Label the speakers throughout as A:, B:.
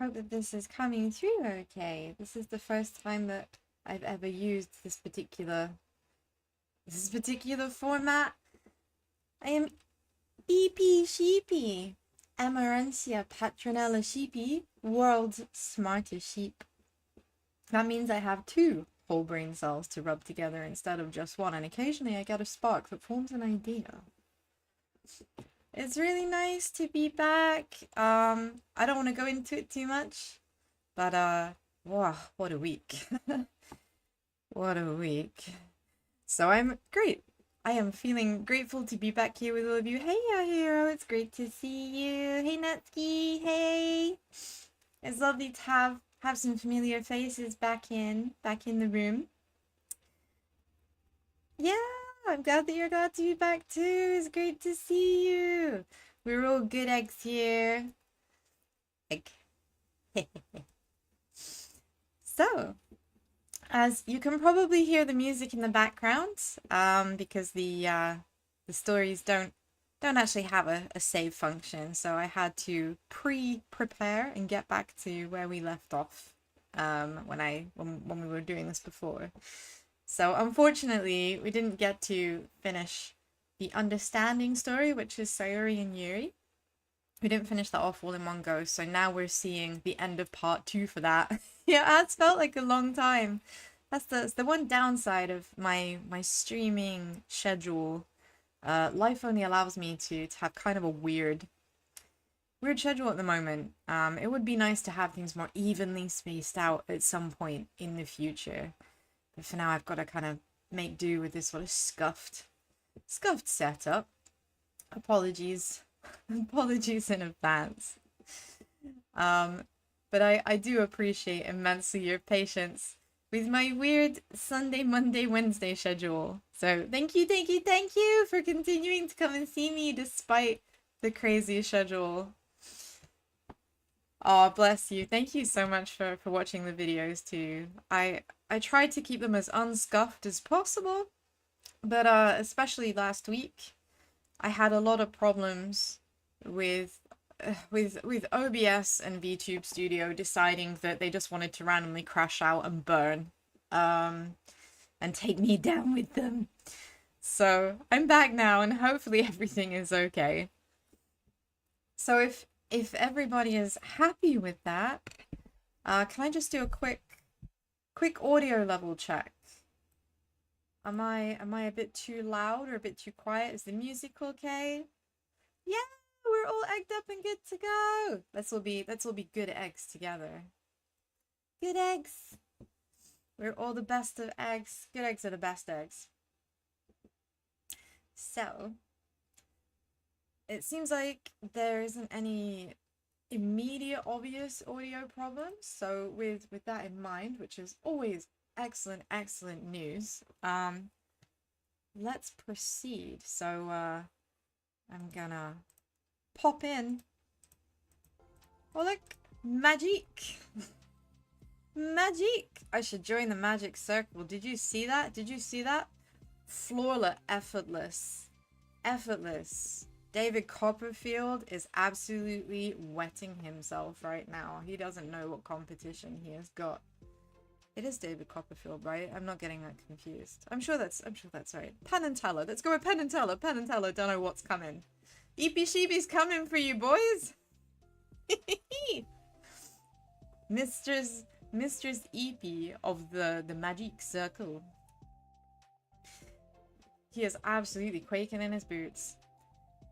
A: hope that this is coming through okay. This is the first time that I've ever used this particular format. I am EP Sheepy, Amarantia Patronella Sheepy, world's smartest sheep. That means I have two whole brain cells to rub together instead of just one, and occasionally I get a spark that forms an idea. It's really nice to be back. I don't want to go into it too much, but wow, what a week. What a week. So I'm great. I am feeling grateful to be back here with all of you. Hey, Yahiro, it's great to see you. Hey, Natsuki, hey. It's lovely to have some familiar faces back in the room. Yeah, I'm glad that you're glad to be back too. It's great to see you. We're all good eggs here. Like, so, as you can probably hear the music in the background, because the stories don't actually have a save function, so I had to prepare and get back to where we left off when we were doing this before. So unfortunately, we didn't get to finish the Understanding story, which is Sayori and Yuri. We didn't finish that off all in one go, so now we're seeing the end of part 2 for that. Yeah, it's felt like a long time. That's the one downside of my streaming schedule. Life only allows me to have kind of a weird schedule at the moment. It would be nice to have things more evenly spaced out at some point in the future. But for now, I've got to kind of make do with this sort of scuffed setup. Apologies. Apologies in advance. But I do appreciate immensely your patience with my weird Sunday, Monday, Wednesday schedule. So thank you for continuing to come and see me despite the crazy schedule. Oh, bless you. Thank you so much for watching the videos too. I tried to keep them as unscuffed as possible, but especially last week, I had a lot of problems with OBS and VTube Studio deciding that they just wanted to randomly crash out and burn, and take me down with them. So I'm back now, and hopefully everything is okay. So if everybody is happy with that, can I just do a quick audio level check? Am I a bit too loud or a bit too quiet? Is the music okay? Yeah, we're all egged up and good to go. Let's all be good eggs together. Good eggs. We're all the best of eggs. Good eggs are the best eggs. So, it seems like there isn't any immediate obvious audio problems. So with that in mind, which is always excellent news, let's proceed. So I'm gonna pop in. Oh look, magic. Magic. I should join the magic circle. Did you see that? Flawless, effortless. David Copperfield is absolutely wetting himself right now. He doesn't know what competition he has got. It is David Copperfield, right? I'm not getting that confused. I'm sure that's right. Penn and Teller. Let's go with Penn and Teller. Penn and Teller don't know what's coming. EP Sheeby's coming for you, boys. Mistress EP of the magic circle. He is absolutely quaking in his boots.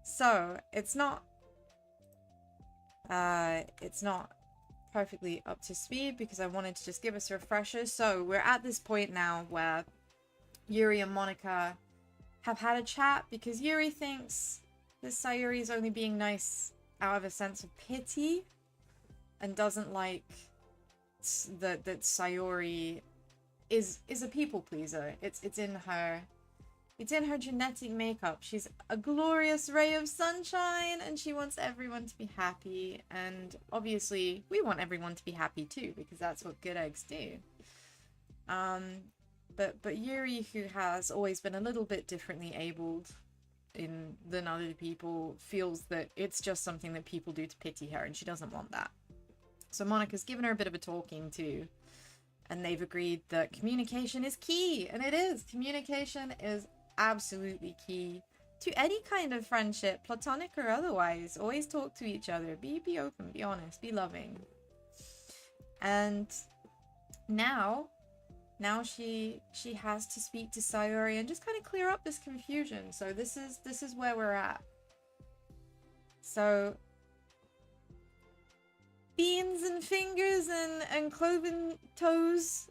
A: So it's not perfectly up to speed because I wanted to just give us a refresher. So we're at this point now where Yuri and Monika have had a chat because Yuri thinks that Sayori is only being nice out of a sense of pity and doesn't like that Sayori is a people pleaser. It's in her genetic makeup. She's a glorious ray of sunshine and she wants everyone to be happy, and obviously we want everyone to be happy too because that's what good eggs do. But Yuri, who has always been a little bit differently abled than other people, feels that it's just something that people do to pity her and she doesn't want that. So Monika's given her a bit of a talking to, and they've agreed that communication is key, and it is. Communication is absolutely key to any kind of friendship, platonic or otherwise. Always talk to each other. Be open, be honest, be loving. And now she has to speak to Sayori and just kind of clear up this confusion. So this is where we're at. So beans and fingers and cloven toes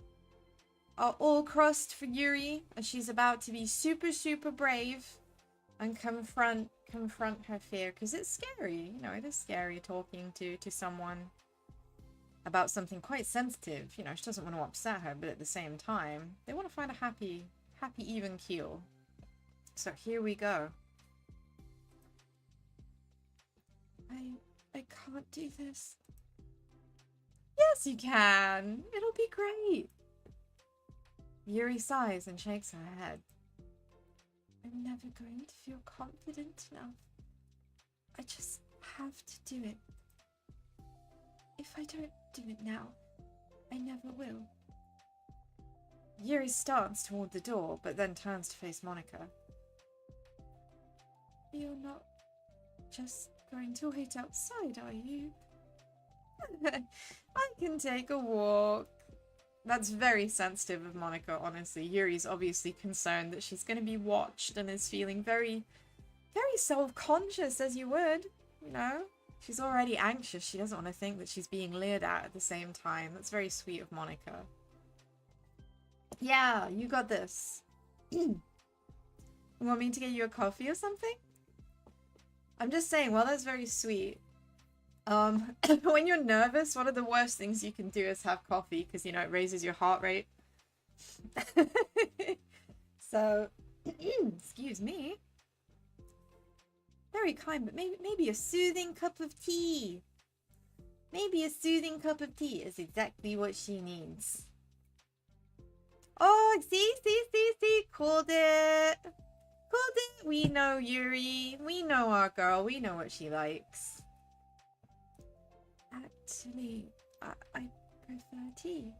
A: are all crossed for Yuri as she's about to be super brave and confront her fear, because it's scary. You know, it is scary talking to someone about something quite sensitive. You know, she doesn't want to upset her, but at the same time, they want to find a happy even keel. So here we go. I can't do this. Yes, you can. It'll be great. Yuri sighs and shakes her head. I'm never going to feel confident enough. I just have to do it. If I don't do it now, I never will. Yuri starts toward the door, but then turns to face Monika. You're not just going to wait outside, are you? I can take a walk. That's very sensitive of Monika, honestly. Yuri's obviously concerned that she's going to be watched and is feeling very self-conscious, as you would, you know? She's already anxious. She doesn't want to think that she's being leered at the same time. That's very sweet of Monika. Yeah, you got this. You want me to get you a coffee or something? I'm just saying, well, that's very sweet. When you're nervous, one of the worst things you can do is have coffee, because, you know, it raises your heart rate. So, excuse me. Very kind, but maybe a soothing cup of tea. Maybe a soothing cup of tea is exactly what she needs. Oh, see, called it. Called it. We know Yuri. We know our girl. We know what she likes. Actually, I prefer tea.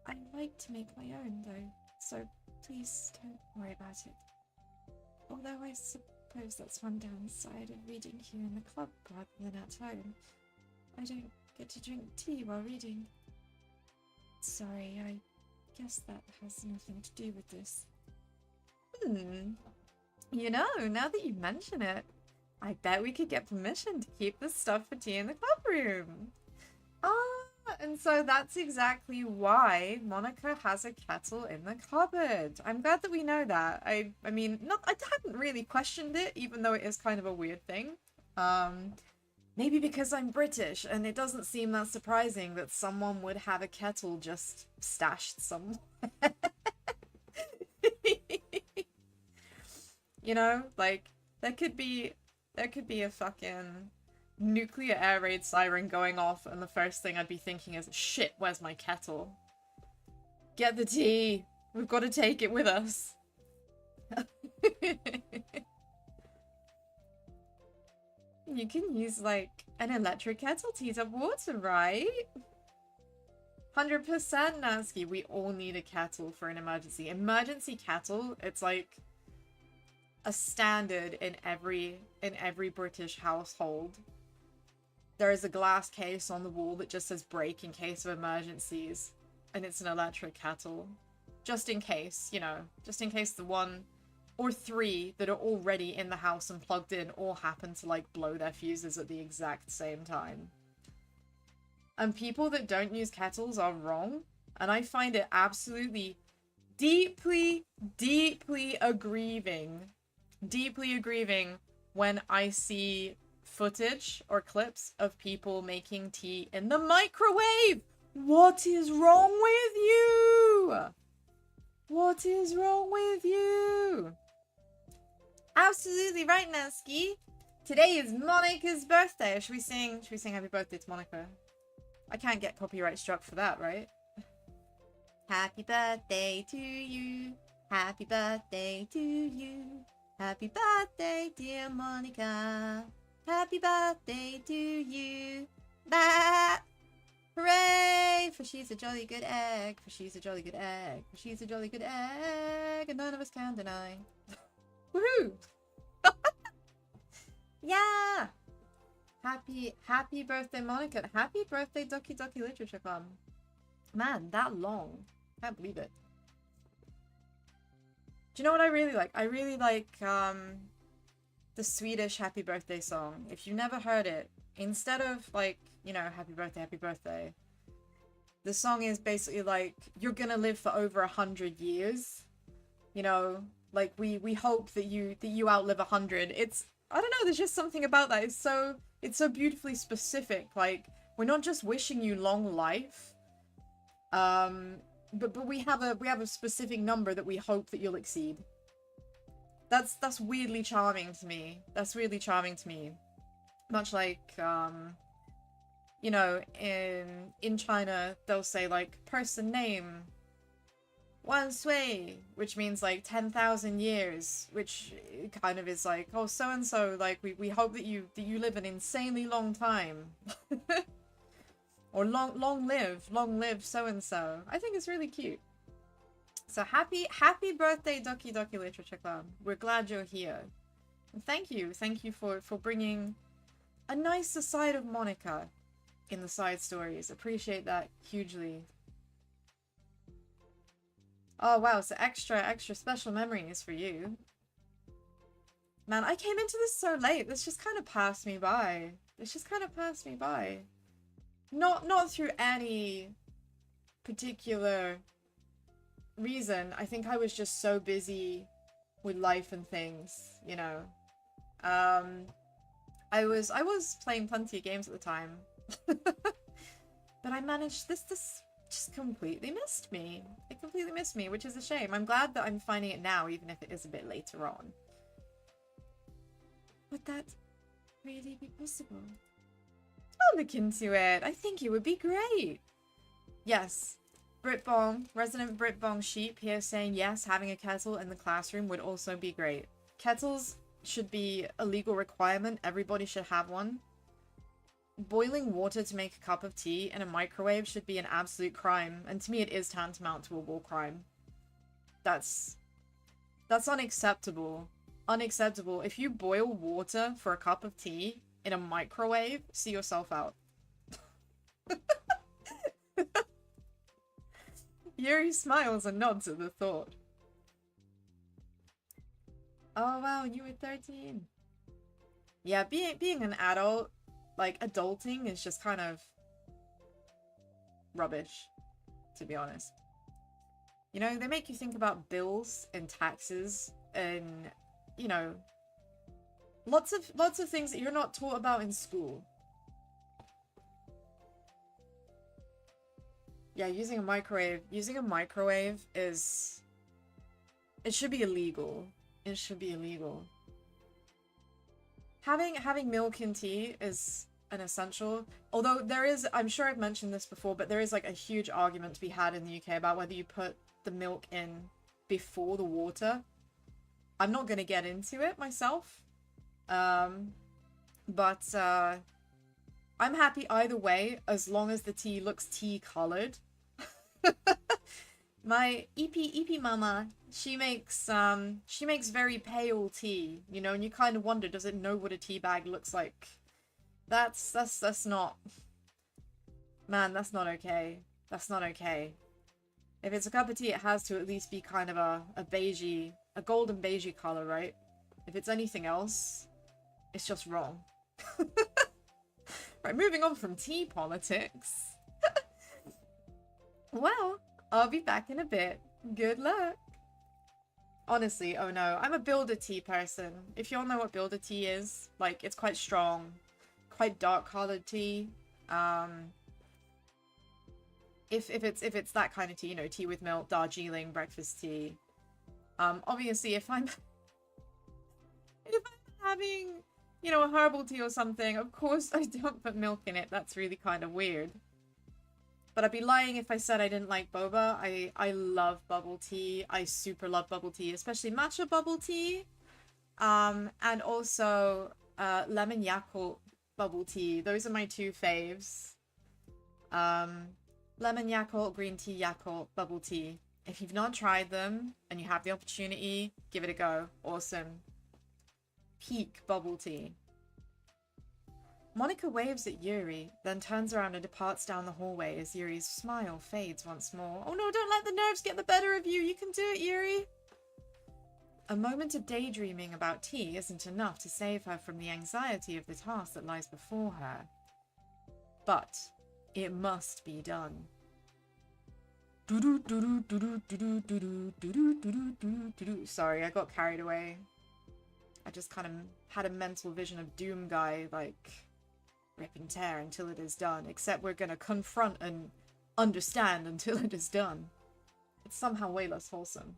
A: I like to make my own, though, so please don't worry about it. Although I suppose that's one downside of reading here in the club rather than at home. I don't get to drink tea while reading. Sorry, I guess that has nothing to do with this. You know, now that you mention it, I bet we could get permission to keep this stuff for tea in the club room. And so that's exactly why Monika has a kettle in the cupboard. I'm glad that we know that. I mean, I hadn't really questioned it, even though it is kind of a weird thing. Maybe because I'm British and it doesn't seem that surprising that someone would have a kettle just stashed somewhere. You know, like, there could be a fucking nuclear air raid siren going off, and the first thing I'd be thinking is, shit, where's my kettle? Get the tea! We've got to take it with us. You can use, like, an electric kettle to heat up water, right? 100% Natsuki, we all need a kettle for an emergency. Emergency kettle, it's like a standard in every British household. There is a glass case on the wall that just says break in case of emergencies, and it's an electric kettle. Just in case, you know, just in case the one or three that are already in the house and plugged in all happen to, like, blow their fuses at the exact same time. And people that don't use kettles are wrong, and I find it absolutely deeply aggrieving when I see footage or clips of people making tea in the microwave. What is wrong with you? What is wrong with you? Absolutely right, Natsuki. Today is Monika's birthday. Should we sing happy birthday to Monika? I can't get copyright struck for that, right? Happy birthday to you. Happy birthday to you. Happy birthday, dear Monika. Happy birthday to you. Bah! Hooray! For she's a jolly good egg. For she's a jolly good egg. For she's a jolly good egg. And none of us can deny. Woohoo! Yeah! Happy birthday, Monica. Happy birthday, Doki Doki Literature Club. Man, that long. Can't believe it. Do you know what I really like? I really like the Swedish happy birthday song. If you've never heard it, instead of like, you know, happy birthday, the song is basically like, you're gonna live for over 100 years. You know, like we hope that you outlive 100. It's, I don't know, there's just something about that. It's so beautifully specific. Like, we're not just wishing you long life. But we have a specific number that we hope that you'll exceed. That's weirdly charming to me. That's really charming to me. Much like you know, in China they'll say like person name Wan Sui, which means like 10,000 years, which kind of is like, oh, so and so, like we hope that you live an insanely long time. Or long live so and so. I think it's really cute. So happy birthday, Doki Doki Literature Club. We're glad you're here. And thank you for bringing a nicer side of Monika in the side stories. Appreciate that hugely. Oh wow, so extra special memories for you. Man, I came into this so late. This just kind of passed me by. Not through any particular reason. I think I was just so busy with life and things, you know. I was playing plenty of games at the time. But I managed, this just completely missed me. It completely missed me, which is a shame. I'm glad that I'm finding it now, even if it is a bit later on. Would that really be possible? I'll look into it. I think it would be great. Yes. Britbong, resident Britbong sheep here saying yes, having a kettle in the classroom would also be great. Kettles should be a legal requirement. Everybody should have one. Boiling water to make a cup of tea in a microwave should be an absolute crime. And to me it is tantamount to a war crime. That's unacceptable. Unacceptable. If you boil water for a cup of tea in a microwave, see yourself out. Yuri smiles and nods at the thought. Oh wow, you were 13. Yeah, being an adult, like adulting is just kind of rubbish, to be honest. You know, they make you think about bills and taxes and, you know, lots of things that you're not taught about in school. Yeah, using a microwave is... It should be illegal. It should be illegal. Having milk in tea is an essential. Although there is, I'm sure I've mentioned this before, but there is like a huge argument to be had in the UK about whether you put the milk in before the water. I'm not going to get into it myself. But I'm happy either way, as long as the tea looks tea-colored. My EP mama, she makes very pale tea, you know, and you kind of wonder, does it know what a tea bag looks like? That's not... Man, that's not okay. That's not okay. If it's a cup of tea, it has to at least be kind of a beigey, a golden beigey color, right? If it's anything else, it's just wrong. Right, moving on from tea politics. Well, I'll be back in a bit. Good luck. Honestly, oh no, I'm a builder tea person. If you all know what builder tea is, like, it's quite strong, quite dark colored tea. If it's that kind of tea, you know, tea with milk, Darjeeling, breakfast tea. Obviously, if I'm having, you know, a herbal tea or something, of course I don't put milk in it. That's really kind of weird. But I'd be lying if I said I didn't like boba. I love bubble tea. I super love bubble tea, especially matcha bubble tea. And also lemon Yakult bubble tea. Those are my two faves. Lemon Yakult, green tea Yakult, bubble tea. If you've not tried them and you have the opportunity, give it a go. Awesome. Peak bubble tea. Monika waves at Yuri, then turns around and departs down the hallway as Yuri's smile fades once more. Oh no, don't let the nerves get the better of you. You can do it, Yuri. A moment of daydreaming about tea isn't enough to save her from the anxiety of the task that lies before her. But it must be done. Sorry, I got carried away. I just kind of had a mental vision of Doom Guy, like, rip and tear until it is done. Except we're gonna confront and understand until it is done. It's somehow way less wholesome.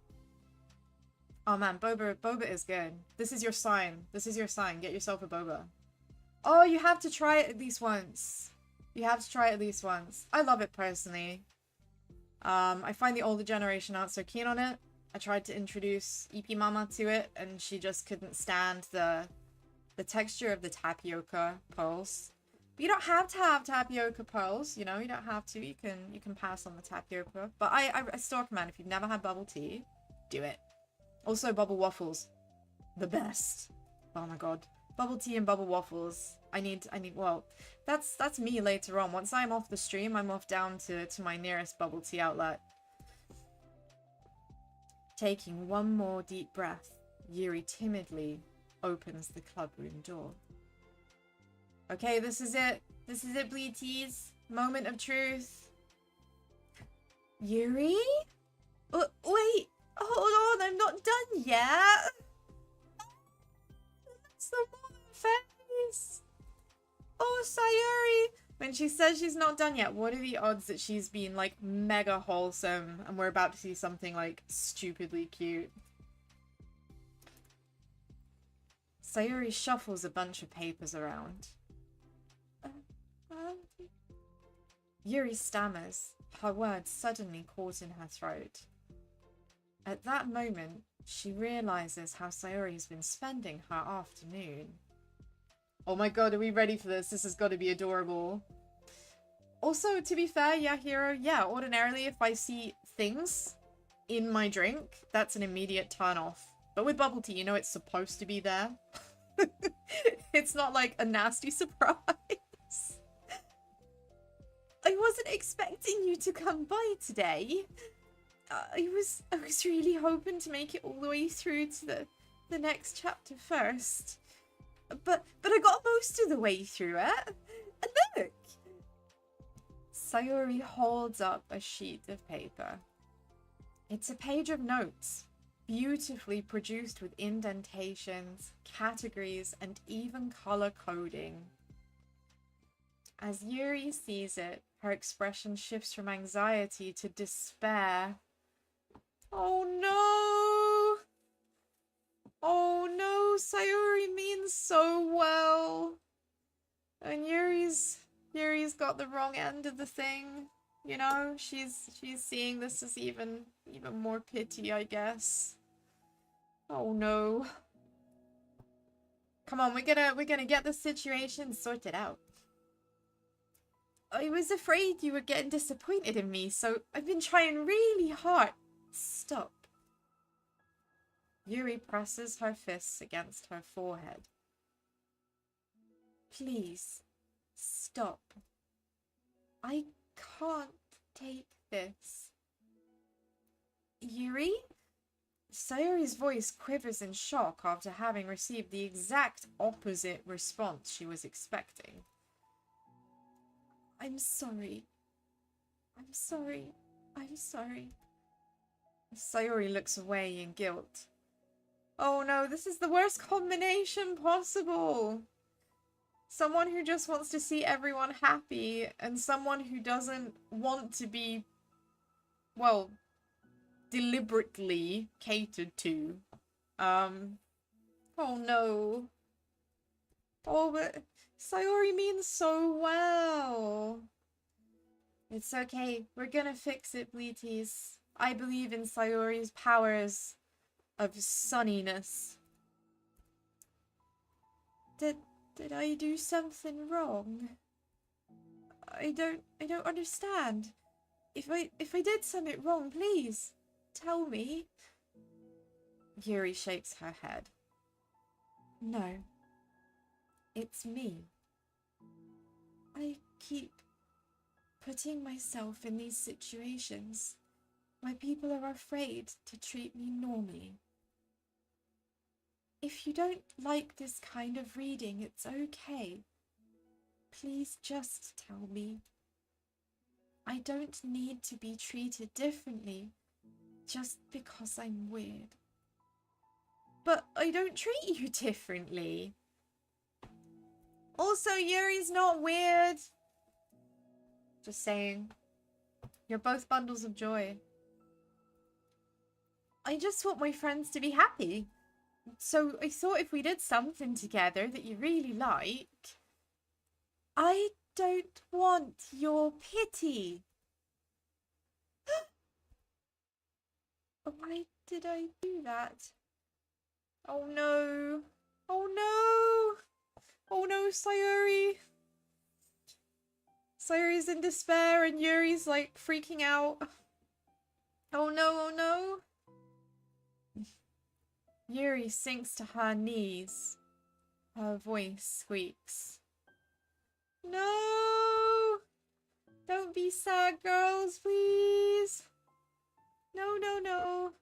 A: Oh man, boba is good. This is your sign. This is your sign. Get yourself a boba. Oh, you have to try it at least once. You have to try it at least once. I love it personally. I find the older generation aren't so keen on it. I tried to introduce EP Mama to it, and she just couldn't stand the texture of the tapioca pearls. But you don't have to have tapioca pearls, you know, you don't have to. You can pass on the tapioca. But I still recommend, if you've never had bubble tea, do it. Also, bubble waffles. The best. Oh my god. Bubble tea and bubble waffles. I need, well, that's me later on. Once I'm off the stream, I'm off down to my nearest bubble tea outlet. Taking one more deep breath, Yuri timidly opens the clubroom door. Okay, this is it. This is it, Bleaties. Moment of truth. Yuri? Wait. Hold on, I'm not done yet. That's the wrong face. Oh, Sayori. When she says she's not done yet, what are the odds that she's been, like, mega wholesome and we're about to see something, like, stupidly cute? Sayori shuffles a bunch of papers around. Yuri stammers, her words suddenly caught in her throat. At that moment, she realizes how Sayori has been spending her afternoon. Oh my god, are we ready for this? This has got to be adorable. Also, to be fair, yeah, Hero, yeah, ordinarily if I see things in my drink, that's an immediate turn off. But with bubble tea, you know it's supposed to be there. It's not like a nasty surprise. I wasn't expecting you to come by today. I was really hoping to make it all the way through to the next chapter first. But I got most of the way through it. And look! Sayori holds up a sheet of paper. It's a page of notes, beautifully produced with indentations, categories, and even color coding. As Yuri sees it, her expression shifts from anxiety to despair. Oh no! Oh no, Sayori means so well. And Yuri's got the wrong end of the thing. You know, she's seeing this as even more pity, I guess. Oh no. Come on, we're gonna get the situation sorted out. I was afraid you were getting disappointed in me, so I've been trying really hard. Stop. Yuri presses her fists against her forehead. Please, stop. I can't take this. Yuri? Sayori's voice quivers in shock after having received the exact opposite response she was expecting. I'm sorry. I'm sorry. I'm sorry. Sayori looks away in guilt. Oh no, this is the worst combination possible. Someone who just wants to see everyone happy and someone who doesn't want to be, well, deliberately catered to. Oh no. Oh, but Sayori means so well. It's okay. We're gonna fix it, Bleaties. I believe in Sayori's powers of sunniness. Did I do something wrong? I don't understand. If I did something wrong, please tell me. Yuri shakes her head. No. It's me. I keep putting myself in these situations where people are afraid to treat me normally. If you don't like this kind of reading, it's okay. Please just tell me. I don't need to be treated differently just because I'm weird. But I don't treat you differently. Also, Yuri's not weird. Just saying. You're both bundles of joy. I just want my friends to be happy. So I thought if we did something together that you really like... I don't want your pity. Why did I do that? Oh no. Oh no. Oh no, Sayori. Sayori's in despair and Yuri's like freaking out. Oh no, oh no. Yuri sinks to her knees. Her voice squeaks. No! Don't be sad, girls, please. No, no, no.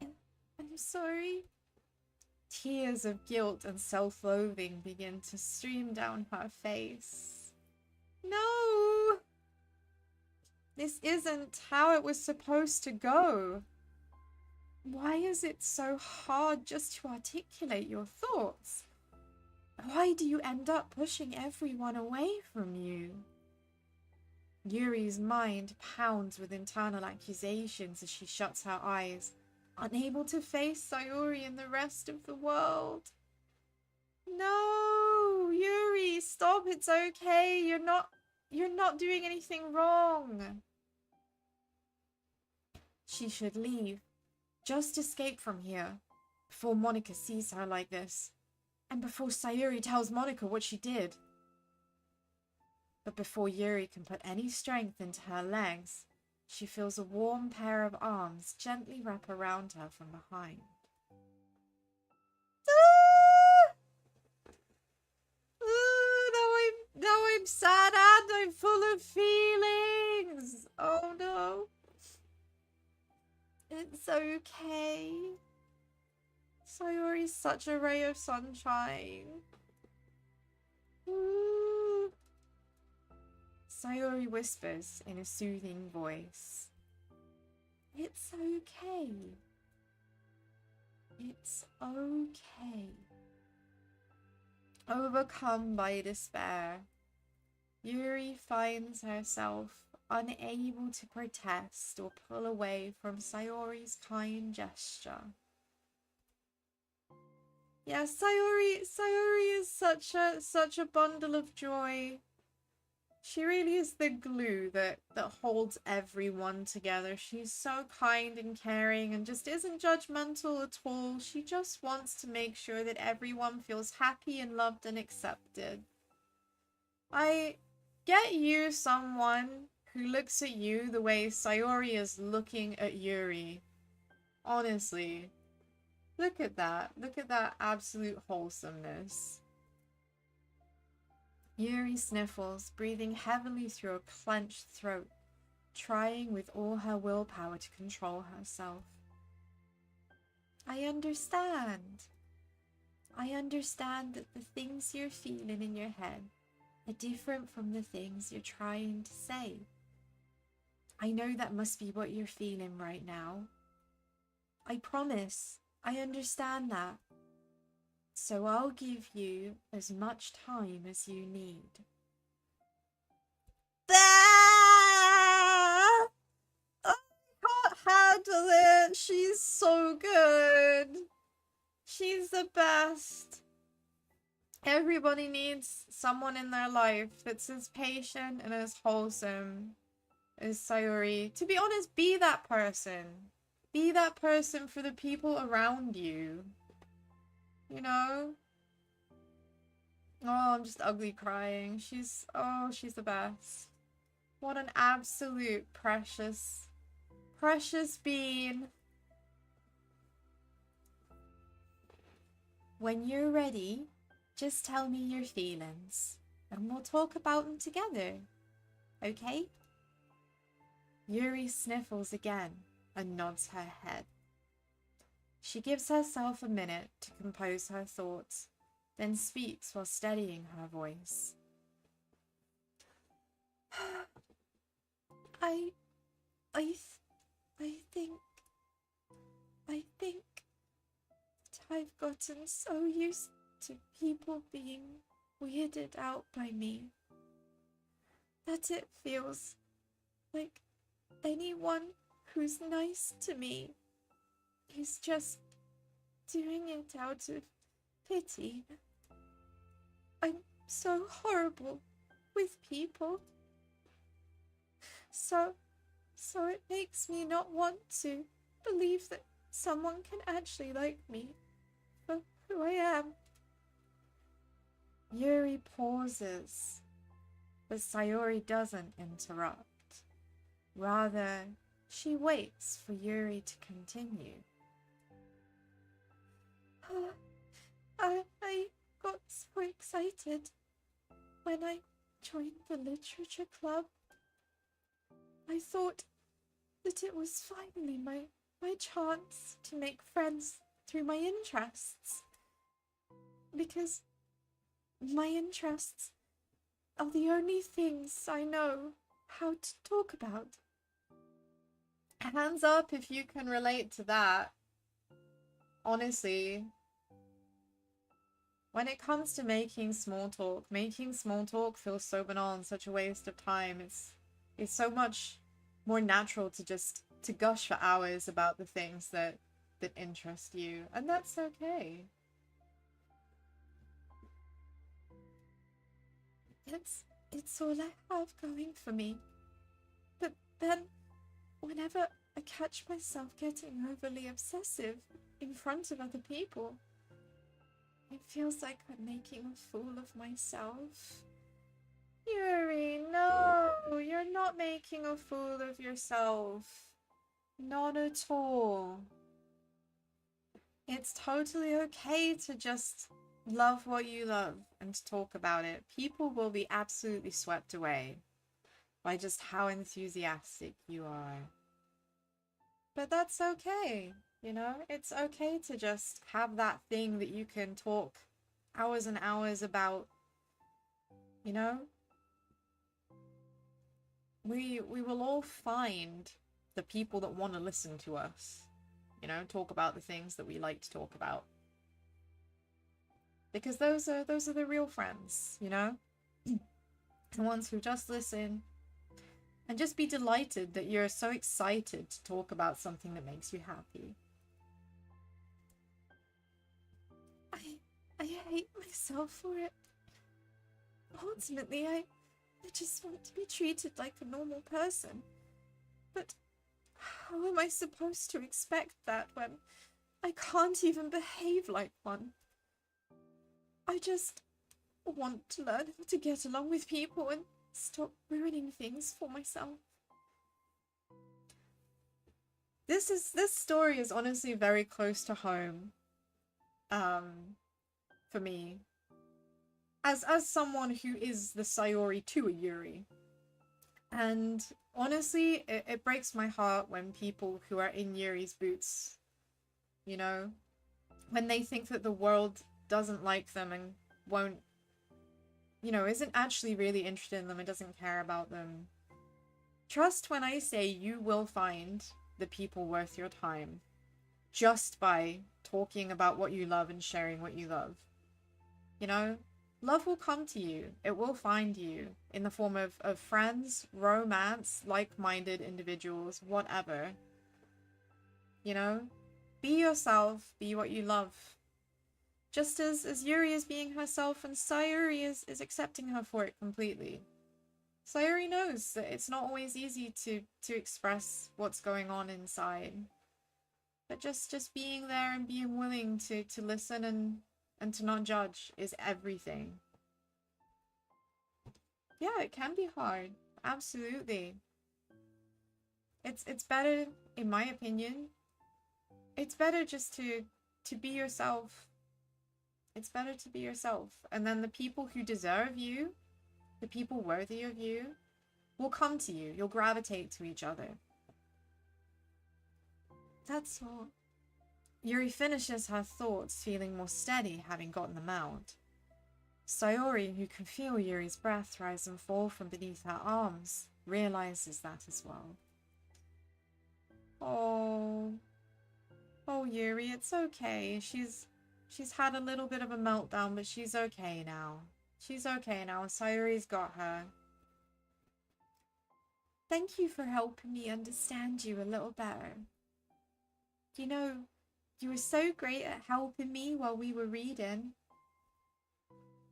A: I'm sorry. Tears of guilt and self-loathing begin to stream down her face. No! This isn't how it was supposed to go. Why is it so hard just to articulate your thoughts? Why do you end up pushing everyone away from you? Yuri's mind pounds with internal accusations as she shuts her eyes, unable to face Sayori and the rest of the world. No, Yuri, stop, it's okay. You're not doing anything wrong. She should leave. Just escape from here, before Monika sees her like this, and before Sayori tells Monika what she did. But before Yuri can put any strength into her legs, she feels a warm pair of arms gently wrap around her from behind. Now I'm sad and I'm full of feelings. Oh no. It's okay. Sayori's such a ray of sunshine. Ooh. Sayori whispers in a soothing voice. It's okay. It's okay. Overcome by despair, Yuri finds herself unable to protest or pull away from Sayori's kind gesture. Yeah, Sayori is such a bundle of joy. She really is the glue that holds everyone together. She's so kind and caring and just isn't judgmental at all. She just wants to make sure that everyone feels happy and loved and accepted. I get you someone who looks at you the way Sayori is looking at Yuri. Honestly. Look at that. Look at that absolute wholesomeness. Yuri sniffles, breathing heavily through a clenched throat, trying with all her willpower to control herself. I understand. I understand that the things you're feeling in your head are different from the things you're trying to say. I know that must be what you're feeling right now. I promise, I understand that. So I'll give you as much time as you need. I can't handle it. She's so good. She's the best. Everybody needs someone in their life that's as patient and as wholesome as Sayori. To be honest, be that person. Be that person for the people around you. You know? Oh, I'm just ugly crying. She's the best. What an absolute precious, precious bean. When you're ready, just tell me your feelings, and we'll talk about them together, okay? Yuri sniffles again and nods her head. She gives herself a minute to compose her thoughts, then speaks while steadying her voice. I think that I've gotten so used to people being weirded out by me that it feels like anyone who's nice to me is just doing it out of pity. I'm so horrible with people. So it makes me not want to believe that someone can actually like me for who I am. Yuri pauses, but Sayori doesn't interrupt. Rather, she waits for Yuri to continue. I got so excited when I joined the literature club. I thought that it was finally my chance to make friends through my interests. Because my interests are the only things I know how to talk about. Hands up if you can relate to that. Honestly, when it comes to making small talk feels so banal and such a waste of time. It's so much more natural to just gush for hours about the things that interest you, and that's okay. It's all I have going for me. But then, whenever I catch myself getting overly obsessive in front of other people, it feels like I'm making a fool of myself. Yuri, no! You're not making a fool of yourself. Not at all. It's totally okay to just love what you love and to talk about it. People will be absolutely swept away by just how enthusiastic you are. But that's okay, you know? It's okay to just have that thing that you can talk hours and hours about, you know? We will all find the people that want to listen to us, you know, talk about the things that we like to talk about. Because those are the real friends, you know? The ones who just listen and just be delighted that you're so excited to talk about something that makes you happy. I hate myself for it. Ultimately, I just want to be treated like a normal person. But how am I supposed to expect that when I can't even behave like one? I just want to learn how to get along with people and stop ruining things for myself. This story is honestly very close to home, for me. As someone who is the Sayori to a Yuri. And honestly, it breaks my heart when people who are in Yuri's boots, you know, when they think that the world doesn't like them and won't, you know, isn't actually really interested in them and doesn't care about them. Trust when I say you will find the people worth your time just by talking about what you love and sharing what you love. You know? Love will come to you. It will find you in the form of friends, romance, like-minded individuals, whatever. You know? Be yourself. Be what you love. Just as Yuri is being herself and Sayori is accepting her for it completely. Sayori knows that it's not always easy to express what's going on inside. But just being there and being willing to listen and to not judge is everything. Yeah, it can be hard. Absolutely. It's better, in my opinion, it's better just to be yourself. It's better to be yourself. And then the people who deserve you, the people worthy of you, will come to you. You'll gravitate to each other. That's all. Yuri finishes her thoughts, feeling more steady, having gotten them out. Sayori, who can feel Yuri's breath rise and fall from beneath her arms, realizes that as well. Oh. Oh, Yuri, it's okay. She's had a little bit of a meltdown, but she's okay now. She's okay now. Sayori's got her. Thank you for helping me understand you a little better. You know, you were so great at helping me while we were reading.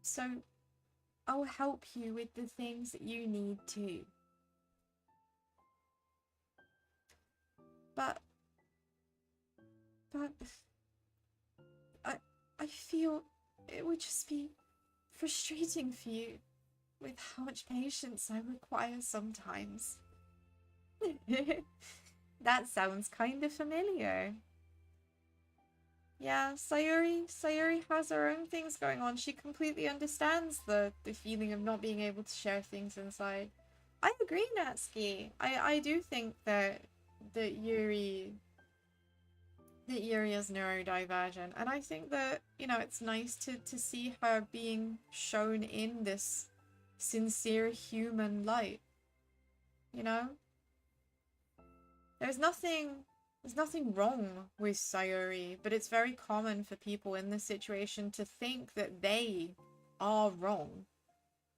A: So, I'll help you with the things that you need too. But I feel it would just be frustrating for you with how much patience I require sometimes. That sounds kind of familiar. Yeah, Sayori has her own things going on. She completely understands the feeling of not being able to share things inside. I agree, Natsuki. I do think that Yuri is neurodivergent, and I think that, you know, it's nice to see her being shown in this sincere human light. You know? There's nothing wrong with Sayori, but it's very common for people in this situation to think that they are wrong.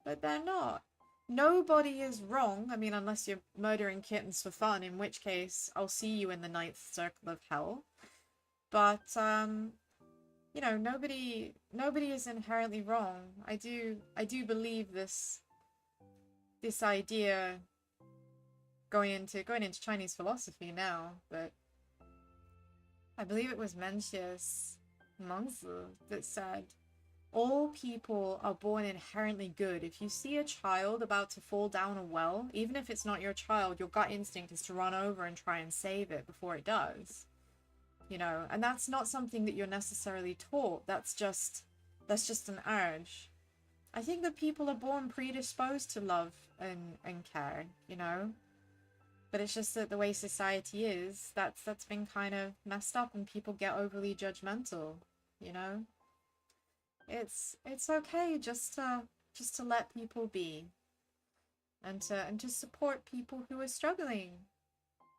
A: But they're not. Nobody is wrong. I mean, unless you're murdering kittens for fun, in which case I'll see you in the ninth circle of hell. But, you know, nobody is inherently wrong. I do believe this idea going into Chinese philosophy now, but I believe it was Mencius Mengzi that said, all people are born inherently good. If you see a child about to fall down a well, even if it's not your child, your gut instinct is to run over and try and save it before it does. You know, and that's not something that you're necessarily taught. That's just an urge. I think that people are born predisposed to love and care, you know? But it's just that the way society is, that's been kind of messed up, and people get overly judgmental, you know? It's okay just to let people be. And to support people who are struggling.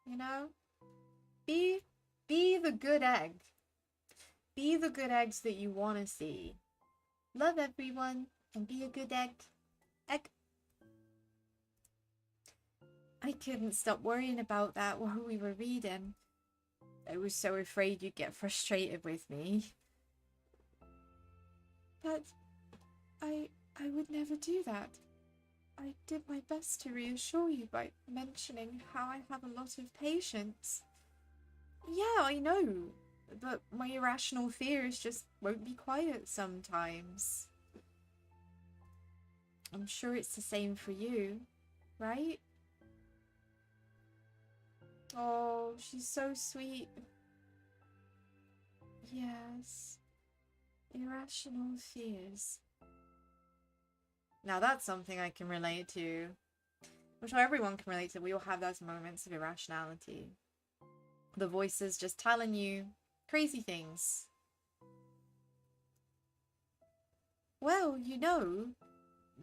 A: You know? Be the good egg. Be the good eggs that you want to see. Love everyone and be a good egg. I couldn't stop worrying about that while we were reading. I was so afraid you'd get frustrated with me. But I would never do that. I did my best to reassure you by mentioning how I have a lot of patience. Yeah, I know, but my irrational fears just won't be quiet sometimes. I'm sure it's the same for you, right? Oh, she's so sweet. Yes. Irrational fears. Now that's something I can relate to. I'm sure everyone can relate to. We all have those moments of irrationality. The voices just telling you crazy things. Well, you know,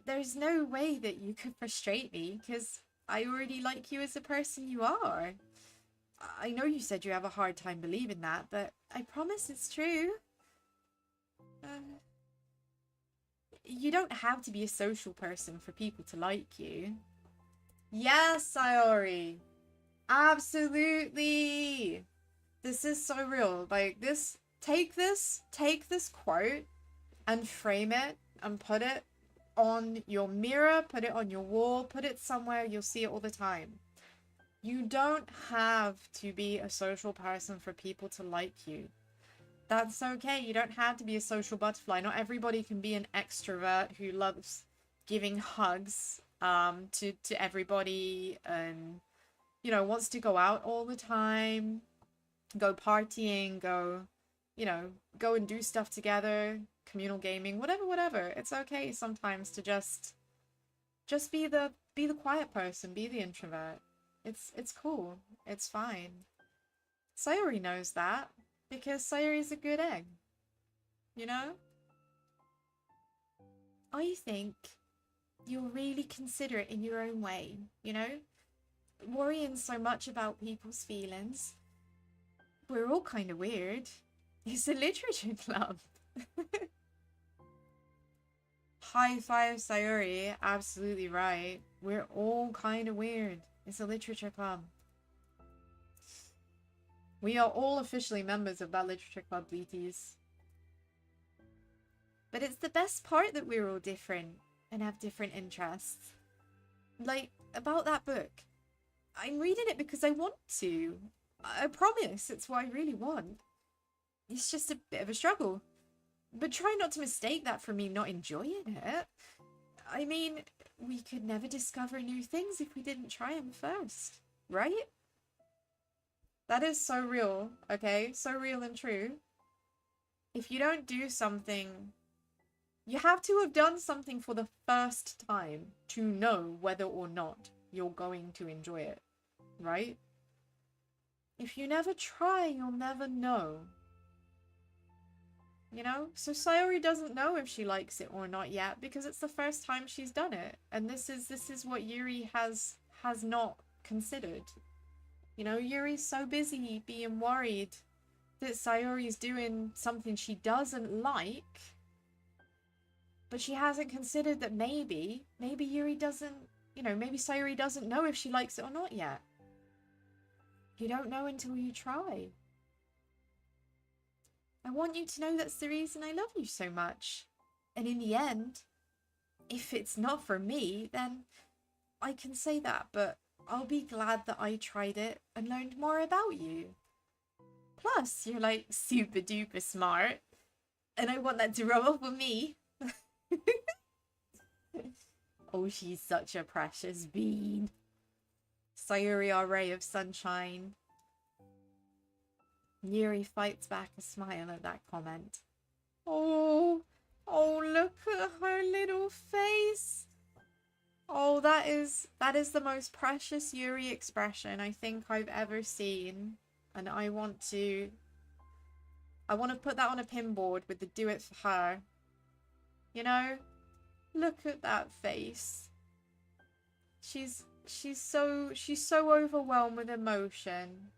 A: there's no way that you could frustrate me, because I already like you as the person you are. I know you said you have a hard time believing that, but I promise it's true. You don't have to be a social person for people to like you. Yes, Sayori! Absolutely! This is so real. Like, take this quote and frame it and put it on your mirror, put it on your wall, put it somewhere you'll see it all the time. You don't have to be a social person for people to like you. That's okay. You don't have to be a social butterfly. Not everybody can be an extrovert who loves giving hugs to everybody, and you know, wants to go out all the time, go partying, go, you know, go and do stuff together, communal gaming, whatever. It's okay sometimes to just be the quiet person, be the introvert. It's cool. It's fine. Sayori knows that because Sayori's a good egg. You know? I think you're really considerate in your own way, you know? Worrying so much about people's feelings. We're all kind of weird. It's a literature club. High five, Sayori. Absolutely right. We're all kind of weird. It's a literature club. We are all officially members of that literature club, Bleaties. But it's the best part that we're all different and have different interests. Like, about that book. I'm reading it because I want to. I promise, it's what I really want. It's just a bit of a struggle. But try not to mistake that for me not enjoying it. I mean, we could never discover new things if we didn't try them first, right? That is so real, okay? So real and true. If you don't do something, you have to have done something for the first time to know whether or not you're going to enjoy it, right? If you never try, you'll never know. You know? So Sayori doesn't know if she likes it or not yet because it's the first time she's done it. And this is what Yuri has not considered. You know, Yuri's so busy being worried that Sayori's doing something she doesn't like, but she hasn't considered that maybe Yuri doesn't, you know, maybe Sayori doesn't know if she likes it or not yet. You don't know until you try. I want you to know that's the reason I love you so much. And in the end, if it's not for me, then I can say that, but I'll be glad that I tried it and learned more about you. Plus, you're like super duper smart, and I want that to rub off on me. Oh, she's such a precious bean. Sayori, our ray of sunshine. Yuri fights back a smile at that comment. Oh, look at her little face. Oh, that is the most precious Yuri expression I think I've ever seen. And I want to put that on a pinboard with the do it for her. You know? Look at that face. She's so overwhelmed with emotion.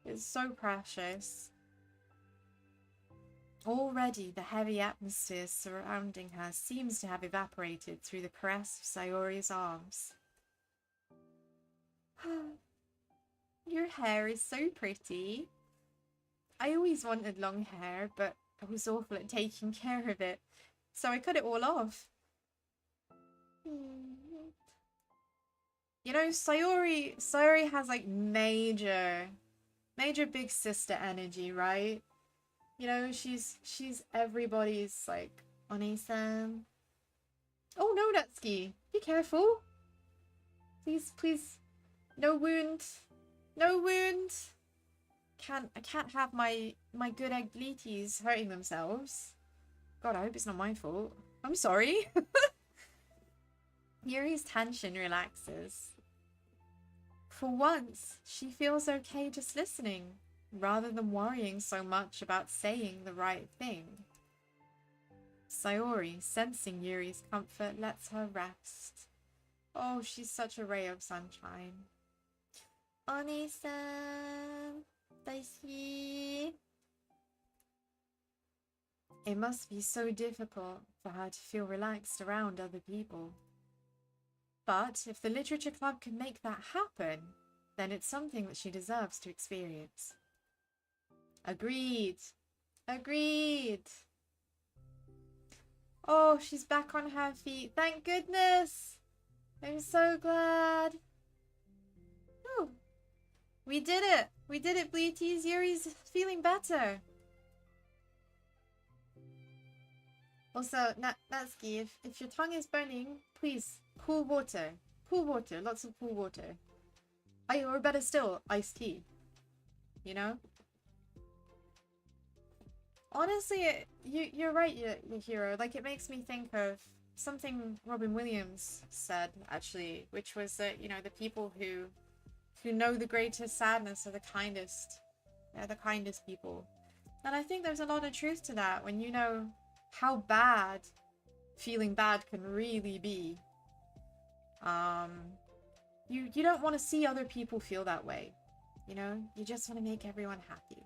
A: It's so precious. Already, the heavy atmosphere surrounding her seems to have evaporated through the caress of Sayori's arms. Your hair is so pretty. I always wanted long hair, but I was awful at taking care of it, so I cut it all off. You know, Sayori has like major big sister energy, right? You know, she's everybody's like, Oni-san. Oh no, Natsuki, be careful. Please, no wound. No wound. I can't have my good egg bleaties hurting themselves. God, I hope it's not my fault. I'm sorry. Yuri's tension relaxes. For once, she feels okay just listening, rather than worrying so much about saying the right thing. Sayori, sensing Yuri's comfort, lets her rest. Oh, she's such a ray of sunshine. Oni-san, daisuki. It must be so difficult for her to feel relaxed around other people. But if the literature club can make that happen, then it's something that she deserves to experience. Agreed. Agreed. Oh, she's back on her feet. Thank goodness. I'm so glad. Oh, we did it. We did it, Bleaties. Yuri's feeling better. Also, Natsuki, if your tongue is burning, please. Cool water. Cool water. Lots of cool water. Or better still, iced tea. You know? Honestly, you're right, your hero. Like, it makes me think of something Robin Williams said, actually, which was that, you know, the people who know the greatest sadness are the kindest. They're the kindest people. And I think there's a lot of truth to that when you know how bad feeling bad can really be. You don't want to see other people feel that way. You know? You just want to make everyone happy.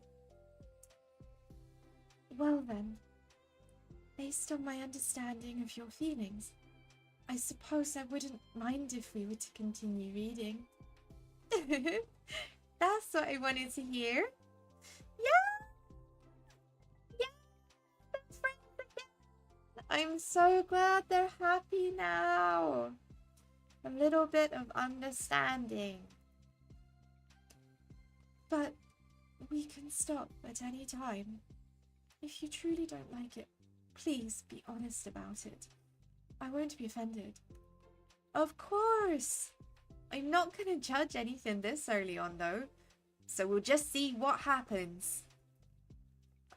A: Well then, based on my understanding of your feelings, I suppose I wouldn't mind if we were to continue reading. That's what I wanted to hear. Yeah! Yeah! Best friends again! I'm so glad they're happy now. A little bit of understanding. But we can stop at any time. If you truly don't like it, please be honest about it. I won't be offended. Of course! I'm not gonna judge anything this early on though, so we'll just see what happens.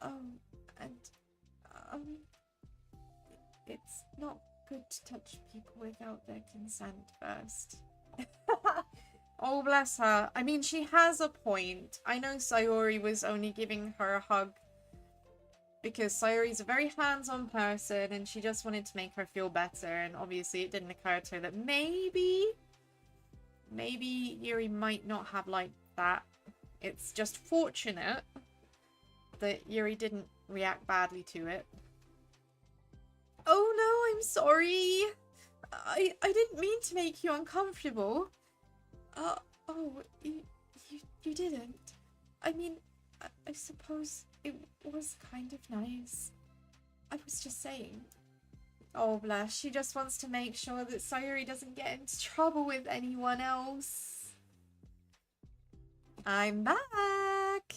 A: Oh, and, it's not good to touch people without their consent first. Oh, bless her. I mean, she has a point. I know Sayori was only giving her a hug because Sayori's a very hands-on person and she just wanted to make her feel better, and obviously it didn't occur to her that maybe Yuri might not have liked that. It's just fortunate that Yuri didn't react badly to it. Oh no, I'm sorry. I didn't mean to make you uncomfortable. Oh, you didn't. I mean, I suppose it was kind of nice. I was just saying. Oh, bless. She just wants to make sure that Sayori doesn't get into trouble with anyone else. I'm back!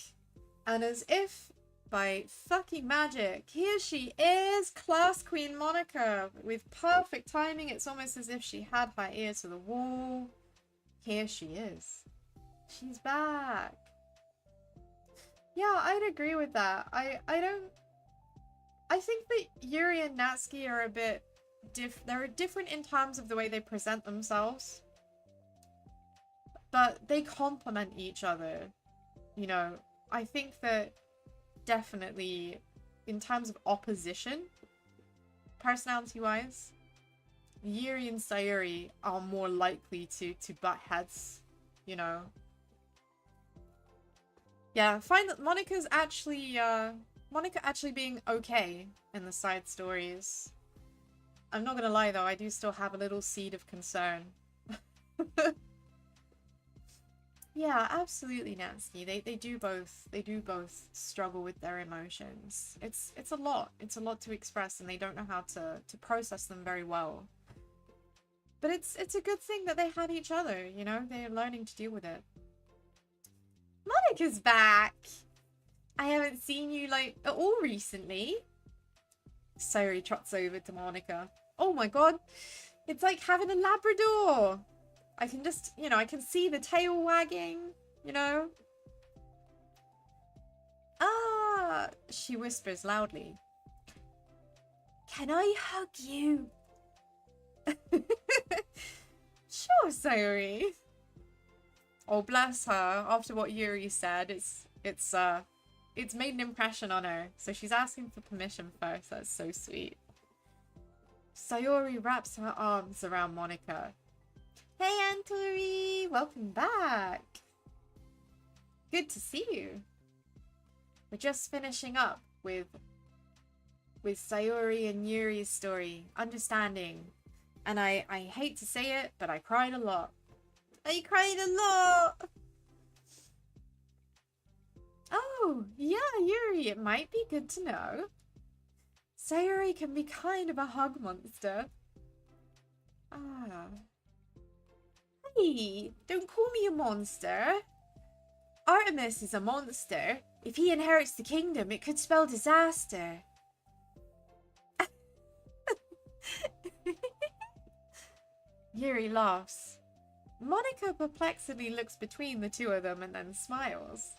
A: And as if by fucking magic, here she is, Class Queen Monika, with perfect timing. It's almost as if she had her ear to the wall. Here she is. She's back. Yeah, I'd agree with that. I think that Yuri and Natsuki are a bit they're different in terms of the way they present themselves. But they complement each other. You know, I think that definitely in terms of opposition, personality-wise, Yuri and Sayori are more likely to butt heads, you know. Yeah, I find that Monika's actually, Monika actually being okay in the side stories. I'm not gonna lie though, I do still have a little seed of concern. Yeah, absolutely, Nancy. They do both struggle with their emotions. It's a lot. It's a lot to express, and they don't know how to process them very well. But it's a good thing that they have each other, you know? They're learning to deal with it. Monika's back! I haven't seen you, like, at all recently. Sayori trots over to Monika. Oh my god! It's like having a Labrador! I can just, you know, I can see the tail wagging, you know? Ah! She whispers loudly. Can I hug you? Sure, Sayori. Oh, bless her. After what Yuri said, it's made an impression on her. So she's asking for permission first. That's so sweet. Sayori wraps her arms around Monika. Hey, Antori! Welcome back! Good to see you. We're just finishing up with Sayori and Yuri's story, Understanding. And I hate to say it, but I cried a lot. I cried a lot! Oh, yeah, Yuri, it might be good to know. Sayori can be kind of a hug monster. Ah. Hey, don't call me a monster. Artemis is a monster. If he inherits the kingdom, it could spell disaster. Yuri laughs. Monika perplexedly looks between the two of them and then smiles.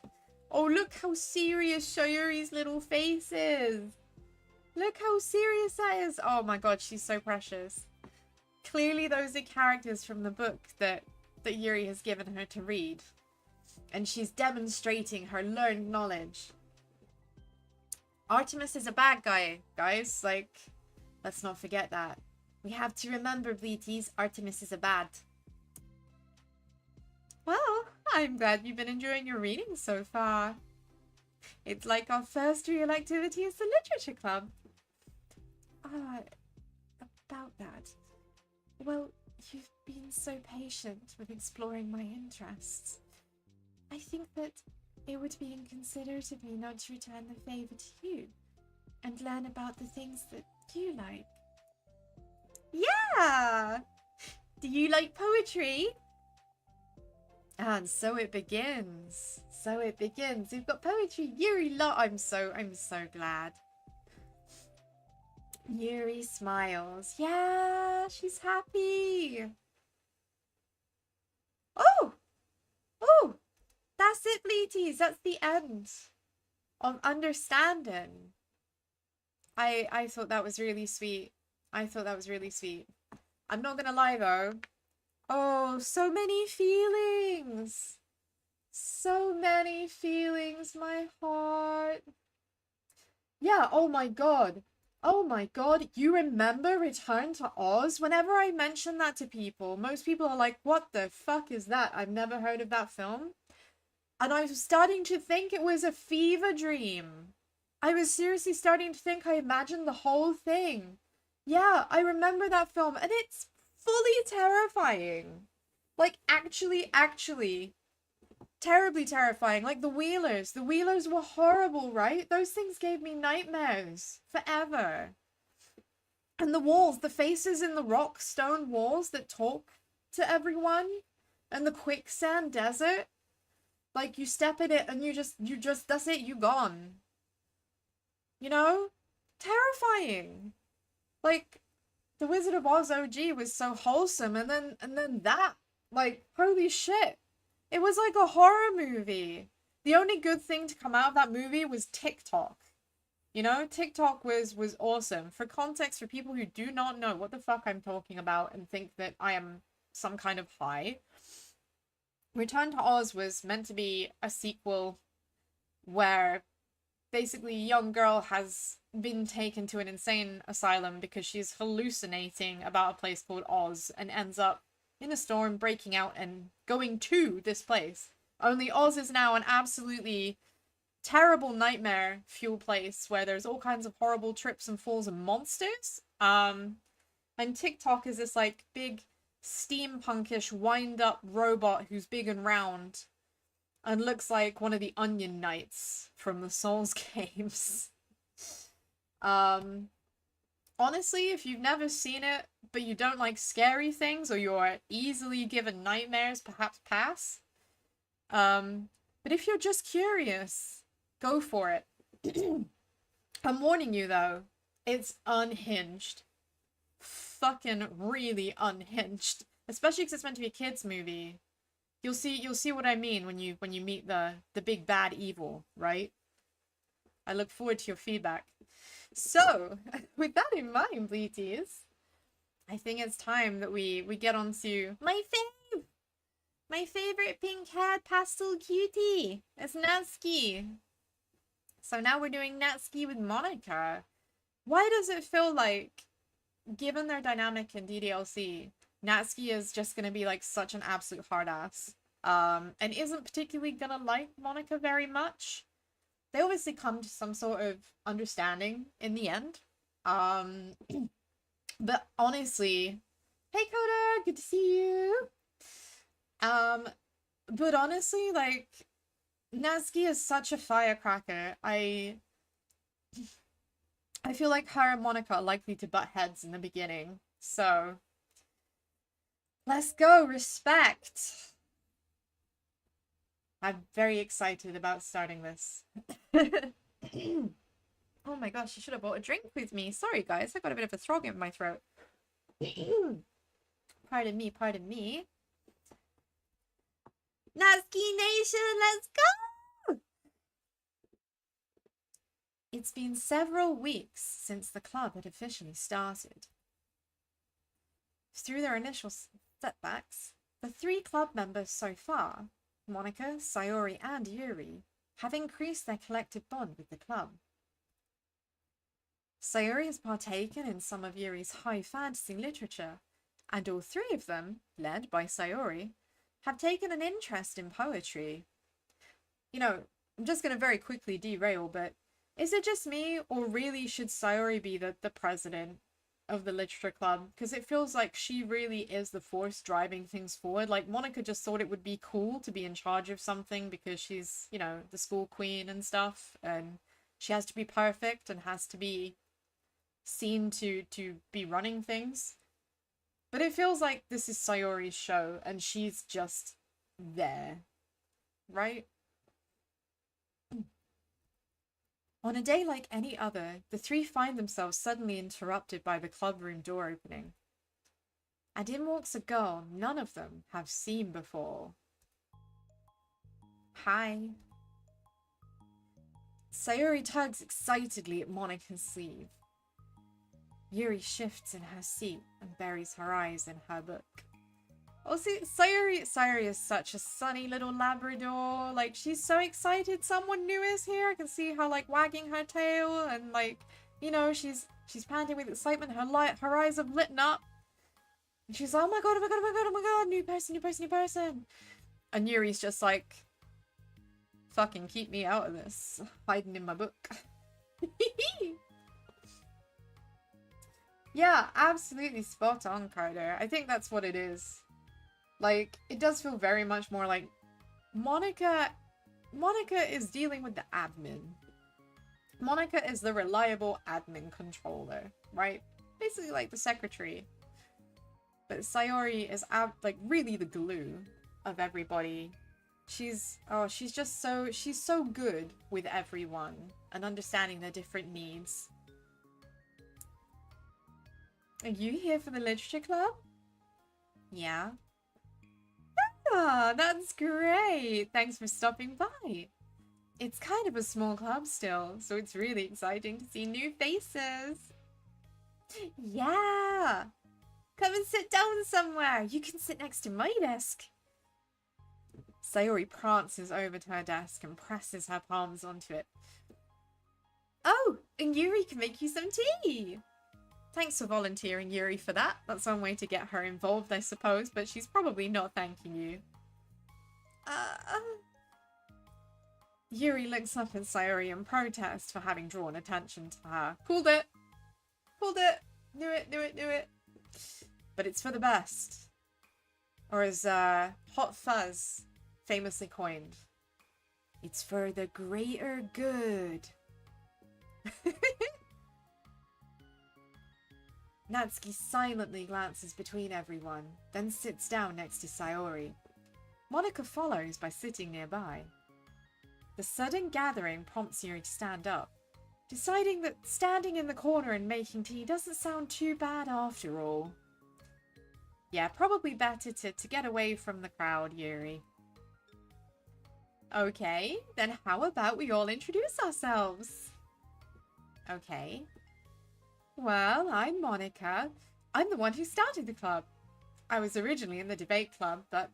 A: Oh, look how serious Sayori's little face is. Look how serious that is. Oh my god, she's so precious. Clearly those are characters from the book that Yuri has given her to read. And she's demonstrating her learned knowledge. Artemis is a bad guy, guys. Like, let's not forget that. We have to remember, Bleaties, Artemis is a bad. Well, I'm glad you've been enjoying your reading so far. It's like our first real activity is the literature club. About that. Well, you've been so patient with exploring my interests. I think that it would be inconsiderate of me not to return the favor to you and learn about the things that you like. Yeah! Do you like poetry? And so it begins. So it begins. We've got poetry. Yuri I'm so glad. Yuri smiles. Yeah, she's happy. Oh! Oh! That's it, Bleaties. That's the end of Understanding. I thought that was really sweet. I thought that was really sweet. I'm not gonna lie though. Oh, so many feelings. So many feelings, my heart. Yeah, oh my god. Oh my god, you remember Return to Oz? Whenever I mention that to people, most people are like, what the fuck is that? I've never heard of that film. And I was starting to think it was a fever dream. I was seriously starting to think I imagined the whole thing. Yeah, I remember that film, and it's fully terrifying. Like, actually, terribly terrifying. Like, the Wheelers. The Wheelers were horrible, right? Those things gave me nightmares. Forever. And the walls, the faces in the rock stone walls that talk to everyone. And the quicksand desert. Like, you step in it and you just, that's it, you gone. You know? Terrifying. Like, The Wizard of Oz OG was so wholesome, and then that, like, holy shit. It was like a horror movie. The only good thing to come out of that movie was TikTok. You know, TikTok was awesome. For context, for people who do not know what the fuck I'm talking about and think that I am some kind of high, Return to Oz was meant to be a sequel where basically a young girl has been taken to an insane asylum because she's hallucinating about a place called Oz and ends up in a storm, breaking out and going to this place. Only Oz is now an absolutely terrible nightmare fuel place where there's all kinds of horrible trips and falls and monsters. And TikTok is this like big steampunkish wind-up robot who's big and round and looks like one of the Onion Knights from the Souls games. Honestly, if you've never seen it, but you don't like scary things, or you're easily given nightmares, perhaps pass. But if you're just curious, go for it. I'm warning you though, it's unhinged. Fucking really unhinged. Especially because it's meant to be a kids movie. You'll see what I mean when you meet the big bad evil, right? I look forward to your feedback. So, with that in mind, Bleaties, I think it's time that we get on to my fave! My favorite pink-haired pastel cutie! It's Natsuki! So now we're doing Natsuki with Monika. Why does it feel like, given their dynamic in DDLC, Natsuki is just gonna be like such an absolute hard ass, and isn't particularly gonna like Monika very much? They obviously come to some sort of understanding in the end. But honestly, hey Coda, good to see you. But honestly, like, Natsuki is such a firecracker. I feel like her and Monika are likely to butt heads in the beginning. So, let's go, respect! I'm very excited about starting this. Oh my gosh, I should have bought a drink with me. Sorry guys, I got a bit of a frog in my throat. pardon me, pardon me. Natsuki Nation, let's go! It's been several weeks since the club had officially started. Through their initial setbacks, the 3 club members so far, Monika, Sayori, and Yuri, have increased their collective bond with the club. Sayori has partaken in some of Yuri's high fantasy literature, and all 3 of them, led by Sayori, have taken an interest in poetry. You know, I'm just going to very quickly derail, but is it just me, or really should Sayori be the president of the literature club? Because it feels like she really is the force driving things forward. Like, Monika just thought it would be cool to be in charge of something because she's, you know, the school queen and stuff, and she has to be perfect and has to be seen to be running things. But it feels like this is Sayori's show and she's just there, right? On a day like any other, the 3 find themselves suddenly interrupted by the club room door opening. And in walks a girl none of them have seen before. Hi. Sayori tugs excitedly at Monika's sleeve. Yuri shifts in her seat and buries her eyes in her book. Oh, see, Sayori is such a sunny little Labrador. Like, she's so excited someone new is here. I can see her, like, wagging her tail and, like, you know, she's panting with excitement. Her eyes have lit up. And she's like, oh my god, oh my god, oh my god, oh my god, new person, new person, new person. And Yuri's just like, fucking keep me out of this. Hiding in my book. Yeah, absolutely spot on, Carter. I think that's what it is. Like, it does feel very much more like Monika is dealing with the admin. Monika is the reliable admin controller, right? Basically like the secretary. But Sayori is like really the glue of everybody. She's so good with everyone and understanding their different needs. Are you here for the literature club? Yeah. Ah, that's great. Thanks for stopping by. It's kind of a small club still, so it's really exciting to see new faces. Yeah. Come and sit down somewhere. You can sit next to my desk. Sayori prances over to her desk and presses her palms onto it. Oh, and Yuri can make you some tea. Thanks for volunteering, Yuri, for that. That's one way to get her involved, I suppose, but she's probably not thanking you. Yuri looks up at Sayori in protest for having drawn attention to her. Pulled it! Pulled it! Knew it, knew it, knew it. But it's for the best. Or as Hot Fuzz famously coined, it's for the greater good. Natsuki silently glances between everyone, then sits down next to Sayori. Monika follows by sitting nearby. The sudden gathering prompts Yuri to stand up, deciding that standing in the corner and making tea doesn't sound too bad after all. Yeah, probably better to get away from the crowd, Yuri. Okay, then how about we all introduce ourselves? Okay. Well, I'm Monika. I'm the one who started the club. I was originally in the debate club, but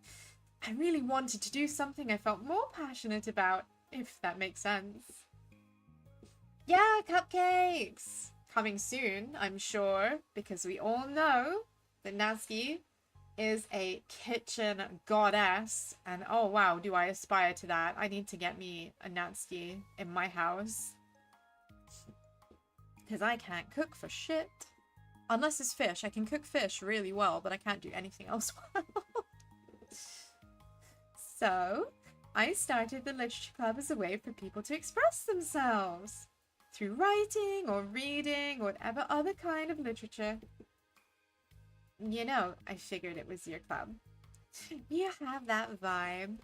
A: I really wanted to do something I felt more passionate about, if that makes sense. Yeah, cupcakes! Coming soon, I'm sure, because we all know that Natsuki is a kitchen goddess, and oh wow, do I aspire to that. I need to get me a Natsuki in my house. Because I can't cook for shit. Unless it's fish. I can cook fish really well, but I can't do anything else well. So, I started the literature club as a way for people to express themselves. Through writing or reading or whatever other kind of literature. You know, I figured it was your club. You have that vibe.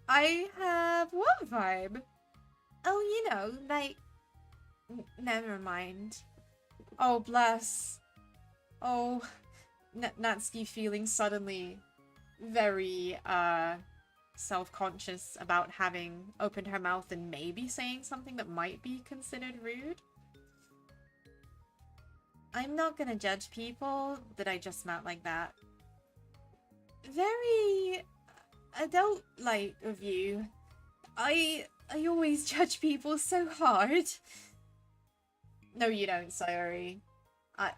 A: I have what vibe? Oh, you know, like... Never mind. Oh, bless. Oh, Natsuki feeling suddenly very self-conscious about having opened her mouth and maybe saying something that might be considered rude. I'm not gonna judge people that I just met like that. Very adult-like of you. I always judge people so hard. No, you don't, Sayori.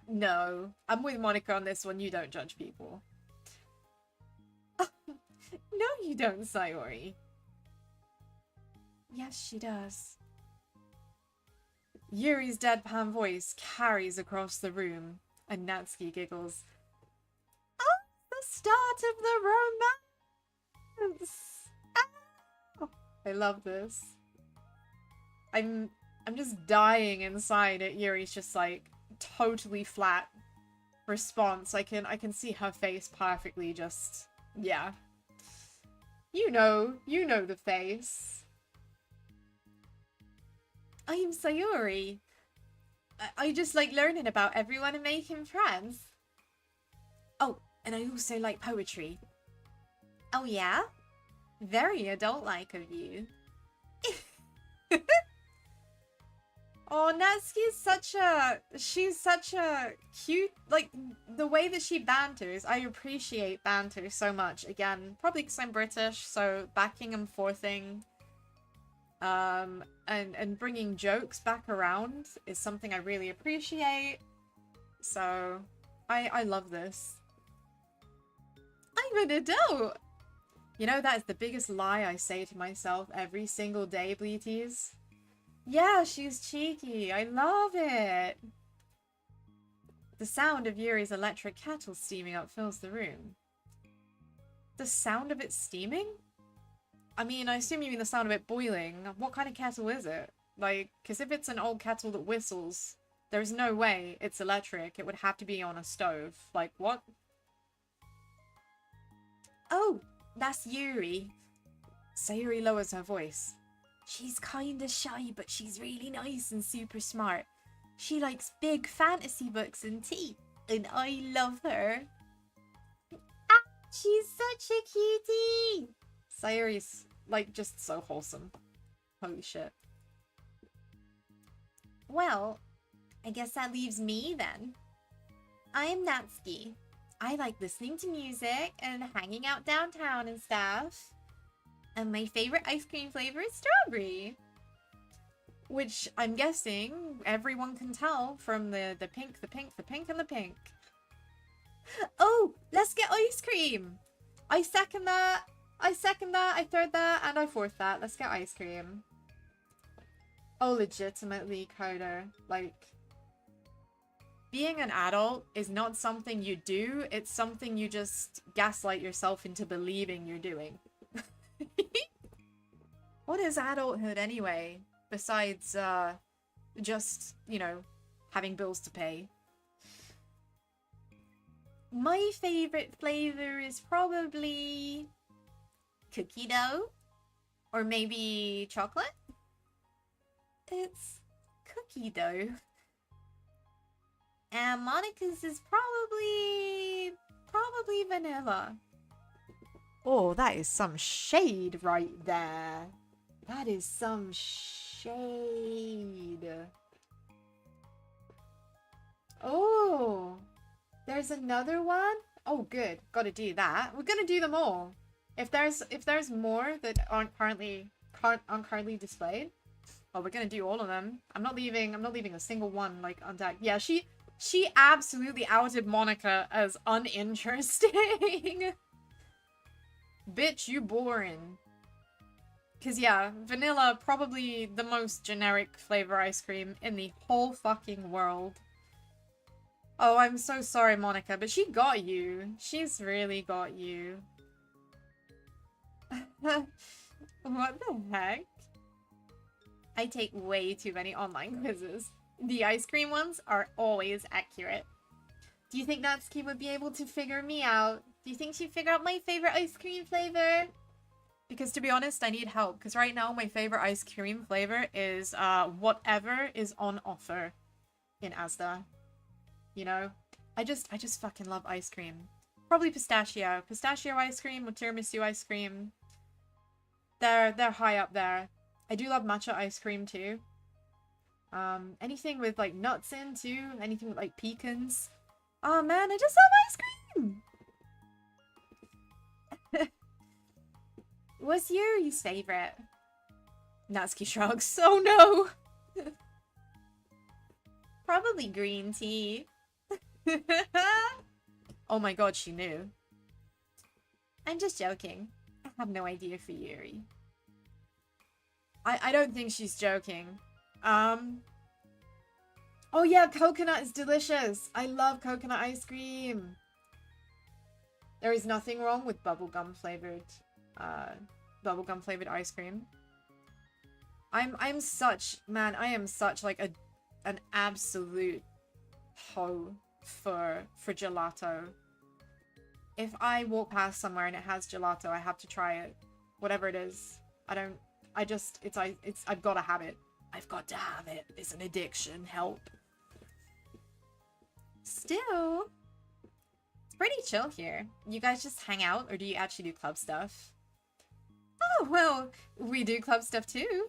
A: No. I'm with Monika on this one. You don't judge people. No, you don't, Sayori. Yes, she does. Yuri's deadpan voice carries across the room, and Natsuki giggles. Oh, the start of the romance! Ow! I love this. I'm just dying inside at Yuri's just like totally flat response. I can see her face perfectly. Just yeah. You know the face. I am Sayori. I just like learning about everyone and making friends. Oh, and I also like poetry. Oh yeah? Very adult-like of you. Oh, Natsuki's she's such a cute, like, the way that she banters. I appreciate banter so much. Again, probably because I'm British, so backing and forthing, and bringing jokes back around is something I really appreciate. So, I love this. I'm an adult! You know, that is the biggest lie I say to myself every single day, Bleaties. Yeah, she's cheeky. I love it. The sound of Yuri's electric kettle steaming up fills the room. The sound of it steaming? I mean, I assume you mean the sound of it boiling. What kind of kettle is it? Like, because if it's an old kettle that whistles, there's no way it's electric. It would have to be on a stove. Like, what? Oh, that's Yuri. Sayori lowers her voice. She's kinda shy, but she's really nice and super smart. She likes big fantasy books and tea, and I love her. Ah, she's such a cutie! Sayori's, like, just so wholesome. Holy shit. Well, I guess that leaves me then. I'm Natsuki. I like listening to music and hanging out downtown and stuff. And my favorite ice cream flavor is strawberry. Which I'm guessing everyone can tell from the pink, and the pink. Oh, let's get ice cream. I second that. I third that, and I fourth that. Let's get ice cream. Oh, legitimately, Coder. Like, being an adult is not something you do. It's something you just gaslight yourself into believing you're doing. What is adulthood anyway? Besides, just, you know, having bills to pay. My favorite flavor is probably cookie dough. Or maybe chocolate? It's cookie dough. And Monika's is probably vanilla. Oh, that is some shade right there. That is some shade. Oh, there's another one? Oh, good. Gotta do that. We're gonna do them all. If there's more that aren't currently displayed, oh, we're gonna do all of them. I'm not leaving a single one like undecked. Yeah, she absolutely outed Monika as uninteresting. Bitch, you boring. Cause yeah, vanilla, probably the most generic flavor ice cream in the whole fucking world. Oh, I'm so sorry, Monika, but she got you. She's really got you. What the heck? I take way too many online quizzes. The ice cream ones are always accurate. Do you think Natsuki would be able to figure me out? Do you think she'd figure out my favorite ice cream flavor? Because to be honest, I need help. Because right now, my favorite ice cream flavor is whatever is on offer in Asda. You know? I just fucking love ice cream. Probably pistachio. Pistachio ice cream or tiramisu ice cream. They're high up there. I do love matcha ice cream too. Anything with like nuts in too. Anything with like pecans. Oh man, I just love ice cream! What's Yuri's favorite? Natsuki shrugs. Oh no! Probably green tea. Oh my god, she knew. I'm just joking. I have no idea for Yuri. I don't think she's joking. Oh yeah, coconut is delicious. I love coconut ice cream. There is nothing wrong with bubblegum flavored ice cream. I am such like an absolute hoe for gelato. If I walk past somewhere and it has gelato, I have to try it. Whatever it is. I've got to have it. I've got to have it. It's an addiction. Help. Still, it's pretty chill here. You guys just hang out, or do you actually do club stuff? Oh, well, we do club stuff too.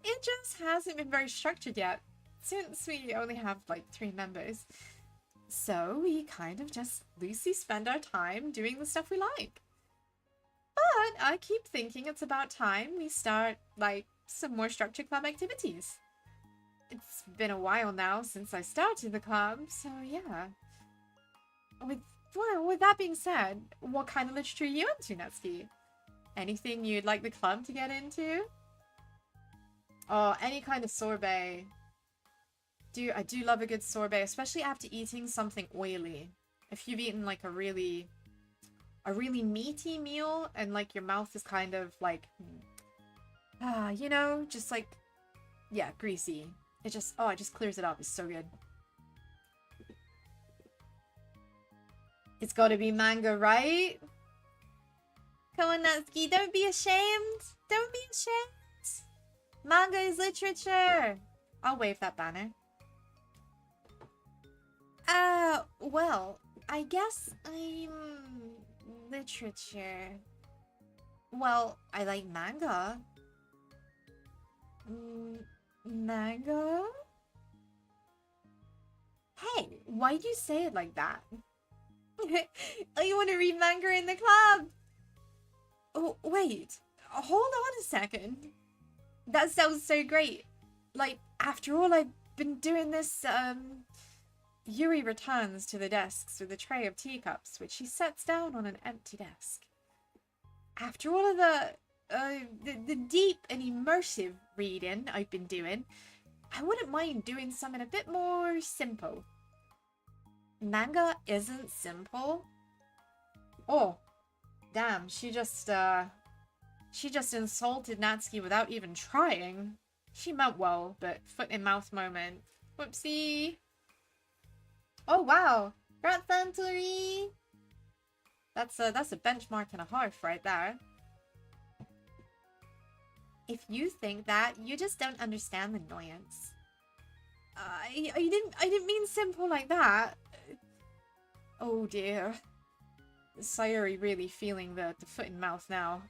A: It just hasn't been very structured yet, since we only have like 3 members. So we kind of just loosely spend our time doing the stuff we like. But I keep thinking it's about time we start like some more structured club activities. It's been a while now since I started the club, so yeah. With that being said, what kind of literature are you into, Natsuki? Anything you'd like the club to get into? Oh, any kind of sorbet. I do love a good sorbet, especially after eating something oily. If you've eaten like a really meaty meal and like your mouth is kind of like, you know, just like, yeah, greasy. It just clears it up. It's so good. It's gotta be manga, right? Come on, Natsuki, don't be ashamed. Don't be ashamed. Manga is literature. I'll wave that banner. Well, I guess I'm literature. Well, I like manga. Manga? Hey, why'd you say it like that? Oh, you want to read manga in the club? Oh, wait. Hold on a second. That sounds so great. Like, after all, I've been doing this, Yuri returns to the desks with a tray of teacups, which she sets down on an empty desk. After all of the deep and immersive reading I've been doing, I wouldn't mind doing something a bit more simple. Manga isn't simple? Oh, damn, she just insulted Natsuki without even trying. She meant well, but foot in mouth moment. Whoopsie. Oh wow, congrats Santori! That's a benchmark and a half right there. If you think that, you just don't understand the annoyance. I didn't mean simple like that. Oh dear. Sayori really feeling the foot in mouth now.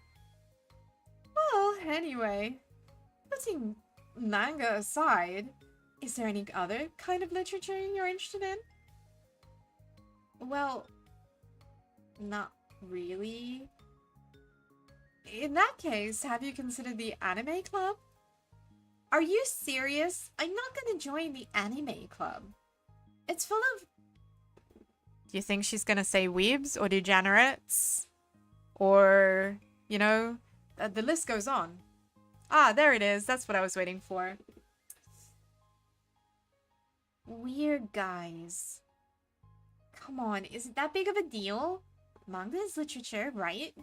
A: Well, anyway, putting manga aside, is there any other kind of literature you're interested in? Well, not really. In that case, have you considered the anime club? Are you serious? I'm not gonna join the anime club. It's full of... Do you think she's gonna say weebs or degenerates? Or, you know, the list goes on. Ah, there it is. That's what I was waiting for. Weird guys. Come on, is it that big of a deal? Manga is literature, right?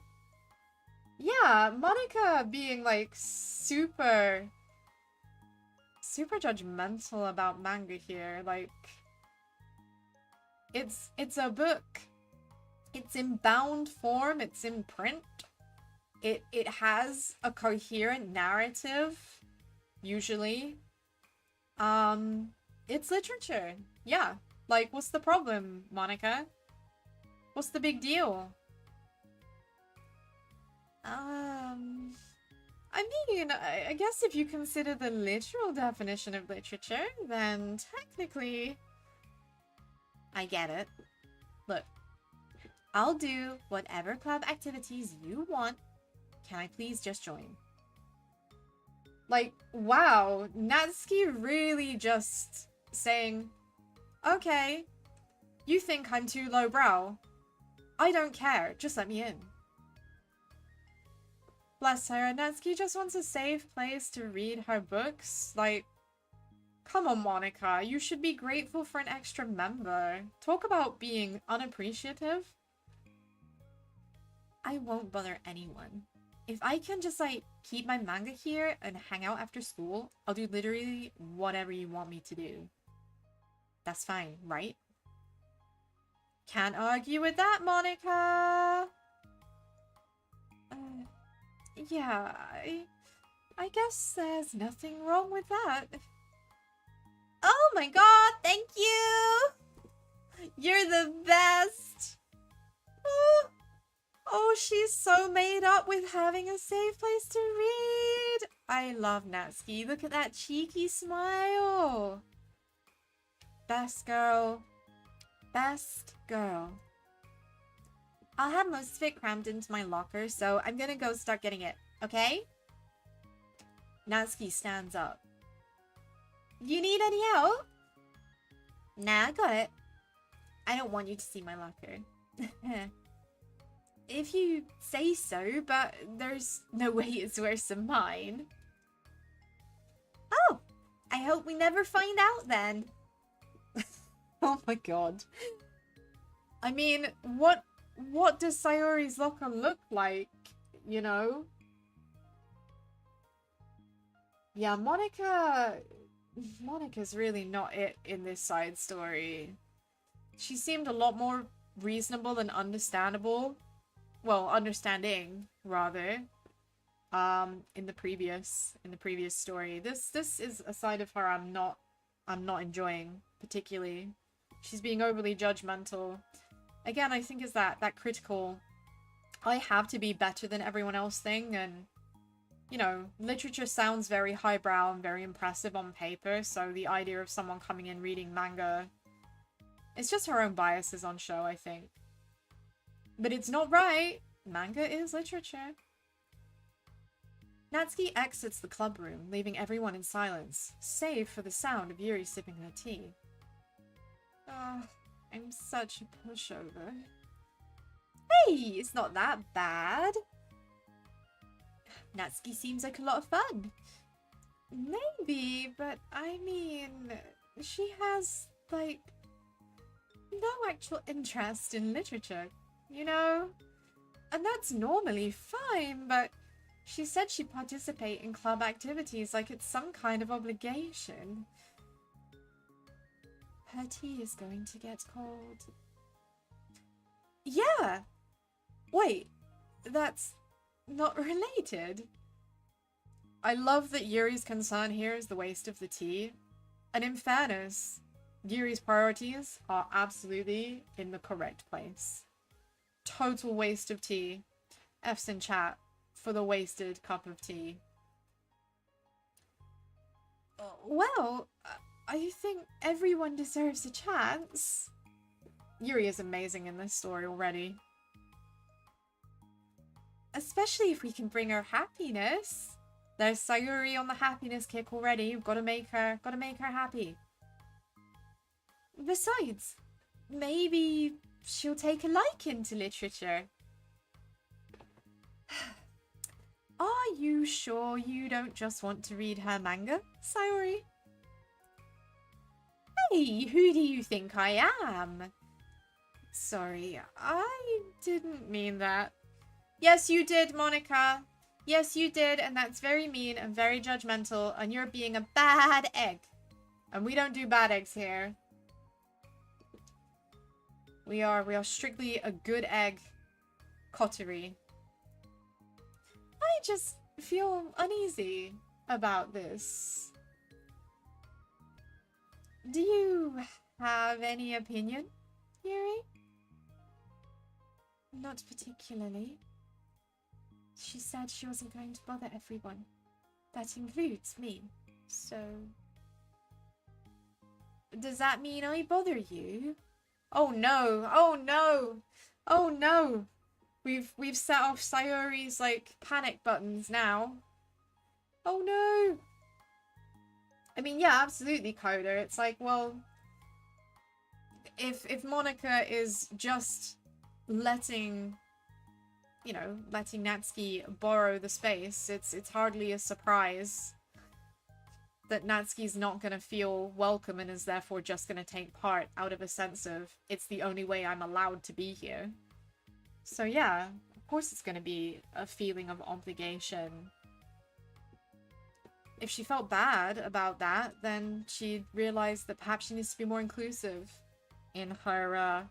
A: Yeah, Monika being like super judgmental about manga here. Like, it's a book. It's in bound form. It's in print. It has a coherent narrative, usually. It's literature. Yeah. Like, what's the problem, Monika? What's the big deal? I mean, I guess if you consider the literal definition of literature, then technically... I get it. Look, I'll do whatever club activities you want. Can I please just join? Like, wow, Natsuki really just saying, okay, you think I'm too lowbrow. I don't care, just let me in. Bless her, Natsuki just wants a safe place to read her books. Like, come on, Monika, you should be grateful for an extra member. Talk about being unappreciative. I won't bother anyone. If I can just, like, keep my manga here and hang out after school, I'll do literally whatever you want me to do. That's fine, right? Can't argue with that, Monika! Yeah, I guess there's nothing wrong with that. Oh my god, thank you! You're the best! Oh, she's so made up with having a safe place to read! I love Natsuki. Look at that cheeky smile! Best girl. Best girl. I'll have most of it crammed into my locker, so I'm gonna go start getting it, okay? Natsuki stands up. You need any help? Nah, I got it. I don't want you to see my locker. If you say so, but there's no way it's worse than mine. Oh, I hope we never find out then. Oh my god. I mean, what does Sayori's locker look like, you know? Yeah, Monika's really not it in this side story. She seemed a lot more reasonable and understandable. Well, understanding, rather. In the previous story. This is a side of her I'm not enjoying, particularly. She's being overly judgmental. Again, I think is that critical, I have to be better than everyone else thing, and, you know, literature sounds very highbrow and very impressive on paper, so the idea of someone coming in reading manga, it's just her own biases on show, I think. But it's not right. Manga is literature. Natsuki exits the club room, leaving everyone in silence, save for the sound of Yuri sipping her tea. Oh, I'm such a pushover. Hey, it's not that bad. Natsuki seems like a lot of fun. Maybe, but I mean, she has, like, no actual interest in literature, you know? And that's normally fine, but she said she'd participate in club activities like it's some kind of obligation. Her tea is going to get cold. Yeah! Wait, that's not related. I love that Yuri's concern here is the waste of the tea. And in fairness, Yuri's priorities are absolutely in the correct place. Total waste of tea. F's in chat for the wasted cup of tea. Well, I think everyone deserves a chance. Yuri is amazing in this story already. Especially if we can bring her happiness. There's Sayori on the happiness kick already. We've got to make her happy. Besides, maybe she'll take a liking to literature. Are you sure you don't just want to read her manga, Sayori? Hey, who do you think I am? Sorry, I didn't mean that. Yes, you did, Monika. Yes, you did, and that's very mean and very judgmental, and you're being a bad egg. And we don't do bad eggs here. We are strictly a good egg coterie. I just feel uneasy about this. Do you have any opinion, Yuri? Not particularly. She said she wasn't going to bother everyone. That includes me. So... Does that mean I bother you? Oh no! Oh no! Oh no! We've set off Sayori's, like, panic buttons now. Oh no! I mean, yeah, absolutely, Coda. It's like, well... If Monika is just letting... You know, letting Natsuki borrow the space, it's hardly a surprise that Natsuki's not gonna feel welcome and is therefore just gonna take part out of a sense of, it's the only way I'm allowed to be here. So yeah, of course it's gonna be a feeling of obligation. If she felt bad about that, then she'd realize that perhaps she needs to be more inclusive in her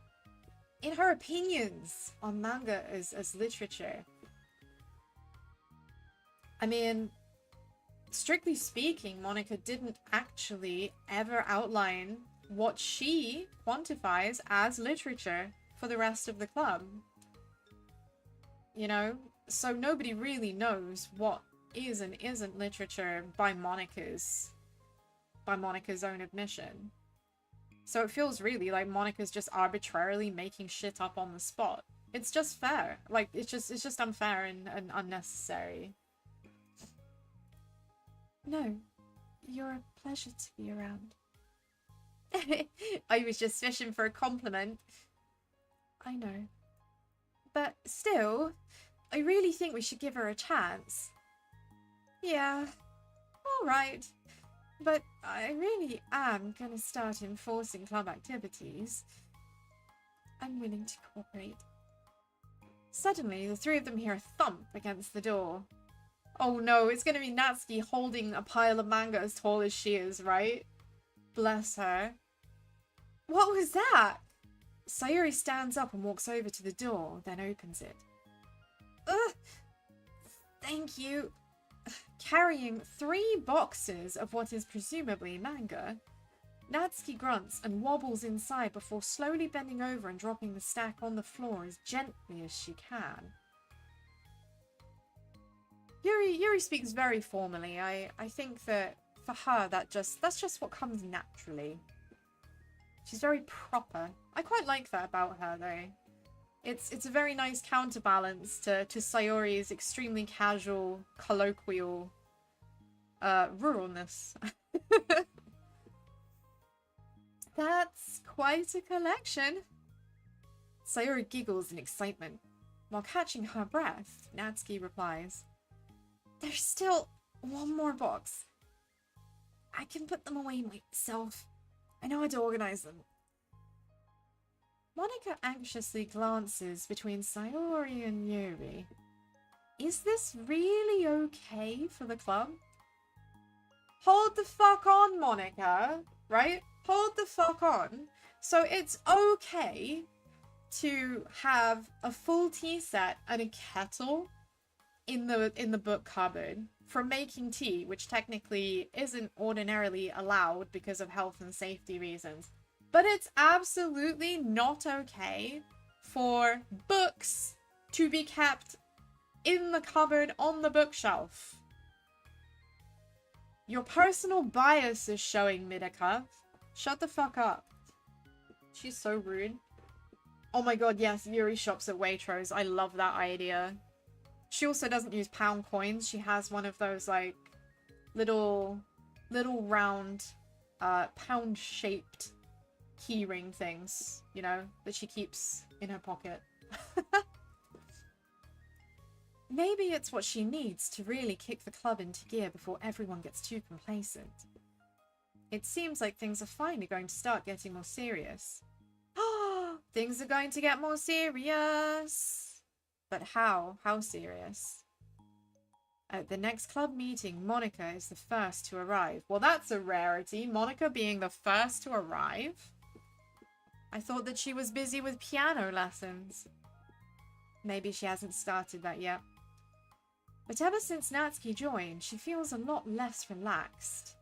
A: opinions on manga as literature. I mean, strictly speaking, Monika didn't actually ever outline what she quantifies as literature for the rest of the club. You know? So nobody really knows what is and isn't literature by Monika's own admission. So it feels really like Monika's just arbitrarily making shit up on the spot. It's just fair. Like, it's just unfair and unnecessary. No, you're a pleasure to be around. I was just fishing for a compliment. I know. But still, I really think we should give her a chance. Yeah, alright. But I really am gonna start enforcing club activities. I'm willing to cooperate. Suddenly, the three of them hear a thump against the door. Oh no, it's gonna be Natsuki holding a pile of manga as tall as she is, right? Bless her. What was that? Sayori stands up and walks over to the door, then opens it. Ugh! Thank you. Carrying 3 boxes of what is presumably manga, Natsuki grunts and wobbles inside before slowly bending over and dropping the stack on the floor as gently as she can. Yuri speaks very formally. I think that for her that's just what comes naturally. She's very proper. I quite like that about her though. It's a very nice counterbalance to Sayori's extremely casual, colloquial ruralness. That's quite a collection. Sayori giggles in excitement. While catching her breath, Natsuki replies, "There's still one more box. I can put them away myself. I know how to organize them." Monika anxiously glances between Sayori and Yuri. Is this really okay for the club? Hold the fuck on, Monika, right? Hold the fuck on. So it's okay to have a full tea set and a kettle in the book cupboard for making tea, which technically isn't ordinarily allowed because of health and safety reasons. But it's absolutely not okay for books to be kept in the cupboard on the bookshelf. Your personal bias is showing, Midaka. Shut the fuck up. She's so rude. Oh my god, yes, Yuri shops at Waitrose. I love that idea. She also doesn't use pound coins. She has one of those, like, little round, pound-shaped keyring things, you know, that she keeps in her pocket. Maybe it's what she needs to really kick the club into gear before everyone gets too complacent. It seems like things are finally going to start getting more serious. Things are going to get more serious! But how? How serious? At the next club meeting, Monika is the first to arrive. Well, that's a rarity. Monika being the first to arrive? I thought that she was busy with piano lessons. Maybe she hasn't started that yet. But ever since Natsuki joined, she feels a lot less relaxed.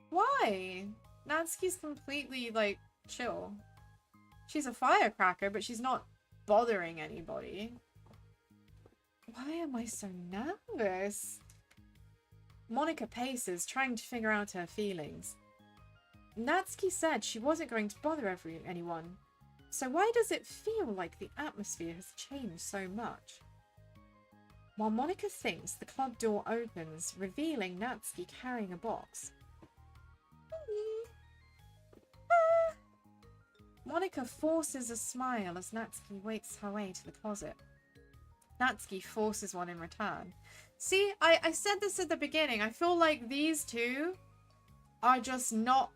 A: Why? Natsuki's completely, like, chill. She's a firecracker, but she's not bothering anybody. Why am I so nervous? Monika paces, trying to figure out her feelings. Natsuki said she wasn't going to bother anyone. So why does it feel like the atmosphere has changed so much? While Monika thinks, the club door opens, revealing Natsuki carrying a box. Monika forces a smile as Natsuki wakes her way to the closet. Natsuki forces one in return. See, I said this at the beginning. I feel like these two are just not...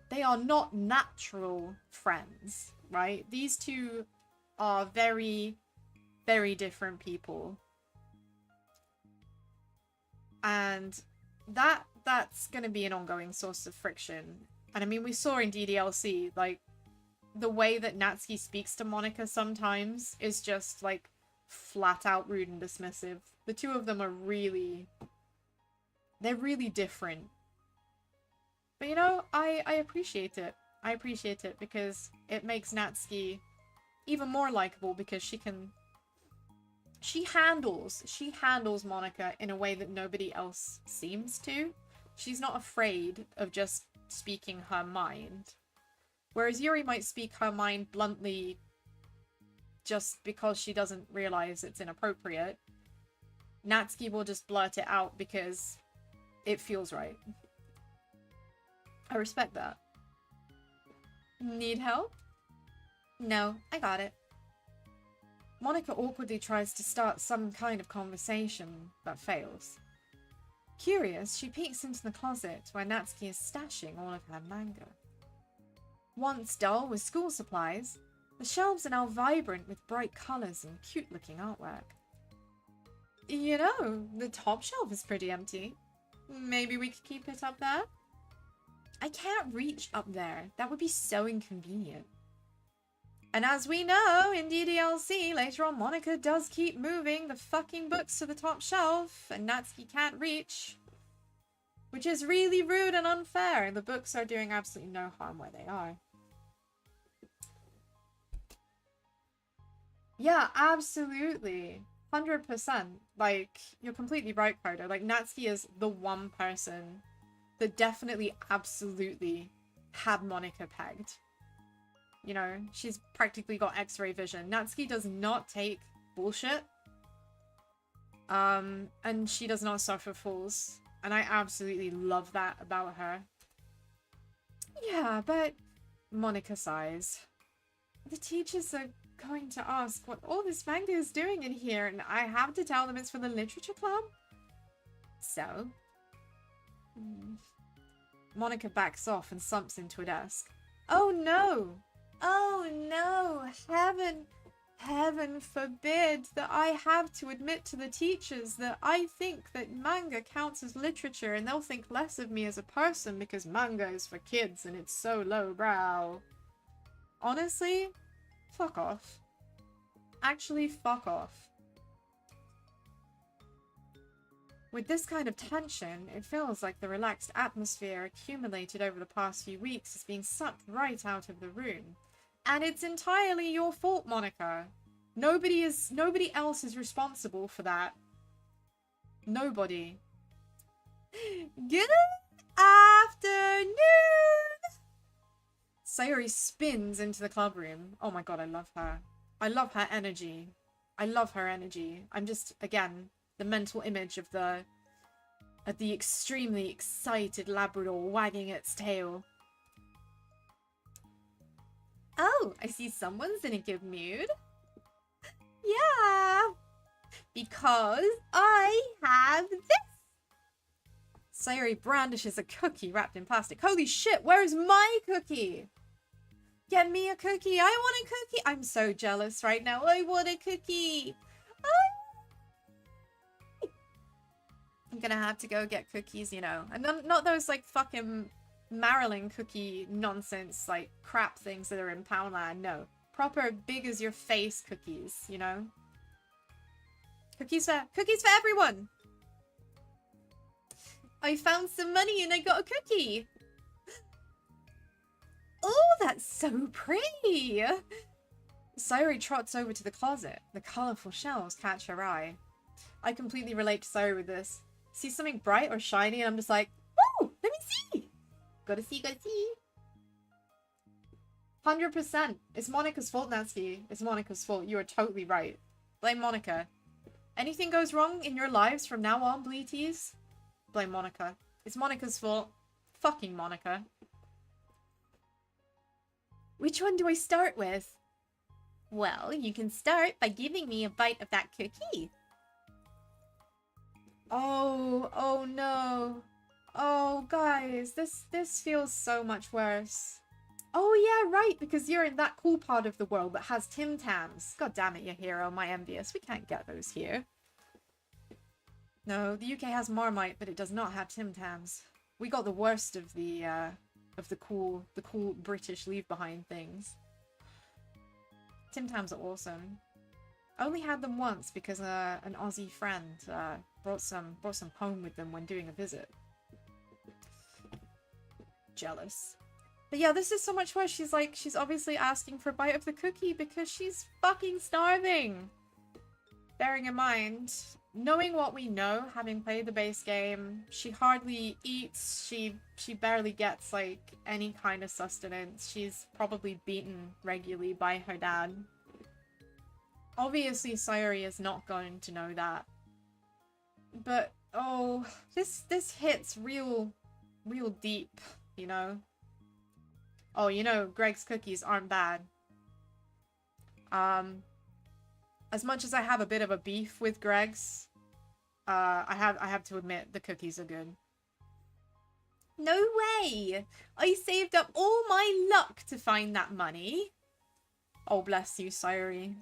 A: They are not natural friends, right? These two are very, very different people. And that's going to be an ongoing source of friction. And I mean, we saw in DDLC, like, the way that Natsuki speaks to Monika sometimes is just, like, flat out rude and dismissive. The two of them are really... They're really different. But, you know, I appreciate it. I appreciate it because it makes Natsuki even more likable because she can... She handles Monika in a way that nobody else seems to. She's not afraid of just speaking her mind. Whereas Yuri might speak her mind bluntly just because she doesn't realize it's inappropriate. Natsuki will just blurt it out because it feels right. I respect that. Need help? No, I got it. Monika awkwardly tries to start some kind of conversation, but fails. Curious, she peeks into the closet where Natsuki is stashing all of her manga. Once dull with school supplies, the shelves are now vibrant with bright colours and cute-looking artwork. You know, the top shelf is pretty empty. Maybe we could keep it up there? I can't reach up there. That would be so inconvenient. And as we know, in DDLC, later on, Monika does keep moving the fucking books to the top shelf, and Natsuki can't reach. Which is really rude and unfair. The books are doing absolutely no harm where they are. Yeah, absolutely. 100%. Like, you're completely right, Carter. Like, Natsuki is the one person that definitely, absolutely had Monika pegged. You know, she's practically got X-ray vision. Natsuki does not take bullshit. And she does not suffer fools. And I absolutely love that about her. Yeah, but... Monika sighs. The teachers are going to ask what all this manga is doing in here, and I have to tell them it's for the literature club? So? Monika backs off and slumps into a desk. Oh no! Oh no! Heaven forbid that I have to admit to the teachers that I think that manga counts as literature and they'll think less of me as a person because manga is for kids and it's so lowbrow. Honestly, fuck off. Actually, fuck off. With this kind of tension, it feels like the relaxed atmosphere accumulated over the past few weeks is being sucked right out of the room. And it's entirely your fault, Monika. Nobody else is responsible for that. Nobody. Good afternoon! Sayori spins into the club room. Oh my god, I love her. I love her energy. I love her energy. I'm just, again, the mental image of the extremely excited Labrador wagging its tail. Oh, I see someone's in a good mood. Yeah, because I have this. Sayori brandishes a cookie wrapped in plastic. Holy shit, where's my cookie? Get me a cookie. I want a cookie. I'm so jealous right now. I want a cookie. I'm gonna have to go get cookies, you know. And not those, like, fucking Marilyn cookie nonsense, like, crap things that are in Poundland. No. Proper big as your face cookies, you know? Cookies for everyone! I found some money and I got a cookie! Oh, that's so pretty! Sayori trots over to the closet. The colourful shelves catch her eye. I completely relate to Sayori with this. See something bright or shiny and I'm just like, oh, let me see! Gotta see, gotta see. 100%. It's Monika's fault, Natsuki. It's Monika's fault. You are totally right. Blame Monika. Anything goes wrong in your lives from now on, bleaties? Blame Monika. It's Monika's fault. Fucking Monika. Which one do I start with? Well, you can start by giving me a bite of that cookie. Oh no. Oh, guys, this feels so much worse. Oh yeah, right, because you're in that cool part of the world that has Tim Tams. God damn it, you hero, my envious. We can't get those here. No, the UK has Marmite, but it does not have Tim Tams. We got the worst of the cool British leave behind things. Tim Tams are awesome. I only had them once because an Aussie friend brought some home with them when doing a visit. Jealous. But yeah, this is so much worse. She's obviously asking for a bite of the cookie because she's fucking starving. Bearing in mind, knowing what we know, having played the base game, she hardly eats, she barely gets, like, any kind of sustenance. She's probably beaten regularly by her dad. Obviously, Sayori is not going to know that. But, oh, this hits real deep, you know? Oh, you know, Greg's cookies aren't bad. As much as I have a bit of a beef with Greg's, I have to admit the cookies are good. No way! I saved up all my luck to find that money. Oh, bless you, Sayori.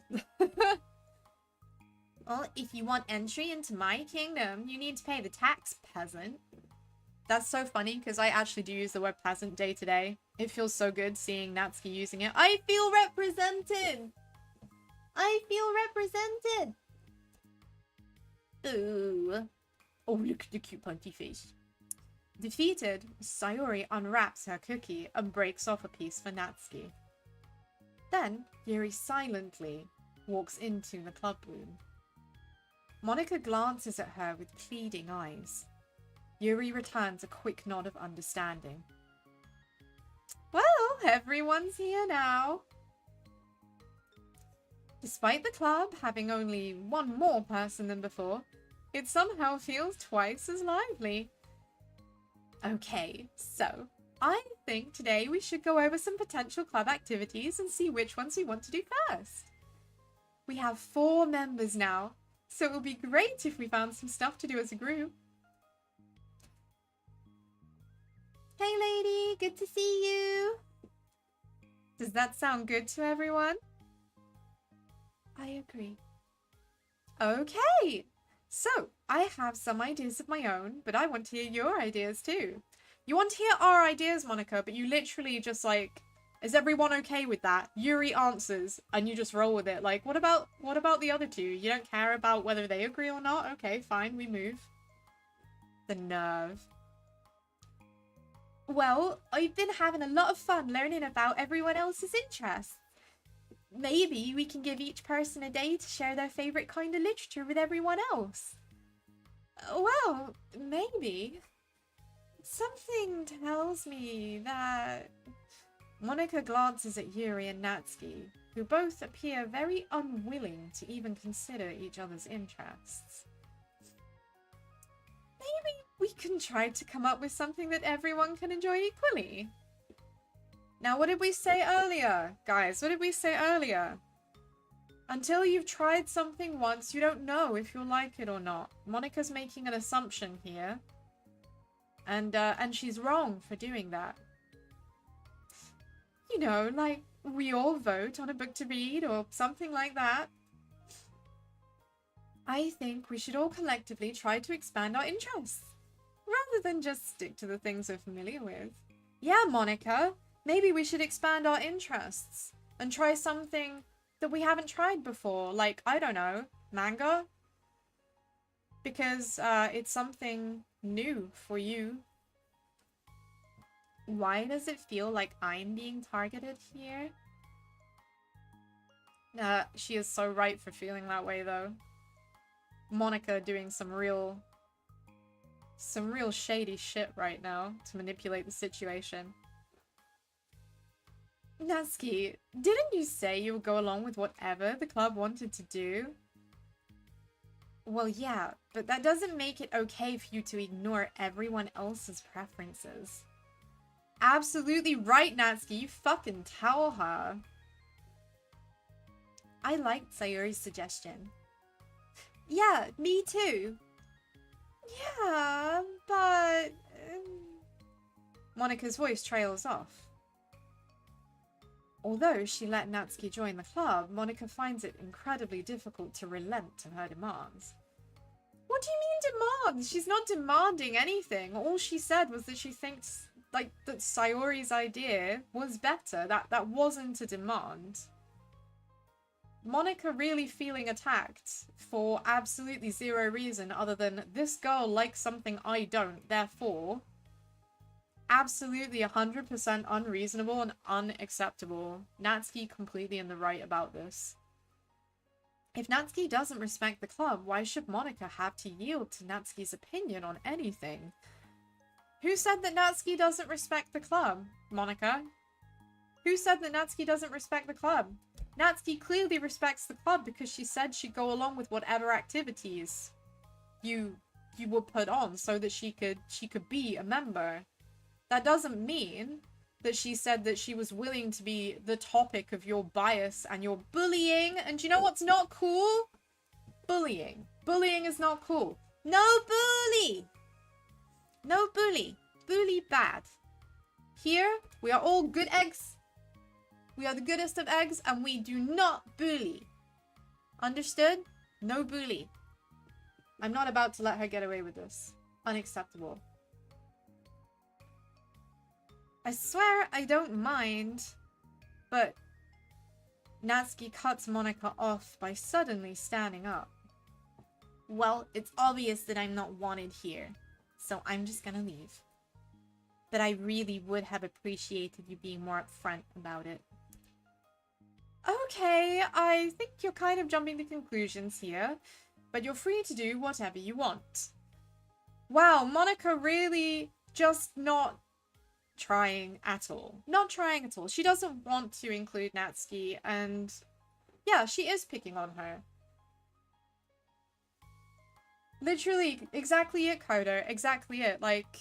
A: Well, if you want entry into my kingdom, you need to pay the tax, peasant. That's so funny, because I actually do use the word peasant day to day. It feels so good seeing Natsuki using it. I feel represented! I feel represented! Ooh. Oh, look at the cute punty face. Defeated, Sayori unwraps her cookie and breaks off a piece for Natsuki. Then, Yuri silently walks into the club room. Monika glances at her with pleading eyes. Yuri returns a quick nod of understanding. Well, everyone's here now. Despite the club having only one more person than before, it somehow feels twice as lively. Okay, so I think today we should go over some potential club activities and see which ones we want to do first. We have 4 members now, so it would be great if we found some stuff to do as a group. Hey lady, good to see you! Does that sound good to everyone? I agree. Okay, so I have some ideas of my own, but I want to hear your ideas too. You want to hear our ideas, Monika, but you literally just like, is everyone okay with that? Yuri answers, and you just roll with it. Like, what about the other two? You don't care about whether they agree or not? Okay, fine, we move. The nerve. Well, I've been having a lot of fun learning about everyone else's interests. Maybe we can give each person a day to share their favourite kind of literature with everyone else. Well, maybe. Something tells me that... Monika glances at Yuri and Natsuki, who both appear very unwilling to even consider each other's interests. Maybe we can try to come up with something that everyone can enjoy equally. Now, what did we say earlier? Guys, what did we say earlier? Until you've tried something once, you don't know if you'll like it or not. Monika's making an assumption here. And she's wrong for doing that. You know, like, we all vote on a book to read or something like that. I think we should all collectively try to expand our interests, rather than just stick to the things we're familiar with. Yeah, Monika, maybe we should expand our interests and try something that we haven't tried before, like, I don't know, manga? Because it's something new for you. Why does it feel like I'm being targeted here? She is so right for feeling that way, though. Monika doing some real shady shit right now to manipulate the situation. Natsuki, didn't you say you would go along with whatever the club wanted to do? Well, yeah, but that doesn't make it okay for you to ignore everyone else's preferences. Absolutely right, Natsuki. You fucking tell her. I liked Sayori's suggestion. Yeah, me too. Yeah, but... Monika's voice trails off. Although she let Natsuki join the club, Monika finds it incredibly difficult to relent to her demands. What do you mean demands? She's not demanding anything. All she said was that she thinks, like, that Sayori's idea was better. That wasn't a demand. Monika really feeling attacked for absolutely zero reason other than this girl likes something I don't, therefore absolutely 100% unreasonable and unacceptable. Natsuki completely in the right about this. If Natsuki doesn't respect the club, why should Monika have to yield to Natsuki's opinion on anything? Who said that Natsuki doesn't respect the club? Monika? Who said that Natsuki doesn't respect the club? Natsuki clearly respects the club because she said she'd go along with whatever activities you would put on so that she could be a member. That doesn't mean that she said that she was willing to be the topic of your bias and your bullying. And you know what's not cool? Bullying. Bullying is not cool. No bully! No bully. Bully bad. Here, we are all good eggs. We are the goodest of eggs and we do not bully. Understood? No bully. I'm not about to let her get away with this. Unacceptable. I swear I don't mind, but Natsuki cuts Monika off by suddenly standing up. Well, it's obvious that I'm not wanted here, so I'm just gonna leave. But I really would have appreciated you being more upfront about it. Okay, I think you're kind of jumping to conclusions here, but you're free to do whatever you want. Wow, Monika really just not trying at all. Not trying at all. She doesn't want to include Natsuki, and yeah, she is picking on her. Literally, exactly it, Coder. Exactly it. Like,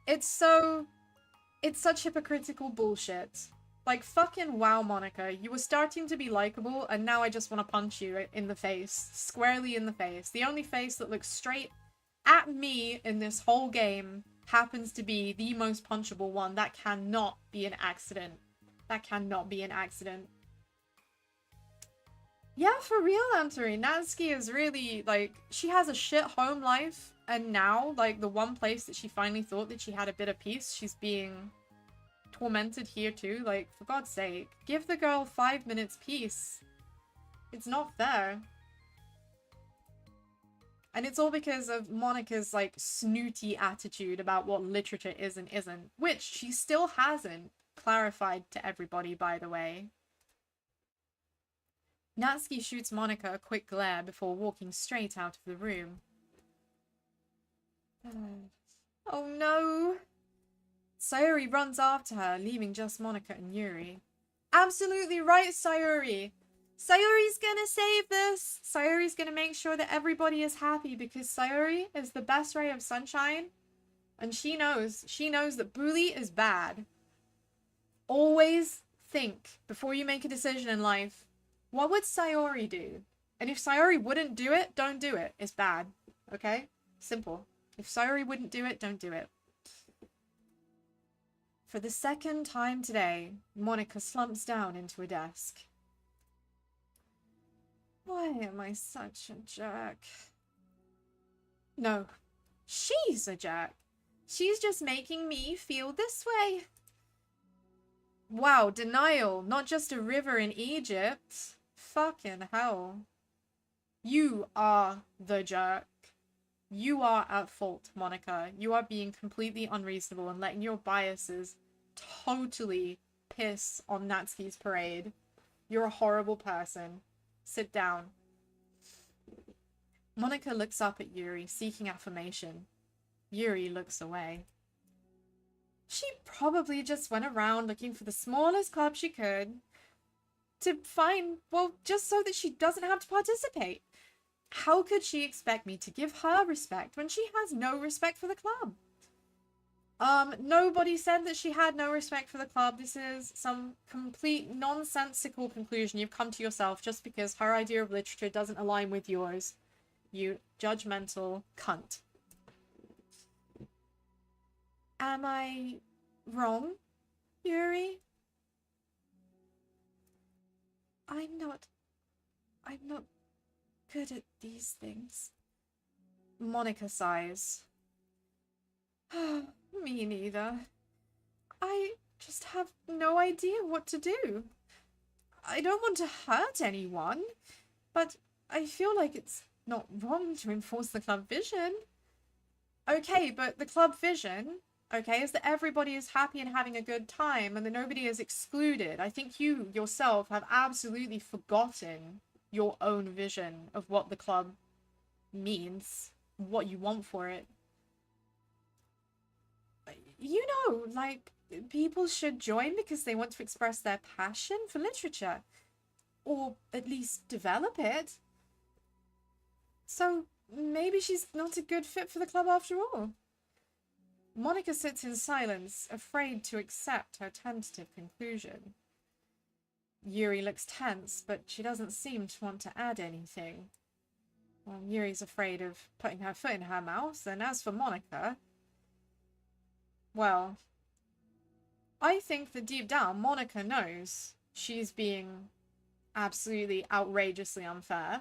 A: it's such hypocritical bullshit. Like, fucking wow, Monika. You were starting to be likable, and now I just want to punch you in the face. Squarely in the face. The only face that looks straight at me in this whole game happens to be the most punchable one. That cannot be an accident. That cannot be an accident. Yeah, for real, Antori. Natsuki is really, like, she has a shit home life, and now, like, the one place that she finally thought that she had a bit of peace, she's being tormented here too. Like, for God's sake, give the girl 5 minutes peace. It's not fair. And it's all because of Monika's, like, snooty attitude about what literature is and isn't, which she still hasn't clarified to everybody, by the way. Natsuki shoots Monika a quick glare before walking straight out of the room. Oh no! Sayori runs after her, leaving just Monika and Yuri. Absolutely right, Sayori! Sayori's gonna save this! Sayori's gonna make sure that everybody is happy because Sayori is the best ray of sunshine. And she knows that bully is bad. Always think, before you make a decision in life, what would Sayori do? And if Sayori wouldn't do it, don't do it. It's bad. Okay? Simple. If Sayori wouldn't do it, don't do it. For the second time today, Monika slumps down into a desk. Why am I such a jerk? No, she's a jerk. She's just making me feel this way. Wow, denial, not just a river in Egypt. Fucking hell. You are the jerk. You are at fault, Monika. You are being completely unreasonable and letting your biases totally piss on Natsuki's parade. You're a horrible person. Sit down. Monika looks up at Yuri, seeking affirmation. Yuri looks away. She probably just went around looking for the smallest club she could to find, well, just so that she doesn't have to participate. How could she expect me to give her respect when she has no respect for the club? Nobody said that she had no respect for the club. This is some complete nonsensical conclusion you've come to yourself just because her idea of literature doesn't align with yours. You judgmental cunt. Am I wrong, Yuri? I'm not good at these things. Monika sighs. Me neither. I just have no idea what to do. I don't want to hurt anyone, but I feel like it's not wrong to enforce the club vision. Okay, but the club vision, okay, is that everybody is happy and having a good time and that nobody is excluded. I think you yourself have absolutely forgotten your own vision of what the club means, what you want for it. You know, like, people should join because they want to express their passion for literature. Or at least develop it. So maybe she's not a good fit for the club after all. Monika sits in silence, afraid to accept her tentative conclusion. Yuri looks tense, but she doesn't seem to want to add anything. Well, Yuri's afraid of putting her foot in her mouth, and as for Monika, well, I think that deep down, Monika knows she's being absolutely outrageously unfair.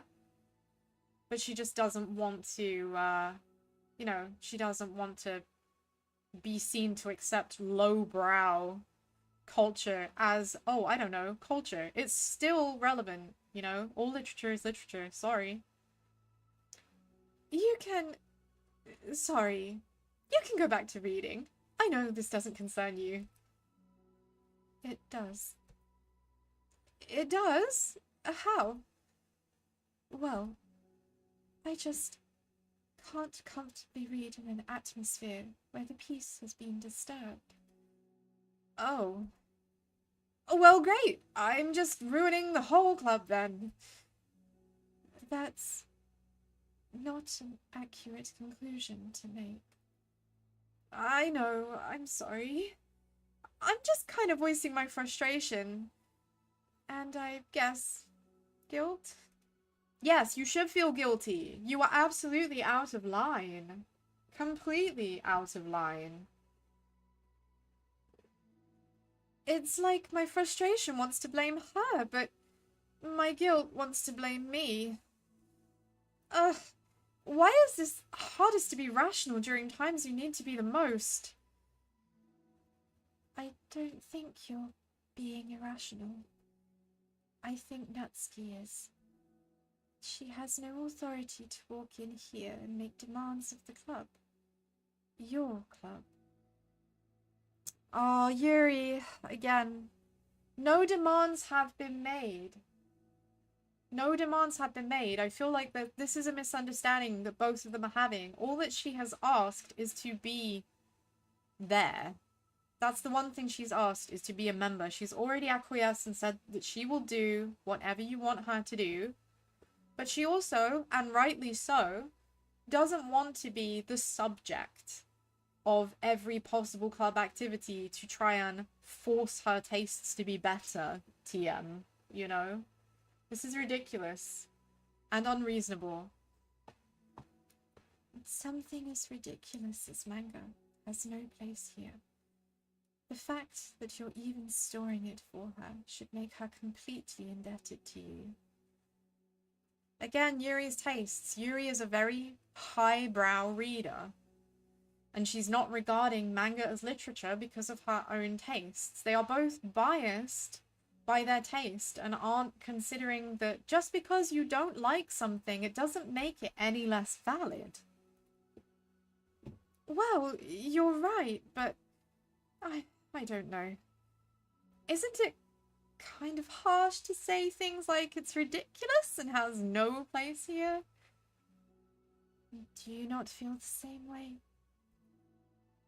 A: But she just doesn't want to, you know, she doesn't want to be seen to accept lowbrow culture as, oh, I don't know, culture. It's still relevant, you know? All literature is literature, sorry. You can go back to reading. I know this doesn't concern you. It does. It does? How? Well, I just can't comfortably read in an atmosphere where the peace has been disturbed. Oh. Well, great. I'm just ruining the whole club then. That's not an accurate conclusion to make. I know, I'm sorry. I'm just kind of voicing my frustration. And I guess guilt? Yes, you should feel guilty. You are absolutely out of line. Completely out of line. It's like my frustration wants to blame her, but my guilt wants to blame me. Ugh. Why is this hardest to be rational during times you need to be the most? I don't think you're being irrational. I think Natsuki is. She has no authority to walk in here and make demands of the club. Your club. Oh, Yuri, again. No demands have been made. No demands have been made. I feel like that this is a misunderstanding that both of them are having. All that she has asked is to be there. That's the one thing she's asked, is to be a member. She's already acquiesced and said that she will do whatever you want her to do. But she also, and rightly so, doesn't want to be the subject of every possible club activity to try and force her tastes to be better, TM, you know? This is ridiculous and unreasonable. Something as ridiculous as manga has no place here. The fact that you're even storing it for her should make her completely indebted to you. Again, Yuri's tastes. Yuri is a very highbrow reader. And she's not regarding manga as literature because of her own tastes. They are both biased by their taste and aren't considering that just because you don't like something, it doesn't make it any less valid. Well, you're right, but I don't know. Isn't it kind of harsh to say things like it's ridiculous and has no place here? Do you not feel the same way?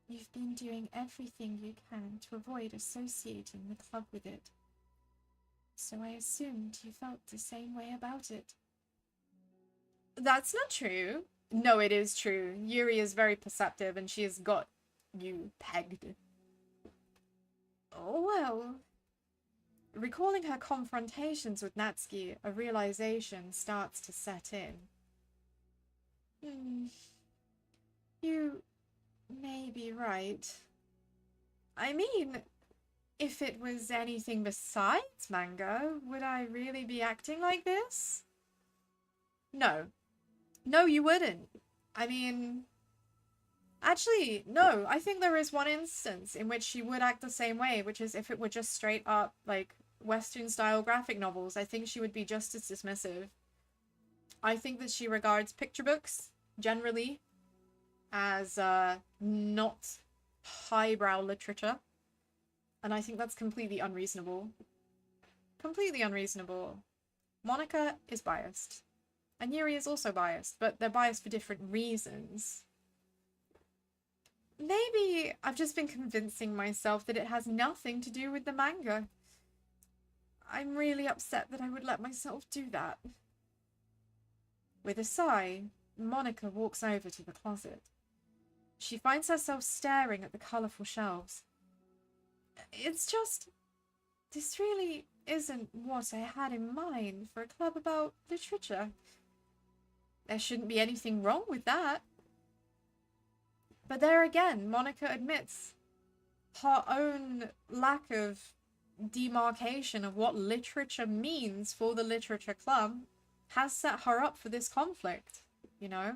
A: You've been doing everything you can to avoid associating the club with it. So I assumed you felt the same way about it. That's not true. No, it is true. Yuri is very perceptive and she has got you pegged. Well, recalling her confrontations with Natsuki, a realization starts to set in. You may be right. I mean, if it was anything besides manga, would I really be acting like this? No. No, you wouldn't. I mean... Actually, no. I think there is one instance in which she would act the same way, which is if it were just straight up, like, Western-style graphic novels. I think she would be just as dismissive. I think that she regards picture books, generally, as not highbrow literature. And I think that's completely unreasonable. Completely unreasonable. Monika is biased. And Yuri is also biased, but they're biased for different reasons. Maybe I've just been convincing myself that it has nothing to do with the manga. I'm really upset that I would let myself do that. With a sigh, Monika walks over to the closet. She finds herself staring at the colourful shelves. It's just... this really isn't what I had in mind for a club about literature. There shouldn't be anything wrong with that. But there again, Monika admits her own lack of demarcation of what literature means for the literature club has set her up for this conflict, you know?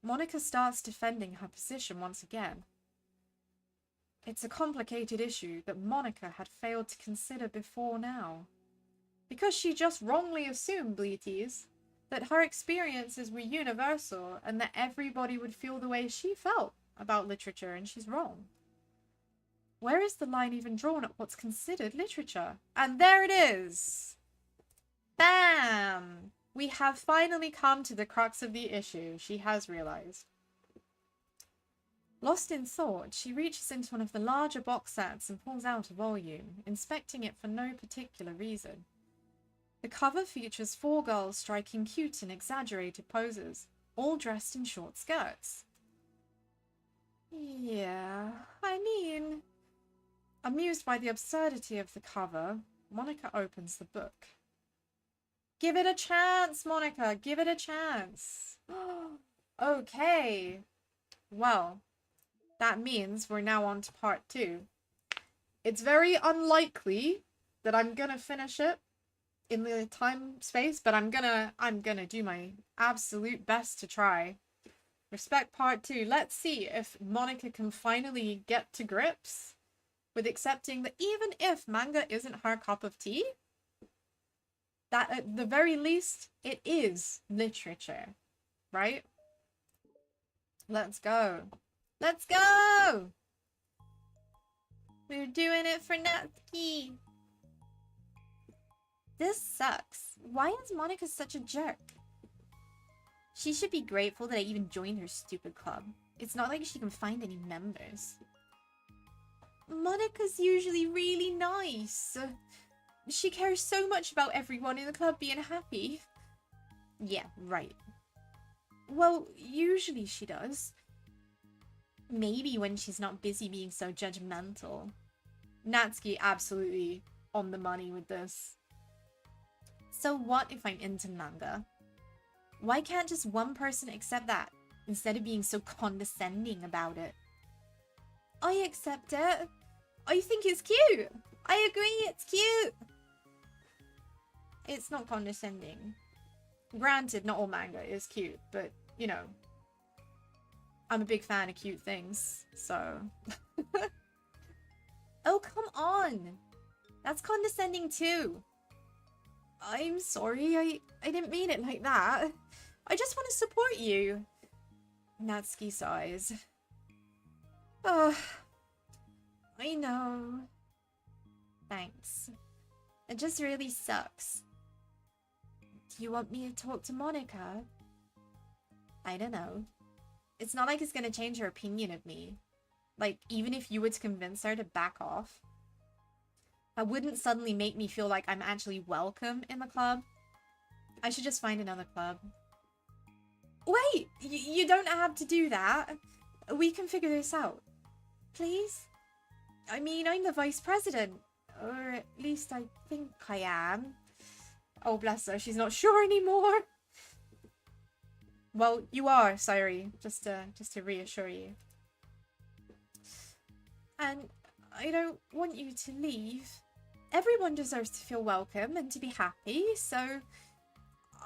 A: Monika starts defending her position once again. It's a complicated issue that Monika had failed to consider before now. Because she just wrongly assumed, Bleaties, that her experiences were universal and that everybody would feel the way she felt about literature, and she's wrong. Where is the line even drawn at what's considered literature? And there it is! Bam! We have finally come to the crux of the issue. She has realized. Lost in thought, she reaches into one of the larger box sets and pulls out a volume, inspecting it for no particular reason. The cover features 4 girls striking cute and exaggerated poses, all dressed in short skirts. Yeah, I mean... Amused by the absurdity of the cover, Monika opens the book. Give it a chance, Monika! Give it a chance! Okay. Well, that means we're now on to part 2. It's very unlikely that I'm gonna finish it in the time space, but I'm gonna do my absolute best to try. Respect part 2. Let's see if Monika can finally get to grips with accepting that even if manga isn't her cup of tea, that at the very least, it is literature, right? Let's go. Let's go! We're doing it for Natsuki! This sucks. Why is Monika such a jerk? She should be grateful that I even joined her stupid club. It's not like she can find any members. Monika's usually really nice. She cares so much about everyone in the club being happy. Yeah, right. Well, usually she does. Maybe when she's not busy being so judgmental. Natsuki absolutely on the money with this. So what if I'm into manga? Why can't just one person accept that, instead of being so condescending about it? I accept it. I think it's cute. I agree, it's cute. It's not condescending. Granted, not all manga is cute, but, you know, I'm a big fan of cute things, so... Oh, come on! That's condescending too. I'm sorry, I didn't mean it like that. I just want to support you. Natsuki sighs. I know. Thanks. It just really sucks. Do you want me to talk to Monika? I don't know. It's not like it's gonna change her opinion of me. Like, even if you were to convince her to back off, that wouldn't suddenly make me feel like I'm actually welcome in the club. I should just find another club. Wait! You don't have to do that. We can figure this out. Please? I mean, I'm the vice president. Or at least I think I am. Oh, bless her. She's not sure anymore. Well, you are, Sayori. Just to reassure you. And I don't want you to leave. Everyone deserves to feel welcome and to be happy, so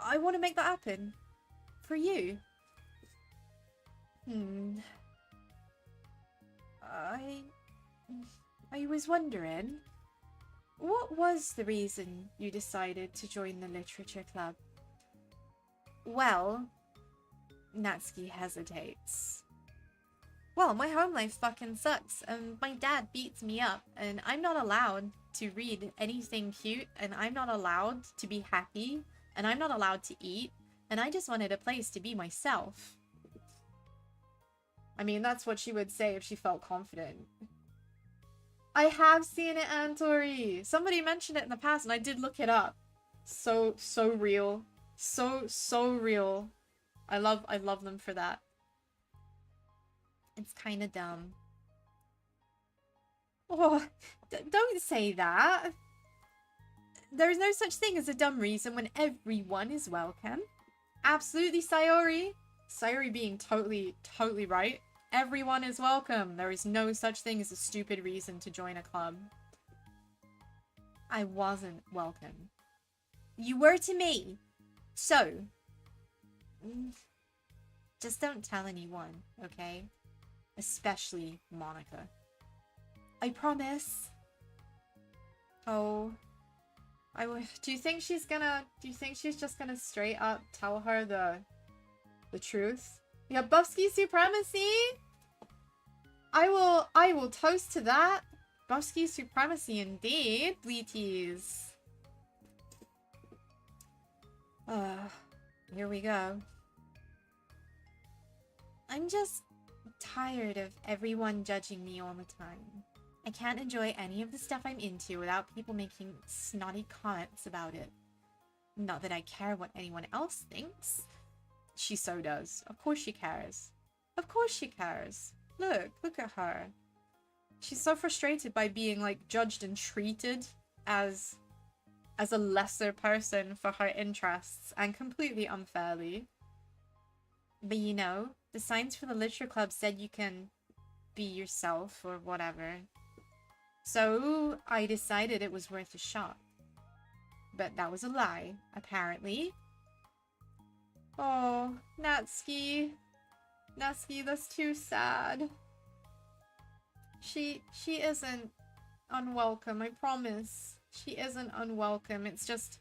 A: I want to make that happen. For you. I was wondering, what was the reason you decided to join the literature club? Well, Natsuki hesitates. Well, my home life fucking sucks, and my dad beats me up, and I'm not allowed to read anything cute, and I'm not allowed to be happy, and I'm not allowed to eat, and I just wanted a place to be myself. I mean, that's what she would say if she felt confident. I have seen it, Antori. Somebody mentioned it in the past, and I did look it up. So real. So real. I love them for that. It's kind of dumb. Oh, don't say that. There is no such thing as a dumb reason when everyone is welcome. Absolutely, Sayori. Sayori being totally right. Everyone is welcome. There is no such thing as a stupid reason to join a club. I wasn't welcome. You were to me. So, just don't tell anyone, okay? Especially Monika. I promise. Oh. Do you think she's just gonna straight up tell her the truth? Yeah, Buffsky supremacy? I will toast to that. Buffsky supremacy indeed, Bleaties. Here we go. I'm just tired of everyone judging me all the time. I can't enjoy any of the stuff I'm into without people making snotty comments about it. Not that I care what anyone else thinks. She so does. Of course she cares. Of course she cares. Look at her. She's so frustrated by being, like, judged and treated as a lesser person for her interests, and completely unfairly. But you know, the signs for the literature club said you can be yourself or whatever. So I decided it was worth a shot. But that was a lie, apparently. Oh, Natsuki. Natsuki, that's too sad. She isn't unwelcome, I promise. She isn't unwelcome. It's just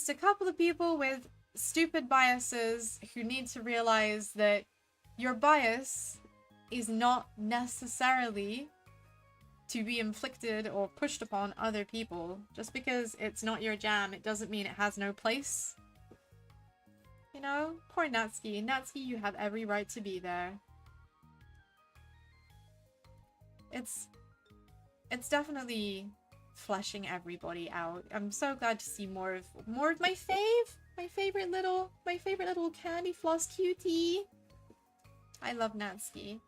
A: a couple of people with stupid biases who need to realize that your bias is not necessarily to be inflicted or pushed upon other people. Just because it's not your jam, it doesn't mean it has no place. You know? Poor Natsuki. Natsuki, you have every right to be there. It's definitely fleshing everybody out. I'm so glad to see more of my favorite little candy floss cutie. I love Natsuki.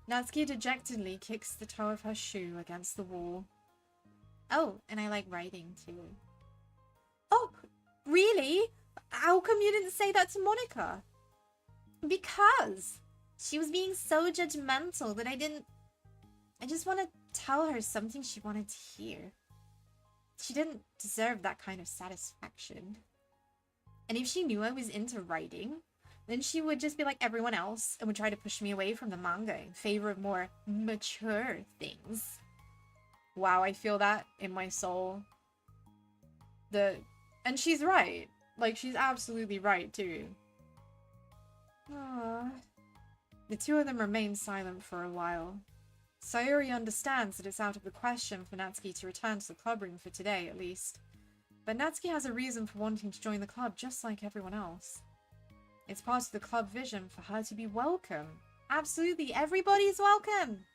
A: Natsuki dejectedly kicks the toe of her shoe against the wall. Oh, and I like writing too. Oh, really? How come you didn't say that to Monika? Because she was being so judgmental that I just want to tell her something she wanted to hear. She didn't deserve that kind of satisfaction. And if she knew I was into writing, then she would just be like everyone else and would try to push me away from the manga in favor of more mature things. Wow, I feel that in my soul. And she's right. Like, she's absolutely right, too. Aww. The two of them remained silent for a while. Sayori understands that it's out of the question for Natsuki to return to the club room for today, at least. But Natsuki has a reason for wanting to join the club just like everyone else. It's part of the club vision for her to be welcome. Absolutely, everybody's welcome!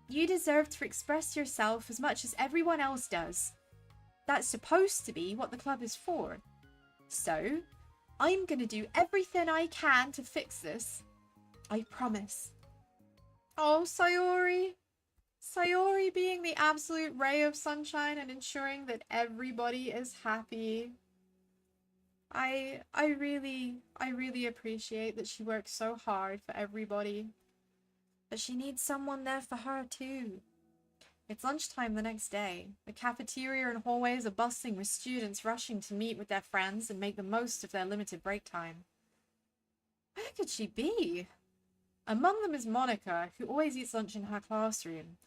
A: You deserve to express yourself as much as everyone else does. That's supposed to be what the club is for. So, I'm gonna do everything I can to fix this. I promise. Oh, Sayori. Sayori being the absolute ray of sunshine and ensuring that everybody is happy. I really appreciate that she works so hard for everybody. But she needs someone there for her too. It's lunchtime the next day. The cafeteria and hallways are bustling with students rushing to meet with their friends and make the most of their limited break time. Where could she be? Among them is Monika, who always eats lunch in her classroom.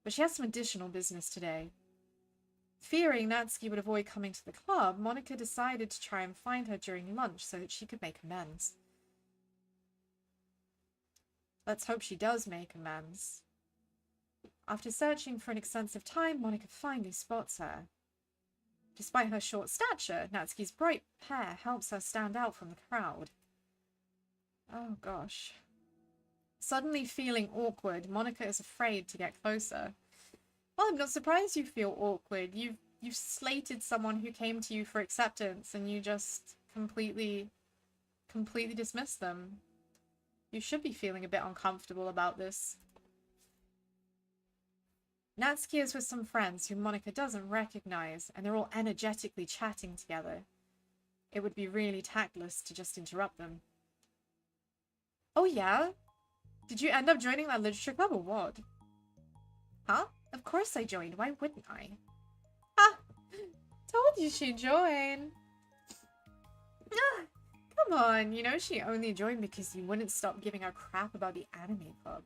A: But she has some additional business today. Fearing Natsuki would avoid coming to the club, Monika decided to try and find her during lunch so that she could make amends. Let's hope she does make amends. After searching for an extensive time, Monika finally spots her. Despite her short stature, Natsuki's bright hair helps her stand out from the crowd. Oh gosh. Suddenly feeling awkward, Monika is afraid to get closer. Well, I'm not surprised you feel awkward. You've slated someone who came to you for acceptance and you just completely dismissed them. You should be feeling a bit uncomfortable about this. Natsuki is with some friends whom Monika doesn't recognize, and they're all energetically chatting together. It would be really tactless to just interrupt them. Oh yeah? Did you end up joining that literature club or what? Huh? Of course I joined. Why wouldn't I? Ha! Told you she'd join. Ah, come on. You know she only joined because you wouldn't stop giving her crap about the anime club.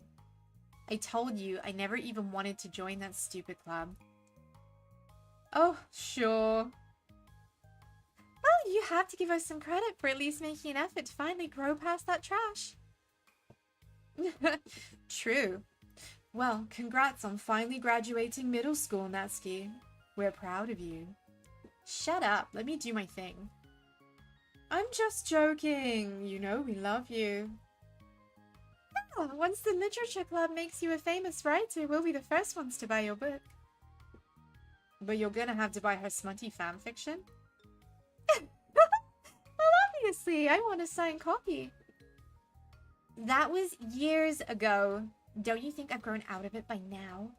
A: I told you I never even wanted to join that stupid club. Oh, sure. Well, you have to give us some credit for at least making an effort to finally grow past that trash. True. Well, congrats on finally graduating middle school, Natsuki. We're proud of you. Shut up. Let me do my thing. I'm just joking. You know we love you. Oh, once the literature club makes you a famous writer, we'll be the first ones to buy your book. But you're gonna have to buy her smutty fanfiction? Well, obviously, I want a signed copy. That was years ago. Don't you think I've grown out of it by now?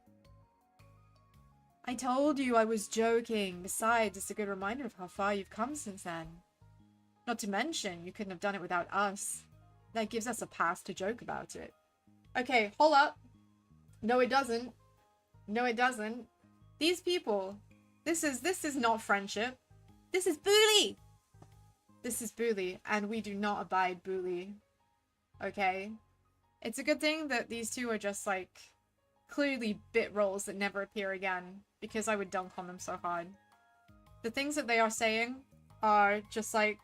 A: I told you I was joking. Besides, it's a good reminder of how far you've come since then. Not to mention, you couldn't have done it without us. That gives us a pass to joke about it. Okay, hold up. No, it doesn't. No, it doesn't. These people. This is not friendship. This is bully. This is bully, and we do not abide bully. Okay? It's a good thing that these two are just, like, clearly bit roles that never appear again, because I would dunk on them so hard. The things that they are saying are just, like,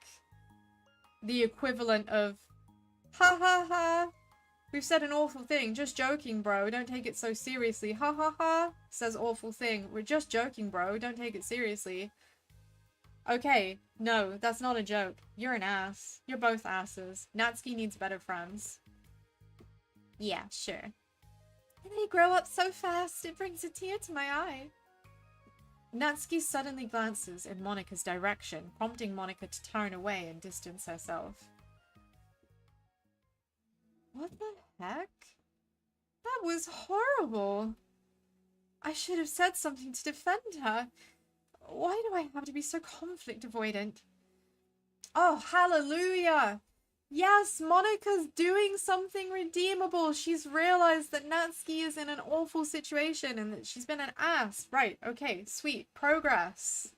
A: the equivalent of, ha ha ha, we've said an awful thing, just joking, bro, don't take it so seriously, ha ha ha, says awful thing, we're just joking, bro, don't take it seriously. Okay, no, that's not a joke. You're an ass. You're both asses. Natsuki needs better friends. Yeah, sure. They grow up so fast, it brings a tear to my eye. Natsuki suddenly glances in Monika's direction, prompting Monika to turn away and distance herself. What the heck? That was horrible. I should have said something to defend her. Why do I have to be so conflict avoidant? Oh, hallelujah! Yes, Monika's doing something redeemable. She's realized that Natsuki is in an awful situation and that she's been an ass. Right, okay, sweet. Progress.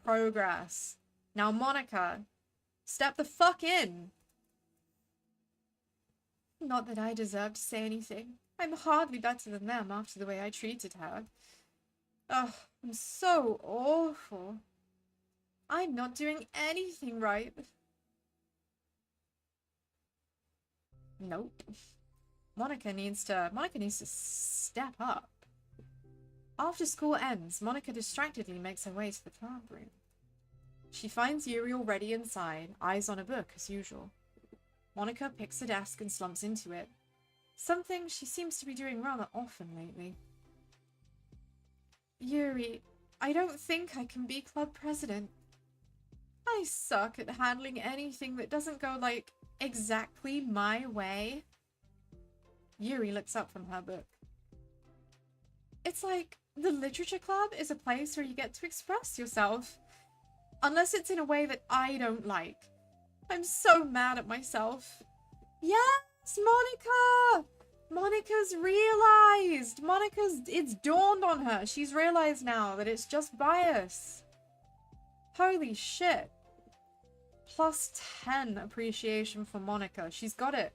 A: Progress. Now, Monika, step the fuck in. Not that I deserve to say anything. I'm hardly better than them after the way I treated her. Ugh, I'm so awful. I'm not doing anything right. Nope. Monika needs to step up. After school ends, Monika distractedly makes her way to the club room. She finds Yuri already inside, eyes on a book as usual. Monika picks a desk and slumps into it. Something she seems to be doing rather often lately. Yuri, I don't think I can be club president. I suck at handling anything that doesn't go, like, exactly my way. Yuri looks up from her book. It's like the literature club is a place where you get to express yourself. Unless it's in a way that I don't like. I'm so mad at myself. Yes, Monika! Monika's realized! It's dawned on her. She's realized now that it's just bias. Holy shit. +10 appreciation for Monika. She's got it.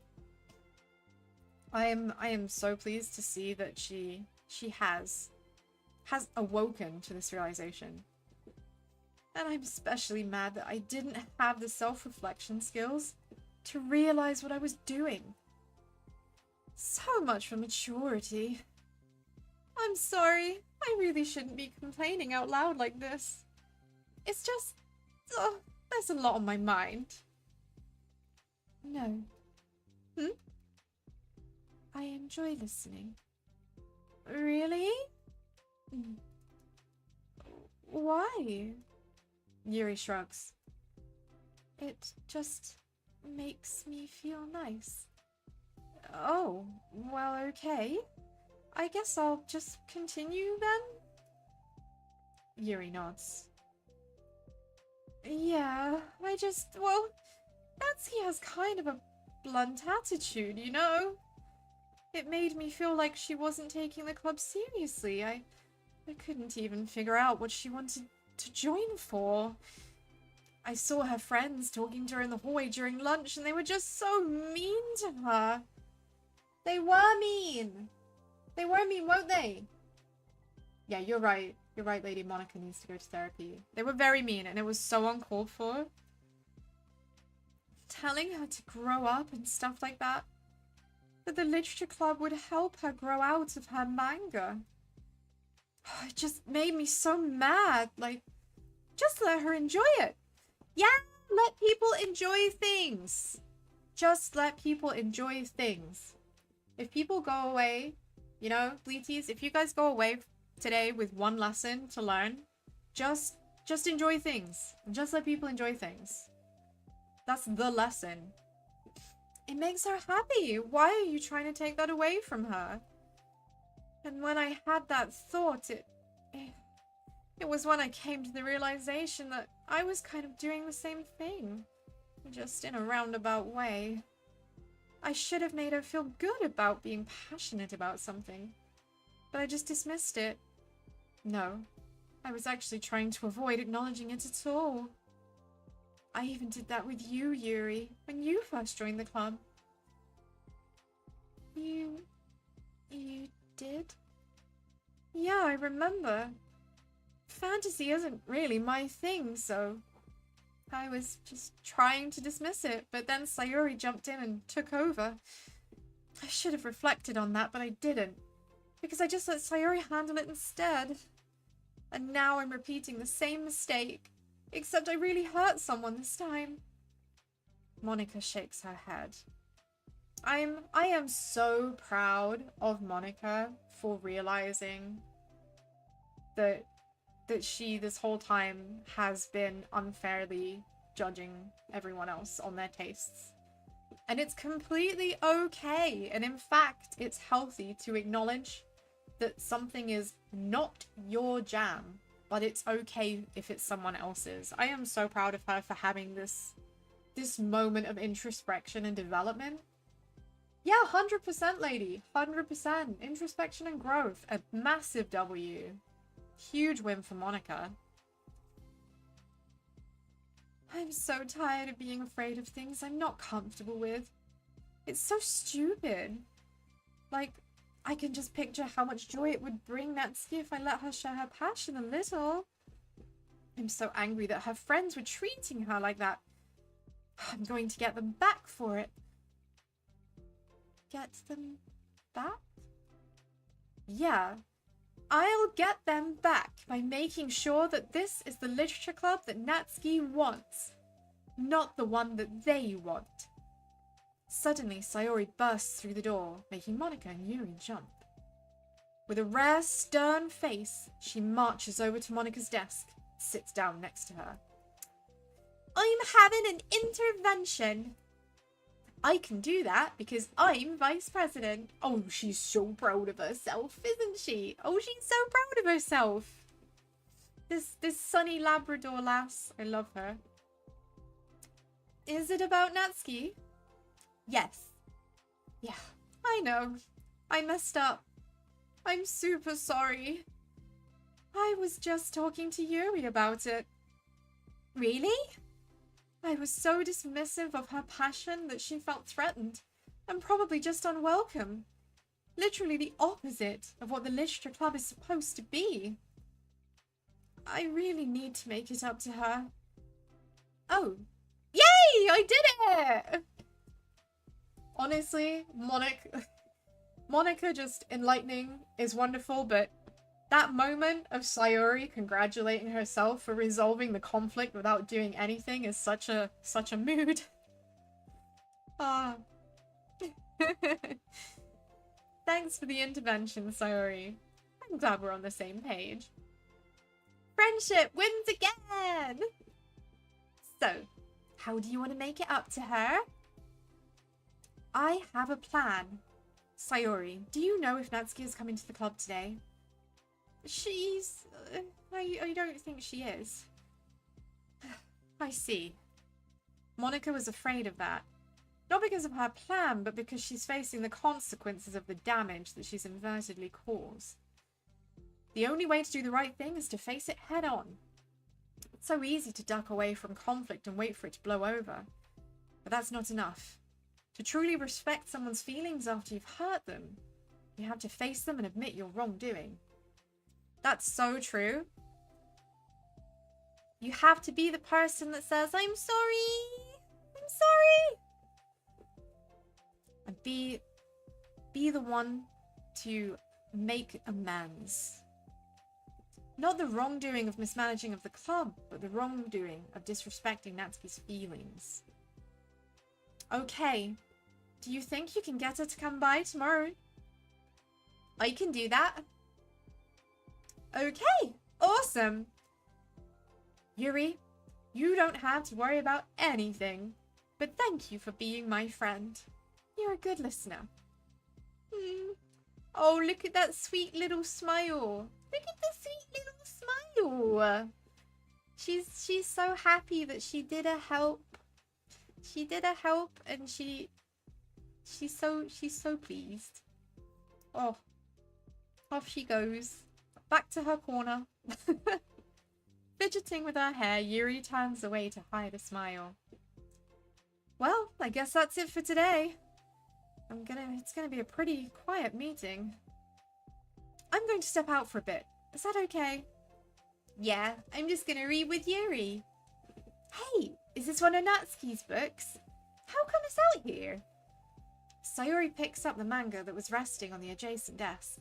A: I am so pleased to see that she has awoken to this realization. And I'm especially mad that I didn't have the self-reflection skills to realize what I was doing. So much for maturity. I'm sorry. I really shouldn't be complaining out loud like this. It's just... there's a lot on my mind. No. I enjoy listening. Really? Why? Yuri shrugs. It just makes me feel nice. Oh, well, okay. I guess I'll just continue then? Yuri nods. Yeah, well, Natsuki has kind of a blunt attitude, you know? It made me feel like she wasn't taking the club seriously. I couldn't even figure out what she wanted to join for. I saw her friends talking to her in the hallway during lunch and they were just so mean to her. They were mean. They were mean, weren't they? Yeah, you're right. You're right, Lady Monika needs to go to therapy. They were very mean and it was so uncalled for. Telling her to grow up and stuff like that. That the literature club would help her grow out of her manga. It just made me so mad. Like, just let her enjoy it. Yeah, let people enjoy things. Just let people enjoy things. If people go away, you know, Bleaties, if you guys go away today with one lesson to learn, just enjoy things. Just let people enjoy things. That's the lesson. It makes her happy. Why are you trying to take that away from her? And when I had that thought, it was when I came to the realization that I was kind of doing the same thing. Just in a roundabout way. I should have made her feel good about being passionate about something. But I just dismissed it. No. I was actually trying to avoid acknowledging it at all. I even did that with you, Yuri, when you first joined the club. You did? Yeah, I remember. Fantasy isn't really my thing, so I was just trying to dismiss it, but then Sayori jumped in and took over. I should have reflected on that, but I didn't, because I just let Sayori handle it instead. And now I'm repeating the same mistake, except I really hurt someone this time. Monika shakes her head. I am so proud of Monika for realizing that she, this whole time, has been unfairly judging everyone else on their tastes. And it's completely okay. And in fact, it's healthy to acknowledge that something is not your jam, but it's okay if it's someone else's. I am so proud of her for having this moment of introspection and development. Yeah, 100%, lady. 100%. Introspection and growth. A massive W. Huge win for Monika. I'm so tired of being afraid of things I'm not comfortable with. It's so stupid. Like, I can just picture how much joy it would bring Natsuki if I let her share her passion a little. I'm so angry that her friends were treating her like that. I'm going to get them back for it. get them back? Yeah. I'll get them back by making sure that this is the literature club that Natsuki wants, not the one that they want. Suddenly, Sayori bursts through the door, making Monika and Yuri jump. With a rare, stern face, she marches over to Monika's desk, sits down next to her. I'm having an intervention. I can do that because I'm vice president. Oh, she's so proud of herself, isn't she? Oh, she's so proud of herself. This sunny Labrador lass. I love her. Is it about Natsuki? Yes. Yeah, I know. I messed up. I'm super sorry. I was just talking to Yuri about it. Really? I was so dismissive of her passion that she felt threatened and probably just unwelcome. Literally the opposite of what the literature club is supposed to be. I really need to make it up to her. Oh. Yay! I did it! Honestly, Monika just enlightening is wonderful, but that moment of Sayori congratulating herself for resolving the conflict without doing anything is such a mood. Ah. Thanks for the intervention, Sayori. I'm glad we're on the same page. Friendship wins again! So, how do you want to make it up to her? I have a plan. Sayori, do you know if Natsuki is coming to the club today? She's... I don't think she is. I see. Monika was afraid of that. Not because of her plan, but because she's facing the consequences of the damage that she's inadvertently caused. The only way to do the right thing is to face it head on. It's so easy to duck away from conflict and wait for it to blow over. But that's not enough. To truly respect someone's feelings after you've hurt them, you have to face them and admit your wrongdoing. That's so true. You have to be the person that says, I'm sorry! I'm sorry! And be the one to make amends. Not the wrongdoing of mismanaging of the club, but the wrongdoing of disrespecting Natsuki's feelings. Okay. Do you think you can get her to come by tomorrow? I can do that. Okay. Awesome. Yuri, you don't have to worry about anything. But thank you for being my friend. You're a good listener. Oh, look at that sweet little smile. Look at the sweet little smile. She's so happy that she did a help. She did a help and she's so pleased. Oh. Off she goes. Back to her corner. Fidgeting with her hair, Yuri turns away to hide a smile. Well, I guess that's it for today. It's gonna be a pretty quiet meeting. I'm going to step out for a bit. Is that okay? Yeah, I'm just gonna read with Yuri. Hey, is this one of Natsuki's books? How come it's out here? Sayori picks up the manga that was resting on the adjacent desk.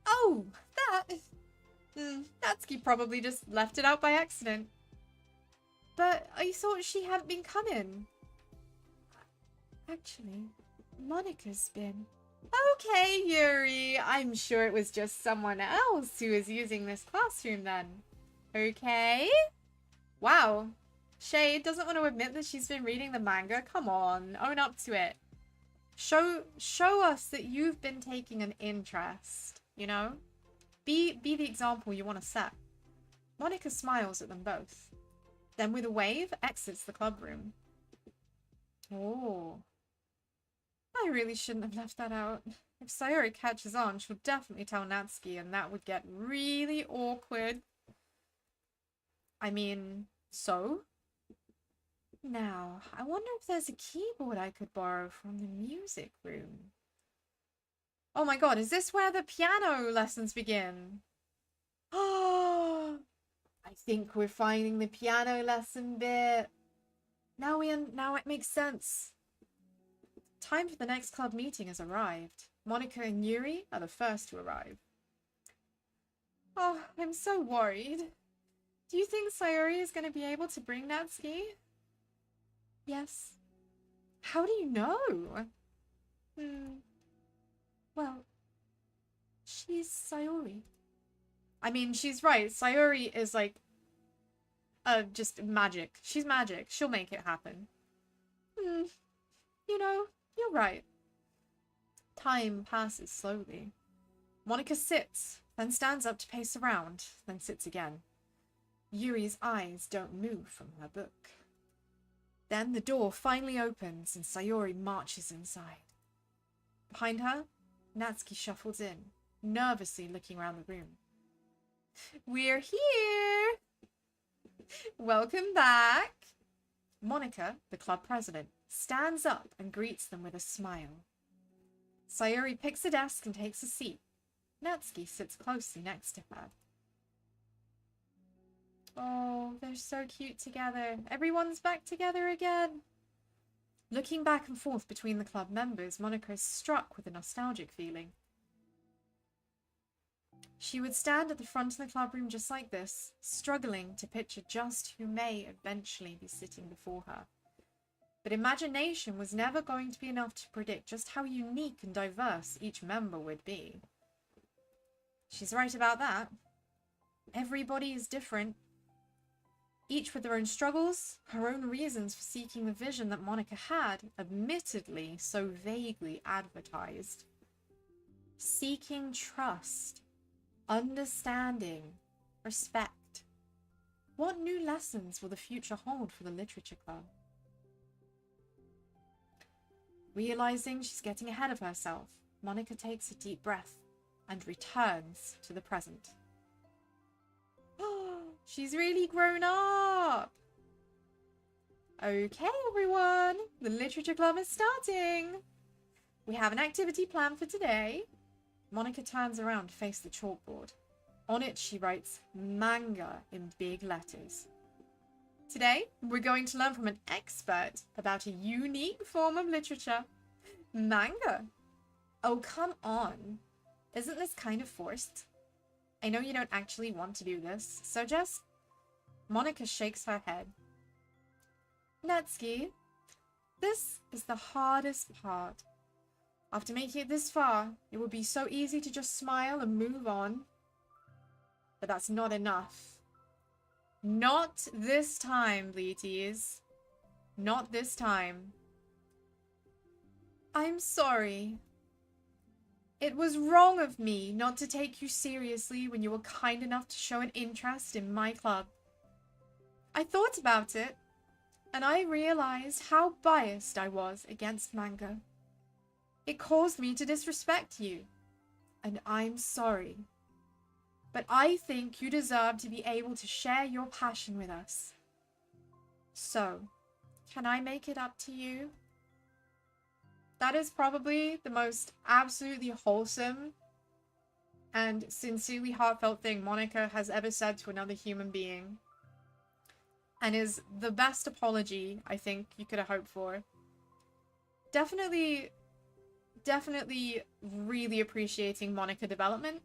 A: Oh, that... Natsuki probably just left it out by accident. But I thought she hadn't been coming. Actually, Monika's been. Okay, Yuri. I'm sure it was just someone else who was using this classroom then. Okay? Wow. Shay doesn't want to admit that she's been reading the manga. Come on, own up to it. Show us that you've been taking an interest, you know? Be the example you want to set. Monika smiles at them both. Then with a wave, exits the club room. Oh. I really shouldn't have left that out. If Sayori catches on, she'll definitely tell Natsuki and that would get really awkward. I mean, so? Now, I wonder if there's a keyboard I could borrow from the music room. Oh my god, is this where the piano lessons begin? Oh, I think we're finding the piano lesson bit. Now it makes sense. Time for the next club meeting has arrived. Monika and Yuri are the first to arrive. Oh, I'm so worried. Do you think Sayori is going to be able to bring Natsuki? Yes. How do you know? Well, she's Sayori. I mean, she's right. Sayori is like, just magic. She's magic. She'll make it happen. You know, you're right. Time passes slowly. Monika sits, then stands up to pace around, then sits again. Yuri's eyes don't move from her book. Then the door finally opens and Sayori marches inside. Behind her, Natsuki shuffles in, nervously looking around the room. We're here! Welcome back! Monika, the club president, stands up and greets them with a smile. Sayori picks a desk and takes a seat. Natsuki sits closely next to her. Oh, they're so cute together. Everyone's back together again. Looking back and forth between the club members, Monika is struck with a nostalgic feeling. She would stand at the front of the club room just like this, struggling to picture just who may eventually be sitting before her. But imagination was never going to be enough to predict just how unique and diverse each member would be. She's right about that. Everybody is different. Each with their own struggles, her own reasons for seeking the vision that Monika had, admittedly so vaguely advertised. Seeking trust, understanding, respect. What new lessons will the future hold for the literature club? Realizing she's getting ahead of herself, Monika takes a deep breath and returns to the present. She's really grown up! Okay, everyone, the literature club is starting. We have an activity planned for today. Monika turns around to face the chalkboard. On it, she writes manga in big letters. Today, we're going to learn from an expert about a unique form of literature. Manga. Oh, come on. Isn't this kind of forced? I know you don't actually want to do this, so just... Monika shakes her head. Natsuki, this is the hardest part. After making it this far, it would be so easy to just smile and move on. But that's not enough. Not this time, Bleaties. Not this time. I'm sorry. It was wrong of me not to take you seriously when you were kind enough to show an interest in my club. I thought about it, and I realized how biased I was against manga. It caused me to disrespect you, and I'm sorry. But I think you deserve to be able to share your passion with us. So, can I make it up to you? That is probably the most absolutely wholesome and sincerely heartfelt thing Monika has ever said to another human being. And is the best apology I think you could have hoped for. Definitely really appreciating Monika development.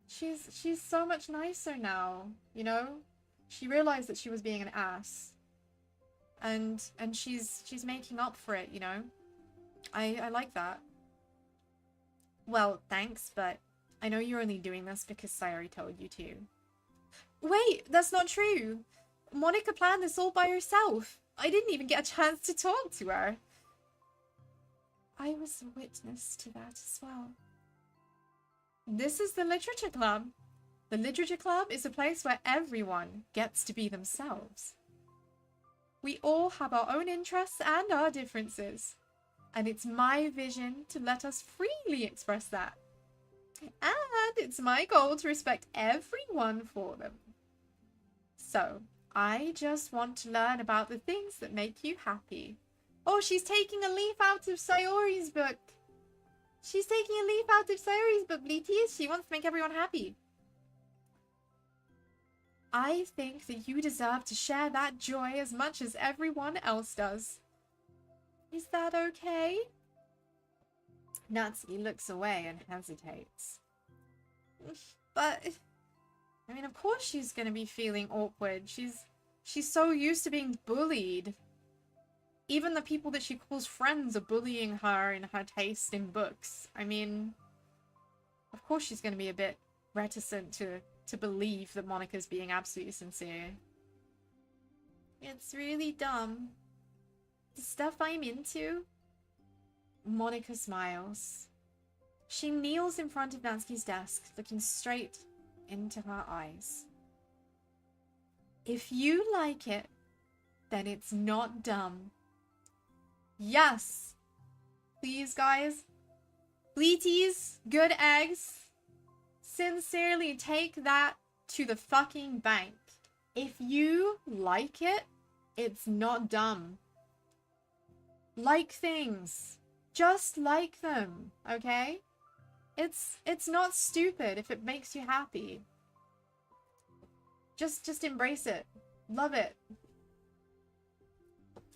A: She's so much nicer now, you know? She realized that she was being an ass. And she's making up for it, you know? I like that. Well, thanks, but I know you're only doing this because Sayori told you to. Wait, that's not true. Monika planned this all by herself. I didn't even get a chance to talk to her. I was a witness to that as well. This is the Literature Club. The Literature Club is a place where everyone gets to be themselves. We all have our own interests and our differences. And it's my vision to let us freely express that. And it's my goal to respect everyone for them. So, I just want to learn about the things that make you happy. Oh, she's taking a leaf out of Sayori's book. She's taking a leaf out of Sayori's book, Bleaties. She wants to make everyone happy. I think that you deserve to share that joy as much as everyone else does. Is that okay? Natsuki looks away and hesitates. But, I mean, of course she's gonna be feeling awkward. She's so used to being bullied. Even the people that she calls friends are bullying her in her taste in books. I mean, of course she's gonna be a bit reticent to believe that Monika's being absolutely sincere. It's really dumb. The stuff I'm into? Monika smiles. She kneels in front of Natsuki's desk, looking straight into her eyes. If you like it, then it's not dumb. Yes! Please, guys. Bleaties, good eggs. Sincerely, take that to the fucking bank. If you like it, it's not dumb. Like things. Just like them, okay? It's not stupid if it makes you happy. Just embrace it. Love it.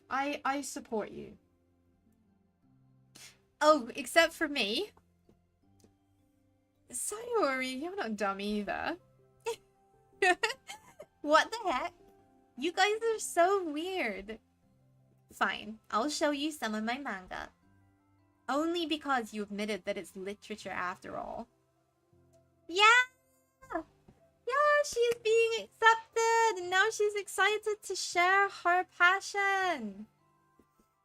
A: I support you. Oh, except for me. Sayori, you're not dumb either. What the heck? You guys are so weird. Fine, I'll show you some of my manga. Only because you admitted that it's literature after all. Yeah! Yeah, she's being accepted! And now she's excited to share her passion!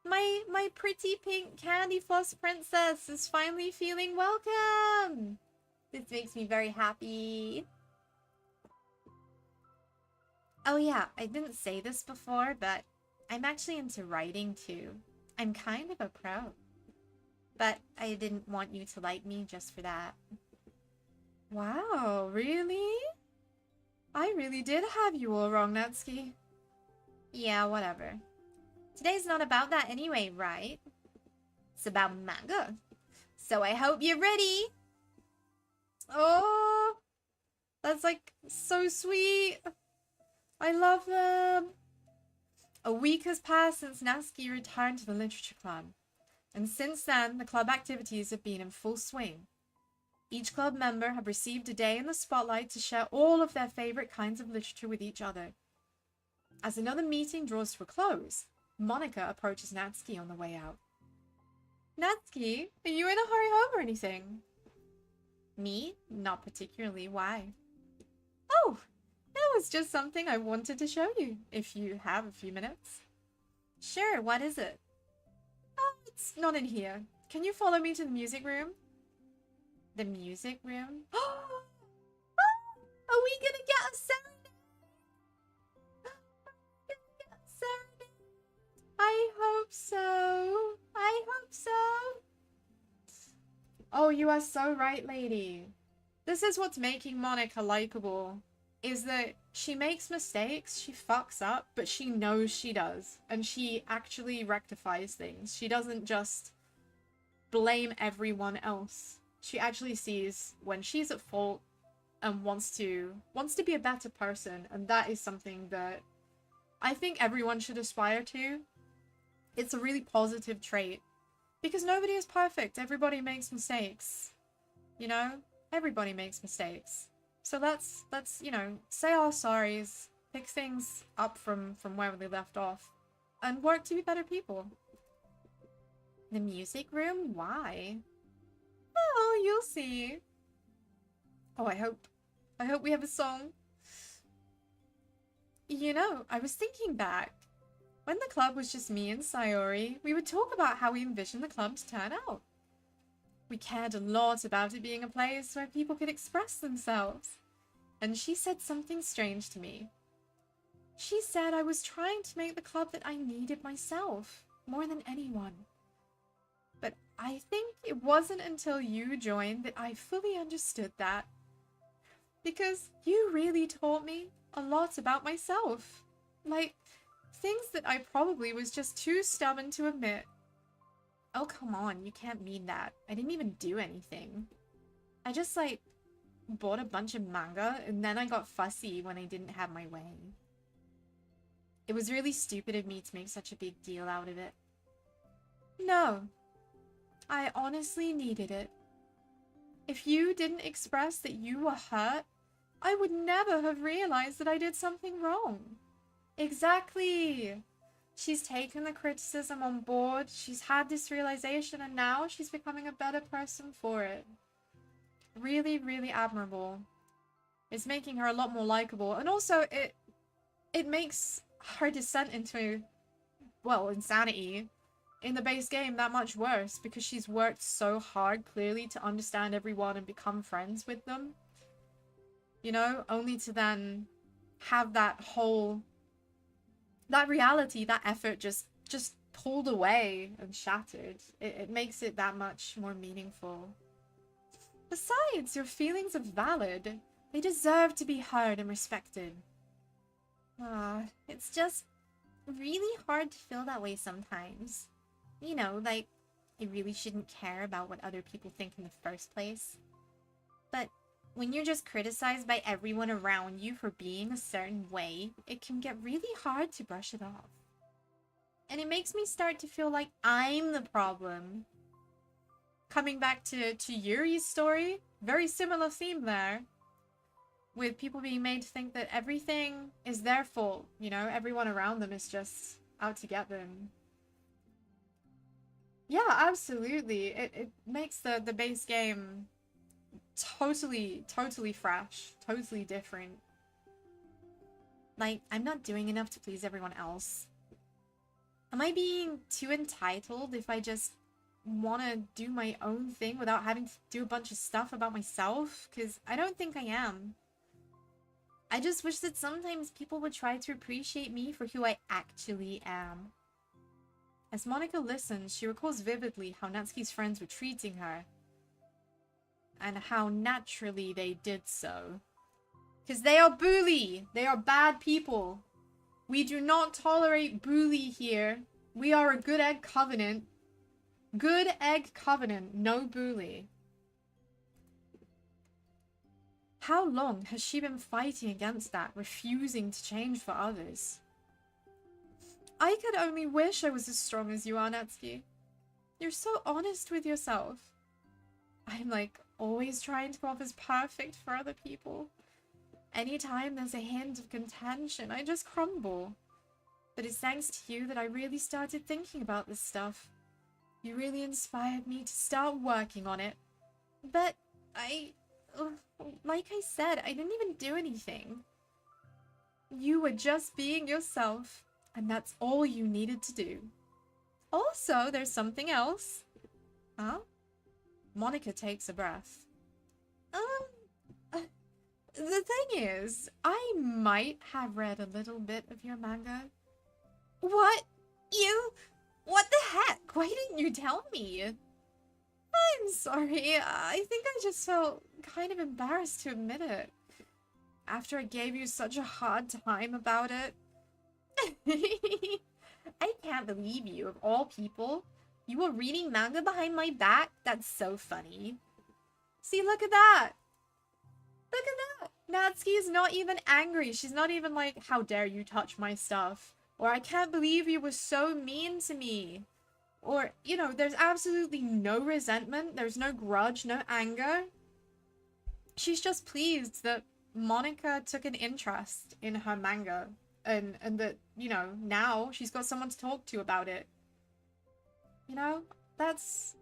A: My pretty pink candy floss princess is finally feeling welcome! This makes me very happy. Oh yeah, I didn't say this before, but I'm actually into writing too. I'm kind of a pro. But I didn't want you to like me just for that. Wow, really? I really did have you all wrong, Natsuki. Yeah, whatever. Today's not about that anyway, right? It's about manga. So I hope you're ready. Oh, that's like so sweet. I love them. A week has passed since Natsuki returned to the literature club. And since then, the club activities have been in full swing. Each club member have received a day in the spotlight to share all of their favorite kinds of literature with each other. As another meeting draws to a close, Monika approaches Natsuki on the way out. Natsuki, are you in a hurry home or anything? Me? Not particularly. Why? Oh, that was just something I wanted to show you, if you have a few minutes. Sure, what is it? Oh, it's not in here. Can you follow me to the music room? The music room? Oh, are we gonna get a serenade? Are we gonna get a serenade? I hope so. I hope so. Oh, you are so right, lady. This is what's making Monika likable. Is that she makes mistakes, she fucks up, but she knows she does. And she actually rectifies things. She doesn't just blame everyone else. She actually sees when she's at fault and wants to be a better person. And that is something that I think everyone should aspire to. It's a really positive trait. Because nobody is perfect. Everybody makes mistakes. You know? Everybody makes mistakes. So let's you know, say our sorries, pick things up from where they left off, and work to be better people. The music room? Why? Oh, you'll see. Oh, I hope we have a song. You know, I was thinking back. When the club was just me and Sayori, we would talk about how we envisioned the club to turn out. We cared a lot about it being a place where people could express themselves. And she said something strange to me. She said I was trying to make the club that I needed myself, more than anyone. But I think it wasn't until you joined that I fully understood that. Because you really taught me a lot about myself. Like, things that I probably was just too stubborn to admit. Oh, come on, you can't mean that. I didn't even do anything. I just, like, bought a bunch of manga, and then I got fussy when I didn't have my way. It was really stupid of me to make such a big deal out of it. No, I honestly needed it. If you didn't express that you were hurt, I would never have realized that I did something wrong. Exactly. She's taken the criticism on board, she's had this realization, and now she's becoming a better person for it. Really, really admirable. It's making her a lot more likable, and also it makes her descent into, well, insanity in the base game that much worse, because she's worked so hard, clearly, to understand everyone and become friends with them. You know, only to then have that whole, that reality, that effort just pulled away and shattered. It makes it that much more meaningful. Besides, your feelings are valid. They deserve to be heard and respected. It's just really hard to feel that way sometimes. You know, like, I really shouldn't care about what other people think in the first place. But when you're just criticized by everyone around you for being a certain way, it can get really hard to brush it off. And it makes me start to feel like I'm the problem. Coming back to Yuri's story, very similar theme there. With people being made to think that everything is their fault, you know, everyone around them is just out to get them. Yeah, absolutely. It makes the base game totally fresh, totally different. Like, I'm not doing enough to please everyone else. Am I being too entitled if I just want to do my own thing without having to do a bunch of stuff about myself? Because I don't think I am. I just wish that sometimes people would try to appreciate me for who I actually am. As Monika listens, she recalls vividly how Natsuki's friends were treating her. And how naturally they did so. Because they are bully! They are bad people! We do not tolerate bully here. We are a good egg covenant. Good egg covenant, no bully. How long has she been fighting against that, refusing to change for others? I could only wish I was as strong as you are, Natsuki. You're so honest with yourself. I'm like always trying to come off as perfect for other people. Anytime there's a hint of contention, I just crumble. But it's thanks to you that I really started thinking about this stuff. You really inspired me to start working on it. But like I said, I didn't even do anything. You were just being yourself, and that's all you needed to do. Also, there's something else. Huh? Monika takes a breath. The thing is, I might have read a little bit of your manga. What? You? What the heck? Why didn't you tell me? I'm sorry. I think I just felt kind of embarrassed to admit it. After I gave you such a hard time about it. I can't believe you, of all people. You were reading manga behind my back? That's so funny. See, look at that. Look at that. Natsuki is not even angry. She's not even like, how dare you touch my stuff? Or I can't believe you were so mean to me. Or, you know, there's absolutely no resentment. There's no grudge, no anger. She's just pleased that Monika took an interest in her manga. And that, you know, now she's got someone to talk to about it. You know, that's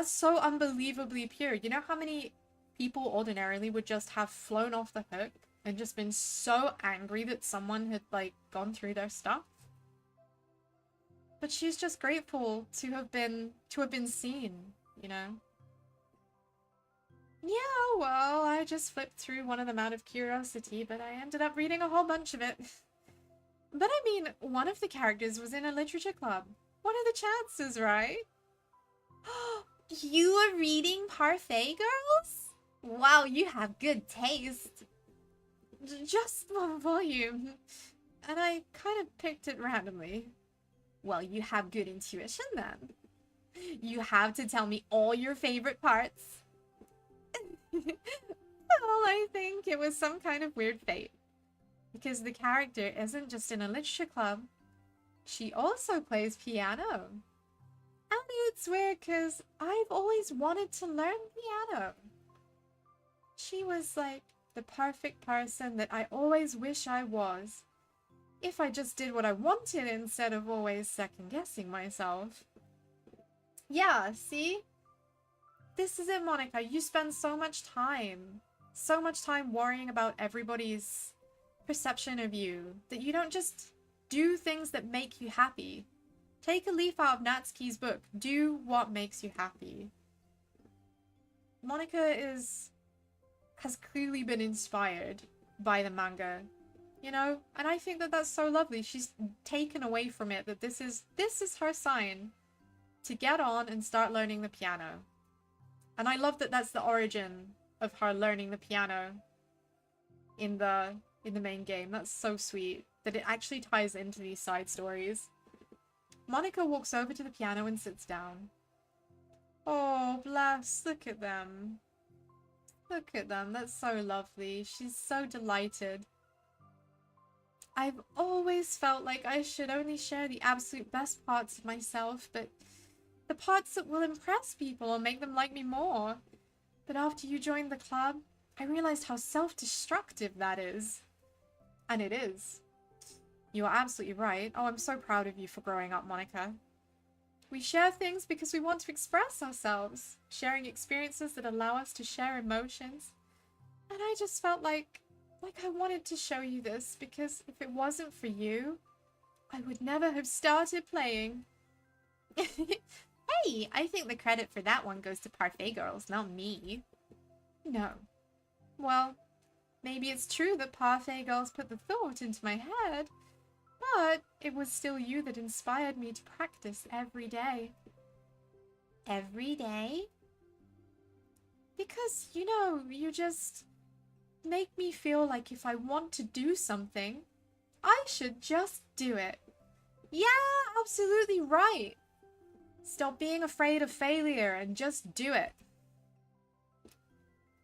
A: so unbelievably pure. You know how many people ordinarily would just have flown off the hook and just been so angry that someone had, like, gone through their stuff? But she's just grateful to have been seen, you know? Yeah, well, I just flipped through one of them out of curiosity, but I ended up reading a whole bunch of it. But I mean, one of the characters was in a literature club. What are the chances, right? You are reading Parfait Girls? Wow, you have good taste. Just one volume. And I kind of picked it randomly. Well, you have good intuition then. You have to tell me all your favorite parts. Well, I think it was some kind of weird fate. Because the character isn't just in a literature club. She also plays piano. it's weird because I've always wanted to learn piano. She was like the perfect person that I always wish I was. If I just did what I wanted instead of always second-guessing myself. Yeah, see? This is it, Monica. You spend so much time worrying about everybody's perception of you, that you don't just do things that make you happy. Take a leaf out of Natsuki's book. Do what makes you happy. Monica has clearly been inspired by the manga, you know? And I think that that's so lovely. She's taken away from it that this is her sign to get on and start learning the piano. And I love that that's the origin of her learning the piano in the main game. That's so sweet that it actually ties into these side stories. Monica walks over to the piano and sits down. Oh, bless. Look at them. Look at them. That's so lovely. She's so delighted. I've always felt like I should only share the absolute best parts of myself, but the parts that will impress people or make them like me more. But after you joined the club, I realized how self-destructive that is. And it is. You are absolutely right. Oh, I'm so proud of you for growing up, Monica. We share things because we want to express ourselves, sharing experiences that allow us to share emotions. And I just felt like I wanted to show you this, because if it wasn't for you, I would never have started playing. Hey, I think the credit for that one goes to Parfait Girls, not me. No. Well, maybe it's true that Parfait Girls put the thought into my head, but it was still you that inspired me to practice every day. Every day? Because, you know, you just make me feel like if I want to do something, I should just do it. Yeah, absolutely right. Stop being afraid of failure and just do it.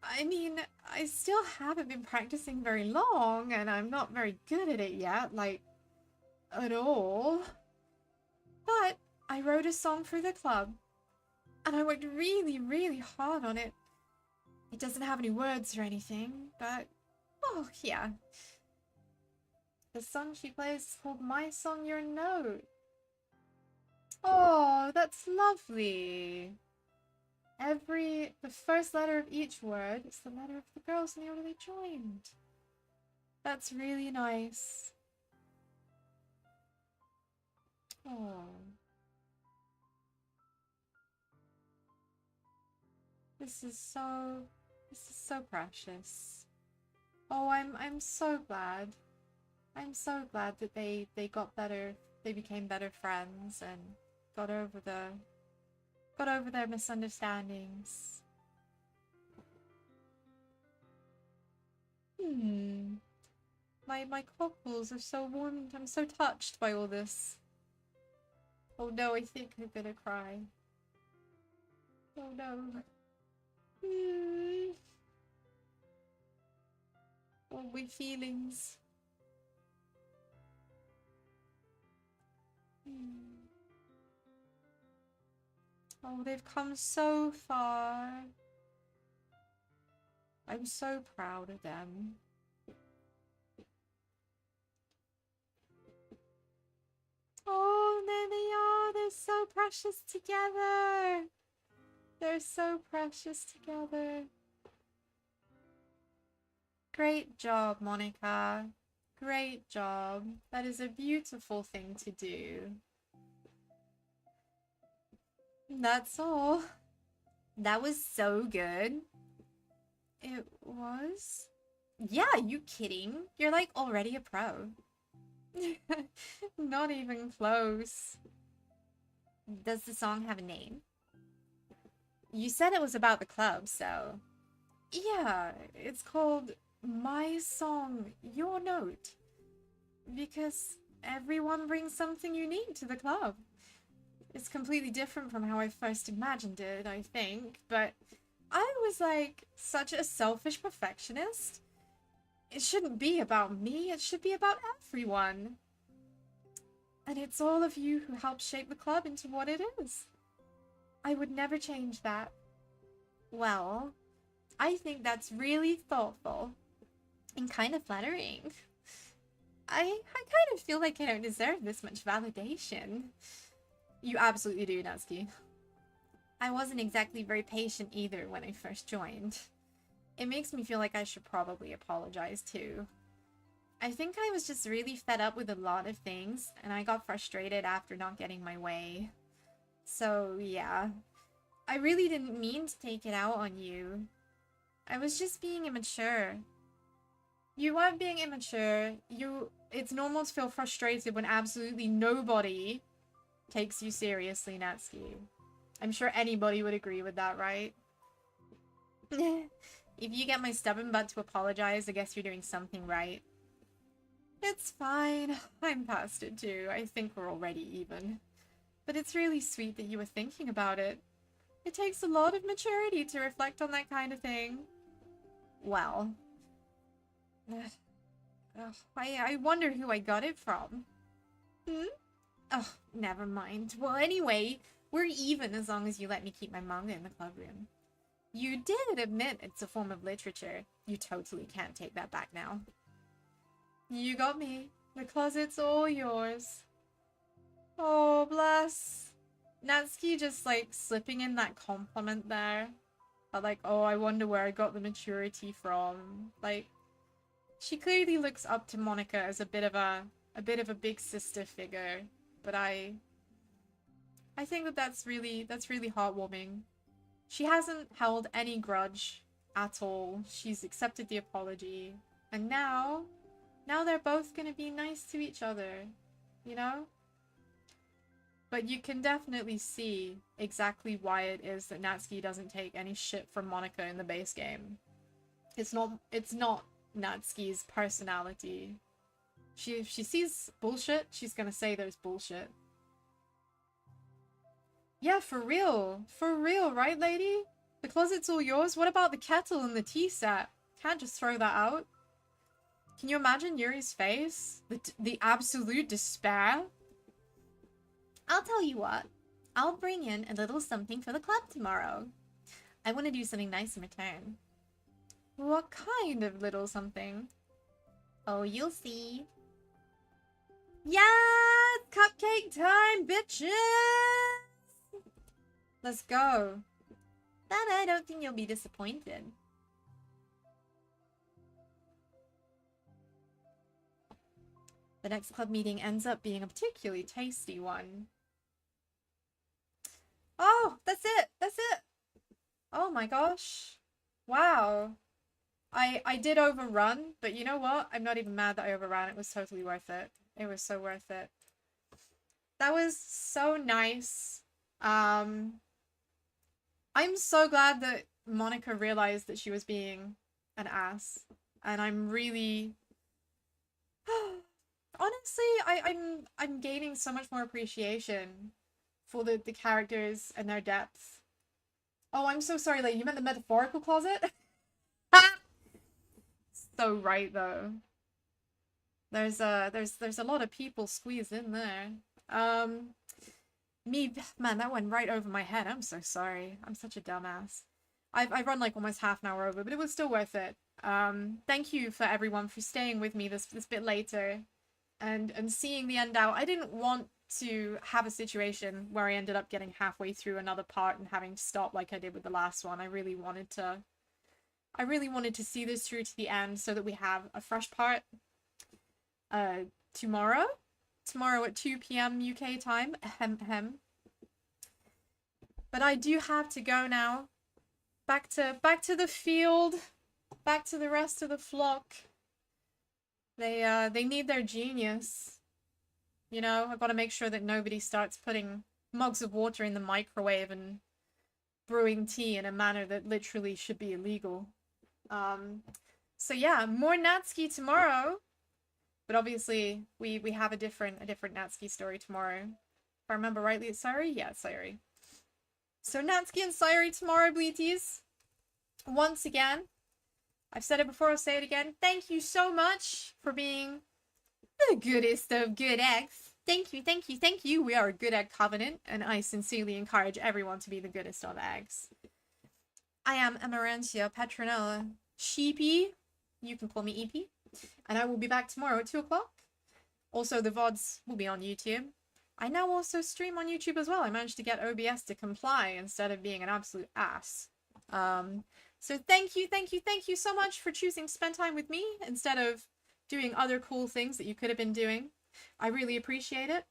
A: I mean, I still haven't been practicing very long, and I'm not very good at it yet, like, at all. But I wrote a song for the club, and I worked really, really hard on it. It doesn't have any words or anything, but, oh, yeah. The song she plays is called My Song, Your Note. Oh, that's lovely. The first letter of each word is the letter of the girls in the order they joined. That's really nice. Oh. This is so precious. Oh, I'm so glad. I'm so glad that they got better, they became better friends and got over their misunderstandings. My cockles are so warmed. I'm so touched by all this. Oh no, I think I'm gonna cry. Oh no. All my feelings. Oh, they've come so far. I'm so proud of them. Oh, there they are. They're so precious together. They're so precious together. Great job, Monica. Great job. That is a beautiful thing to do. That's all. That was so good. It was? Yeah, you kidding? You're like already a pro. Not even close. Does the song have a name? You said it was about the club, so... Yeah, it's called My Song, Your Note. Because everyone brings something unique to the club. It's completely different from how I first imagined it, I think, but I was like such a selfish perfectionist. It shouldn't be about me, it should be about everyone. And it's all of you who helped shape the club into what it is. I would never change that. Well, I think that's really thoughtful and kind of flattering. I kind of feel like I don't deserve this much validation. You absolutely do, Natsuki. I wasn't exactly very patient either when I first joined. It makes me feel like I should probably apologize too. I think I was just really fed up with a lot of things, and I got frustrated after not getting my way. So, yeah. I really didn't mean to take it out on you. I was just being immature. You weren't being immature. It's normal to feel frustrated when absolutely nobody takes you seriously, Natsuki. I'm sure anybody would agree with that, right? If you get my stubborn butt to apologize, I guess you're doing something right. It's fine. I'm past it too. I think we're already even. But it's really sweet that you were thinking about it. It takes a lot of maturity to reflect on that kind of thing. Well. I wonder who I got it from. Oh, never mind. Well, anyway, we're even as long as you let me keep my manga in the club room. You did admit it's a form of literature. You totally can't take that back now. You got me. The closet's all yours. Oh, bless. Natsuki just, like, slipping in that compliment there. But, like, oh, I wonder where I got the maturity from. Like, she clearly looks up to Monika as a bit of a big sister figure. But I think that's really heartwarming. She hasn't held any grudge at all. She's accepted the apology. And now they're both gonna be nice to each other, you know? But you can definitely see exactly why it is that Natsuki doesn't take any shit from Monika in the base game. It's not Natsuki's personality. If she sees bullshit, she's gonna say there's bullshit. Yeah, for real. For real, right, lady? The closet's all yours? What about the kettle and the tea set? Can't just throw that out. Can you imagine Yuri's face? The absolute despair? I'll tell you what. I'll bring in a little something for the club tomorrow. I want to do something nice in return. What kind of little something? Oh, you'll see. Yeah! Cupcake time, bitches! Let's go. But I don't think you'll be disappointed. The next club meeting ends up being a particularly tasty one. Oh, that's it! That's it! Oh my gosh. Wow. I did overrun, but you know what? I'm not even mad that I overran. It was totally worth it. It was so worth it. That was so nice. I'm so glad that Monika realized that she was being an ass. And I'm really... Honestly, I'm gaining so much more appreciation for the characters and their depth. Oh, I'm so sorry, lady. You meant the metaphorical closet? So right, though. There's a lot of people squeezed in there. Man, that went right over my head. I'm so sorry. I'm such a dumbass. I've run like almost half an hour over, but it was still worth it. Thank you for everyone for staying with me this bit later and seeing the end out. I didn't want to have a situation where I ended up getting halfway through another part and having to stop like I did with the last one. I really wanted to see this through to the end so that we have a fresh part tomorrow at 2 p.m. UK time. Ahem. But I do have to go now. Back to the field. Back to the rest of the flock. They need their genius. You know, I've got to make sure that nobody starts putting mugs of water in the microwave and brewing tea in a manner that literally should be illegal. So yeah, more Natsuki tomorrow. But obviously, we have a different Natsuki story tomorrow. If I remember rightly, it's Sayori? Yeah, it's Sayori. So Natsuki and Sayori tomorrow, bleaties. Once again, I've said it before, I'll say it again. Thank you so much for being the goodest of good eggs. Thank you, thank you, thank you. We are a good egg covenant, and I sincerely encourage everyone to be the goodest of eggs. I am Amarantia Petronella Sheepy. You can call me EP. And I will be back tomorrow at 2 o'clock. Also, the VODs will be on YouTube. I now also stream on YouTube as well. I managed to get OBS to comply instead of being an absolute ass. So thank you, thank you, thank you so much for choosing to spend time with me instead of doing other cool things that you could have been doing. I really appreciate it.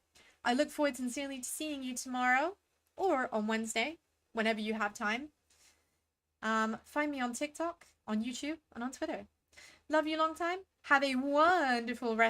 A: I look forward sincerely to seeing you tomorrow or on Wednesday, whenever you have time. Find me on TikTok, on YouTube, and on Twitter. Love you long time. Have a wonderful rest.